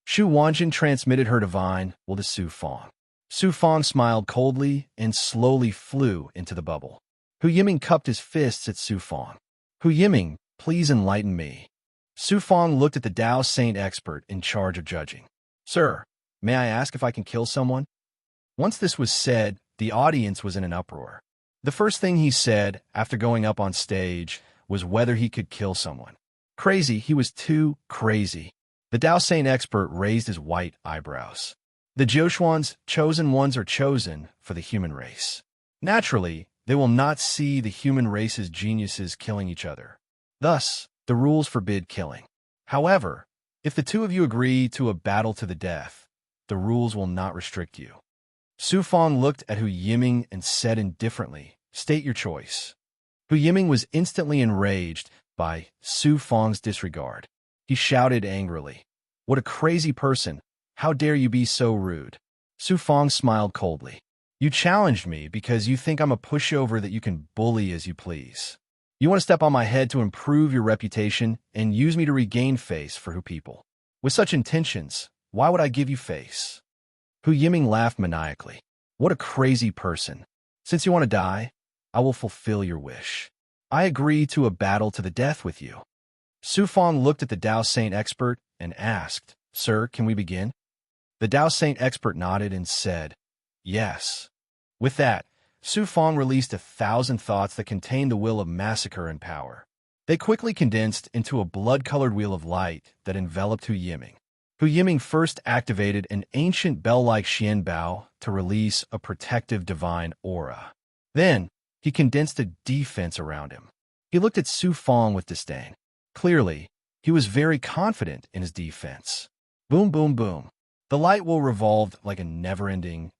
Shu Wanjin transmitted her divine will to Su Fong. Su Fong smiled coldly and slowly flew into the bubble. Hu Yiming cupped his fists at Su Fong. "Hu Yiming, please enlighten me." Su Fong looked at the Dao Saint expert in charge of judging. "Sir, may I ask if I can kill someone?" Once this was said, the audience was in an uproar. The first thing he said after going up on stage was whether he could kill someone. Crazy, he was too crazy. The Dao Saint expert raised his white eyebrows. The Jiuquan's chosen ones are chosen for the human race. Naturally, they will not see the human race's geniuses killing each other. Thus, the rules forbid killing. However, if the two of you agree to a battle to the death, the rules will not restrict you. Su Fong looked at Hu Yiming and said indifferently, "State your choice." Hu Yiming was instantly enraged by Su Fong's disregard. He shouted angrily, "What a crazy person! How dare you be so rude?" Su Fong smiled coldly. "You challenged me because you think I'm a pushover that you can bully as you please. You want to step on my head to improve your reputation and use me to regain face for Hu people. With such intentions, why would I give you face?" Hu Yiming laughed maniacally. "What a crazy person. Since you want to die, I will fulfill your wish. I agree to a battle to the death with you." Su Fong looked at the Dao Saint expert and asked, "Sir, can we begin?" The Dao Saint expert nodded and said, "Yes." With that, Su Fong released 1,000 thoughts that contained the will of massacre and power. They quickly condensed into a blood-colored wheel of light that enveloped Hu Yiming. Hu Yiming first activated an ancient bell-like Xian Bao to release a protective divine aura. Then, he condensed a defense around him. He looked at Su Fong with disdain. Clearly, he was very confident in his defense. Boom, boom, boom. The light wheel revolved like a never-ending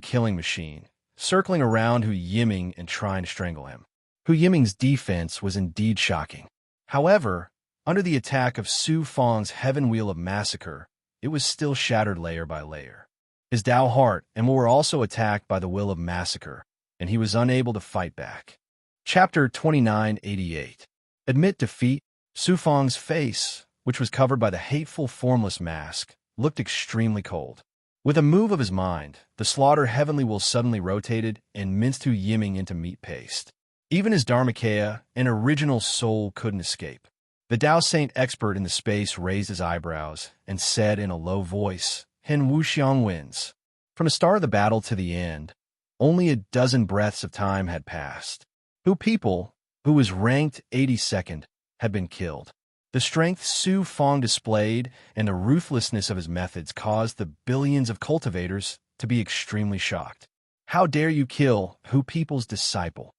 killing machine, circling around Hu Yiming and trying to strangle him. Hu Yiming's defense was indeed shocking. However, under the attack of Su Fong's heaven wheel of massacre, it was still shattered layer by layer. His Dao heart and will were also attacked by the will of massacre, and he was unable to fight back. Chapter 2988. Admit defeat. Su Fong's face, which was covered by the hateful formless mask, looked extremely cold. With a move of his mind, the slaughter heavenly will suddenly rotated and minced Hu Yiming into meat paste. Even his Dharmakaya, an original soul, couldn't escape. The Tao Saint expert in the space raised his eyebrows and said in a low voice, Hen Wuxiang wins. From the start of the battle to the end, only a dozen breaths of time had passed. Hu people, who was ranked 82nd, had been killed. The strength Su Fong displayed and the ruthlessness of his methods caused the billions of cultivators to be extremely shocked. How dare you kill Hu people's disciple?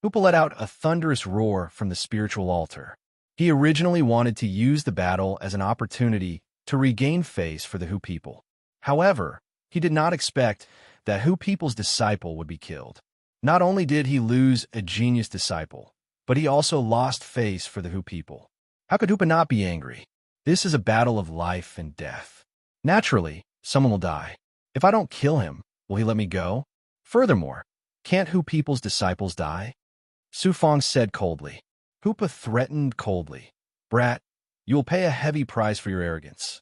Hoopa let out a thunderous roar from the spiritual altar. He originally wanted to use the battle as an opportunity to regain face for the Hu people. However, he did not expect that Hu people's disciple would be killed. Not only did he lose a genius disciple, but he also lost face for the Hu people. How could Hoopa not be angry? This is a battle of life and death. Naturally, someone will die. If I don't kill him, will he let me go? Furthermore, can't Hu people's disciples die? Su Fong said coldly. Hoopa threatened coldly. Brat, you will pay a heavy price for your arrogance.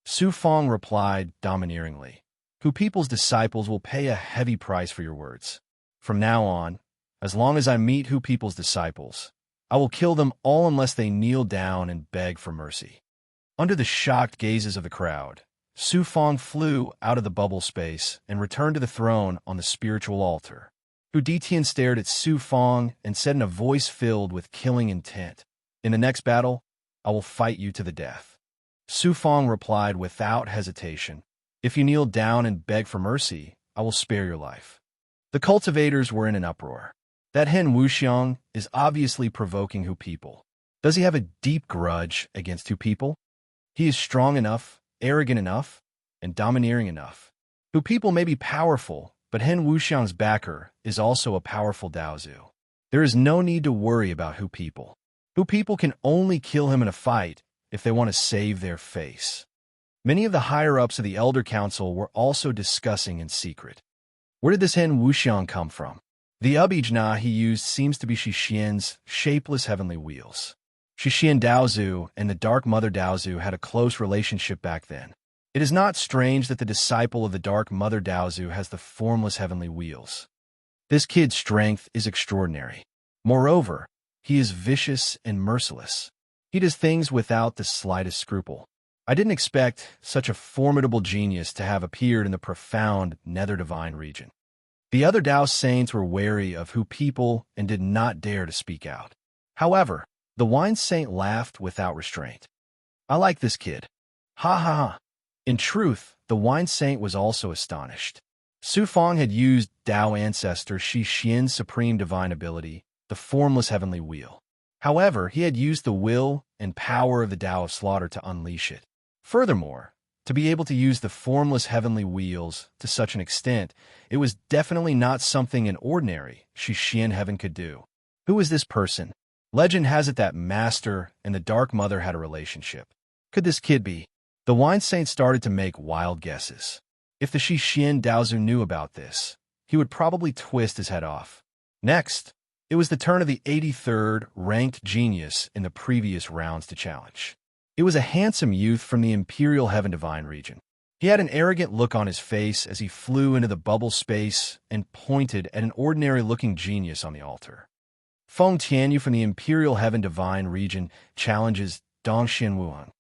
Su Fong replied domineeringly. Hu people's disciples will pay a heavy price for your words. From now on, as long as I meet Hu people's disciples, I will kill them all unless they kneel down and beg for mercy. Under the shocked gazes of the crowd, Su Fong flew out of the bubble space and returned to the throne on the spiritual altar. Hu Detian stared at Su Fong and said in a voice filled with killing intent, In the next battle, I will fight you to the death. Su Fong replied without hesitation, If you kneel down and beg for mercy, I will spare your life. The cultivators were in an uproar. That Hen Wuxiang is obviously provoking Hu people. Does he have a deep grudge against Hu people? He is strong enough, arrogant enough, and domineering enough. Hu people may be powerful, but Hen Wuxiang's backer is also a powerful Daozu. There is no need to worry about Hu people. Hu people can only kill him in a fight if they want to save their face. Many of the higher-ups of the Elder Council were also discussing in secret. Where did this Hen Wuxiang come from? The Abijna he used seems to be Shixian's shapeless heavenly wheels. Shixian Daozu and the Dark Mother Daozu had a close relationship back then. It is not strange that the disciple of the Dark Mother Daozu has the formless heavenly wheels. This kid's strength is extraordinary. Moreover, he is vicious and merciless. He does things without the slightest scruple. I didn't expect such a formidable genius to have appeared in the profound Nether Divine region. The other Tao Saints were wary of Hu people and did not dare to speak out. However, the Wine Saint laughed without restraint. I like this kid. Ha ha ha. In truth, the Wine Saint was also astonished. Su Fong had used Tao Ancestor Shi Xian's supreme divine ability, the formless heavenly wheel. However, he had used the will and power of the Tao of Slaughter to unleash it. Furthermore, to be able to use the formless heavenly wheels to such an extent, it was definitely not something an ordinary Shi Xian heaven could do. Who is this person? Legend has it that Master and the Dark Mother had a relationship. Could this kid be? The Wine Saint started to make wild guesses. If the Shi Xian Daozu knew about this, he would probably twist his head off. Next, it was the turn of the 83rd ranked genius in the previous rounds to challenge. It was a handsome youth from the Imperial Heaven Divine region. He had an arrogant look on his face as he flew into the bubble space and pointed at an ordinary-looking genius on the altar. Feng Tianyu from the Imperial Heaven Divine region challenges Dongxian Wuheng.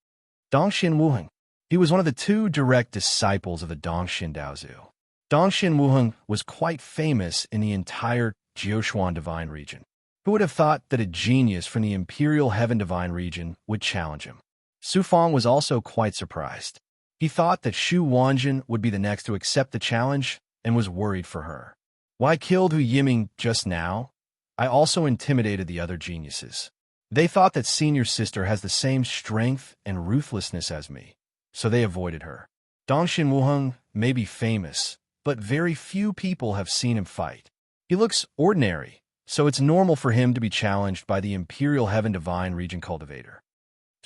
Dongxian Wuheng. He was one of the two direct disciples of the Dongxian Daozu. Dongxian Wuheng was quite famous in the entire Jiuquan Divine region. Who would have thought that a genius from the Imperial Heaven Divine region would challenge him? Su Fong was also quite surprised. He thought that Xu Wanjin would be the next to accept the challenge and was worried for her. Why killed Hu Yiming just now? I also intimidated the other geniuses. They thought that senior sister has the same strength and ruthlessness as me, so they avoided her. Dongxian Wuheng may be famous, but very few people have seen him fight. He looks ordinary, so it's normal for him to be challenged by the Imperial Heaven Divine region cultivator.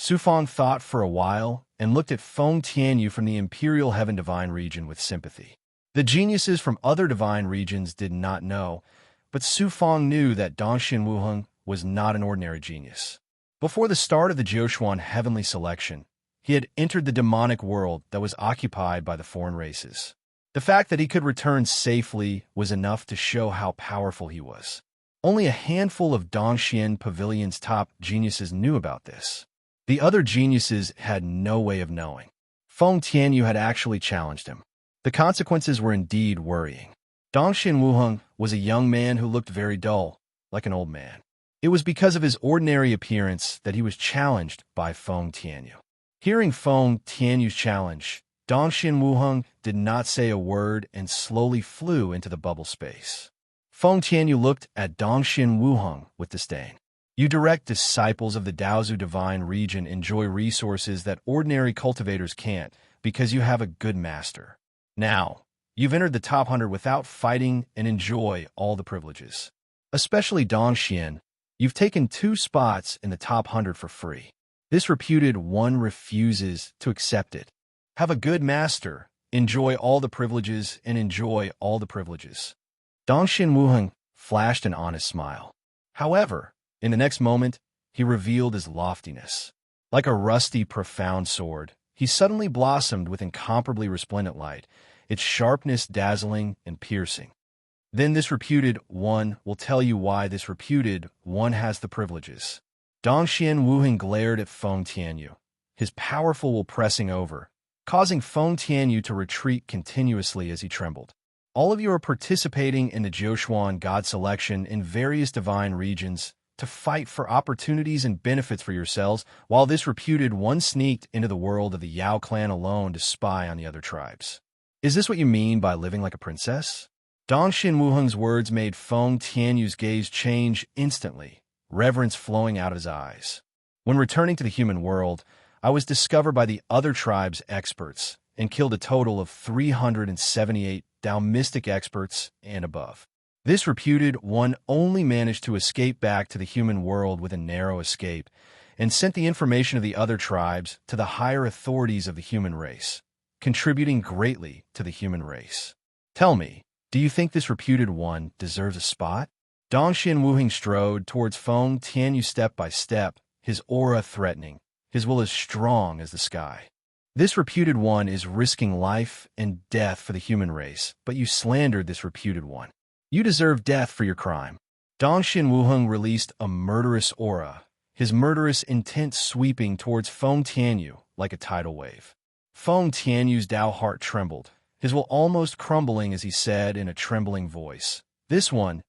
Su Fong thought for a while and looked at Feng Tianyu from the Imperial Heaven Divine region with sympathy. The geniuses from other divine regions did not know, but Su Fong knew that Dongxian Wuheng was not an ordinary genius. Before the start of the Jiuquan Heavenly Selection, He had entered the demonic world that was occupied by the foreign races. The fact that he could return safely was enough to show how powerful he was. Only a handful of Dongxian Pavilion's top geniuses knew about this. The other geniuses had no way of knowing. Feng Tianyu had actually challenged him. The consequences were indeed worrying. Dongxian Wuheng was a young man who looked very dull, like an old man. It was because of his ordinary appearance that he was challenged by Feng Tianyu. Hearing Feng Tianyu's challenge, Dongxian Wuheng did not say a word and slowly flew into the bubble space. Feng Tianyu looked at Dongxian Wuheng with disdain. You direct disciples of the Daozu divine region enjoy resources that ordinary cultivators can't because you have a good master. Now, you've entered the top 100 without fighting and enjoy all the privileges. Especially Dongxian, you've taken 2 spots in the top 100 for free. This reputed one refuses to accept it. Have a good master, enjoy all the privileges, and enjoy all the privileges. Dongxian Wuheng flashed an honest smile. However, in the next moment, he revealed his loftiness. Like a rusty, profound sword, he suddenly blossomed with incomparably resplendent light, its sharpness dazzling and piercing. Then this reputed one will tell you why this reputed one has the privileges. Dongxian Wuheng glared at Feng Tianyu, his powerful will pressing over, causing Feng Tianyu to retreat continuously as he trembled. All of you are participating in the Jiushuan God selection in various divine regions to fight for opportunities and benefits for yourselves, while this reputed one sneaked into the world of the Yao clan alone to spy on the other tribes. Is this what you mean by living like a princess? Dongxian Wuheng's words made Feng Tianyu's gaze change instantly, reverence flowing out of his eyes. When returning to the human world, I was discovered by the other tribe's experts and killed a total of 378 Dao mystic experts and above. This reputed one only managed to escape back to the human world with a narrow escape and sent the information of the other tribes to the higher authorities of the human race, contributing greatly to the human race. Tell me, do you think this reputed one deserves a spot? Dongxian Wuheng strode towards Feng Tianyu step by step, his aura threatening, his will as strong as the sky. This reputed one is risking life and death for the human race, but you slandered this reputed one. You deserve death for your crime. Dongxian Wuheng released a murderous aura, his murderous intent sweeping towards Feng Tianyu like a tidal wave. Feng Tianyu's Dao heart trembled, his will almost crumbling as he said in a trembling voice, This one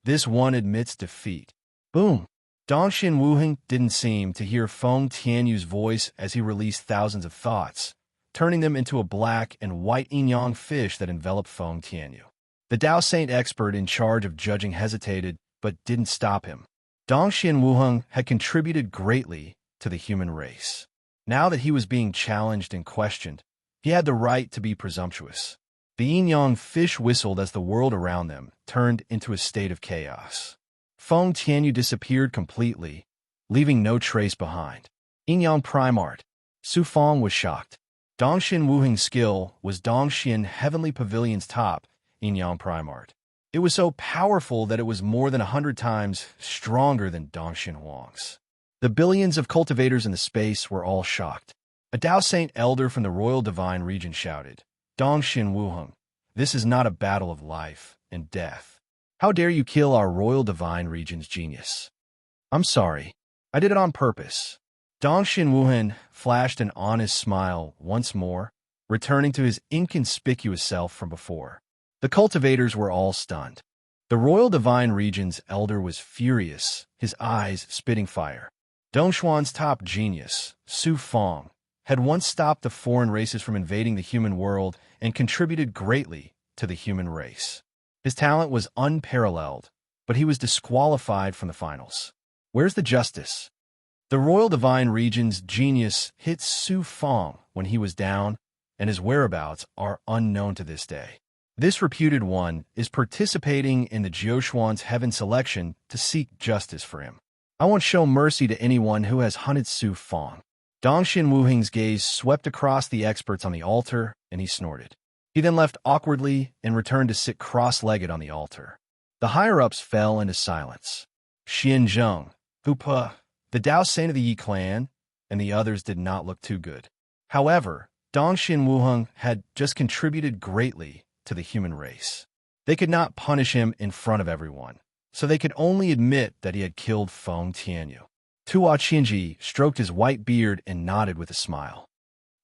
admits defeat. Boom! Dongxian Wuheng didn't seem to hear Feng Tianyu's voice as he released thousands of thoughts, turning them into a black and white yin-yang fish that enveloped Feng Tianyu. The Dao Saint expert in charge of judging hesitated, but didn't stop him. Dongxian Wuheng had contributed greatly to the human race. Now that he was being challenged and questioned, he had the right to be presumptuous. The yin-yang fish whistled as the world around them turned into a state of chaos. Feng Tianyu disappeared completely, leaving no trace behind. Yin-yang Primart. Su Feng was shocked. Dongxian Wuheng's skill was Dongxian Heavenly Pavilion's top yin-yang Primart. It was so powerful that it was more than 100 times stronger than Dongxian Huang's. The billions of cultivators in the space were all shocked. A Dao Saint elder from the Royal Divine Region shouted, Dongxian Wuheng, this is not a battle of life and death. How dare you kill our Royal Divine Region's genius? I'm sorry. I did it on purpose. Dongxian Wuheng flashed an honest smile once more, returning to his inconspicuous self from before. The cultivators were all stunned. The Royal Divine Region's elder was furious, his eyes spitting fire. Dongshuan's top genius, Su Feng, had once stopped the foreign races from invading the human world and contributed greatly to the human race. His talent was unparalleled, but he was disqualified from the finals. Where's the justice? The Royal Divine Region's genius hit Su Feng when he was down, and his whereabouts are unknown to this day. This reputed one is participating in the Jiushuan's heaven selection to seek justice for him. I won't show mercy to anyone who has hunted Su Feng. Dongxian Wuheng's gaze swept across the experts on the altar, and he snorted. He then left awkwardly and returned to sit cross-legged on the altar. The higher-ups fell into silence. Xian Zheng, Hupa, the Dao Saint of the Yi clan, and the others did not look too good. However, Dongxin Wuheng had just contributed greatly to the human race. They could not punish him in front of everyone, so they could only admit that he had killed Feng Tianyu. Tuo Qianji stroked his white beard and nodded with a smile.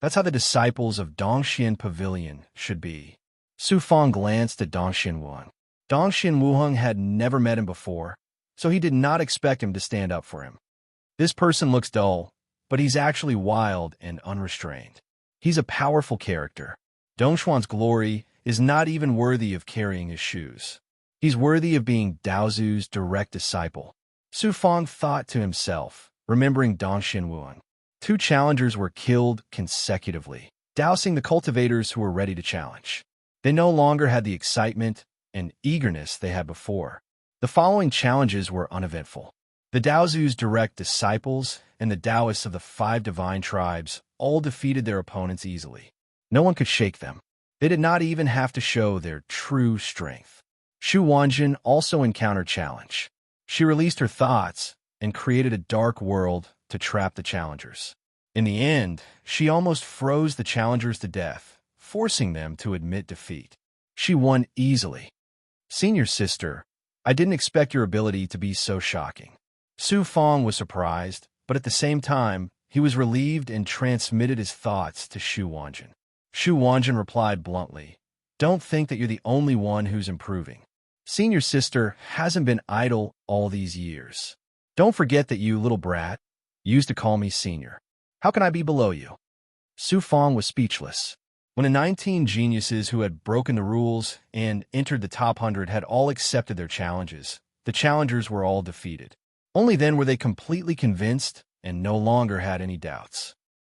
That's how the disciples of Dongxian Pavilion should be. Su Fang glanced at Dongxin Wuheng. Dongxin Wuheng had never met him before, so he did not expect him to stand up for him. This person looks dull, but he's actually wild and unrestrained. He's a powerful character. Dongxuan's glory is not even worthy of carrying his shoes. He's worthy of being Daozu's direct disciple. Su Fang thought to himself, remembering Dongxin Wuheng. 2 challengers were killed consecutively, dousing the cultivators who were ready to challenge. They no longer had the excitement and eagerness they had before. The following challenges were uneventful. The Daozu's direct disciples and the Taoists of the 5 divine tribes all defeated their opponents easily. No one could shake them. They did not even have to show their true strength. Xu Wanjin also encountered challenge. She released her thoughts and created a dark world to trap the challengers. In the end, she almost froze the challengers to death, forcing them to admit defeat. She won easily. Senior sister, I didn't expect your ability to be so shocking. Su Fang was surprised, but at the same time, he was relieved and transmitted his thoughts to Xu Wanjin. Xu Wanjin replied bluntly, "Don't think that you're the only one who's improving. Senior sister hasn't been idle all these years. Don't forget that you, little brat, used to call me senior. How can I be below you?" Su Fang was speechless. When the 19 geniuses who had broken the rules and entered the top 100 had all accepted their challenges, the challengers were all defeated. Only then were they completely convinced and no longer had any doubts.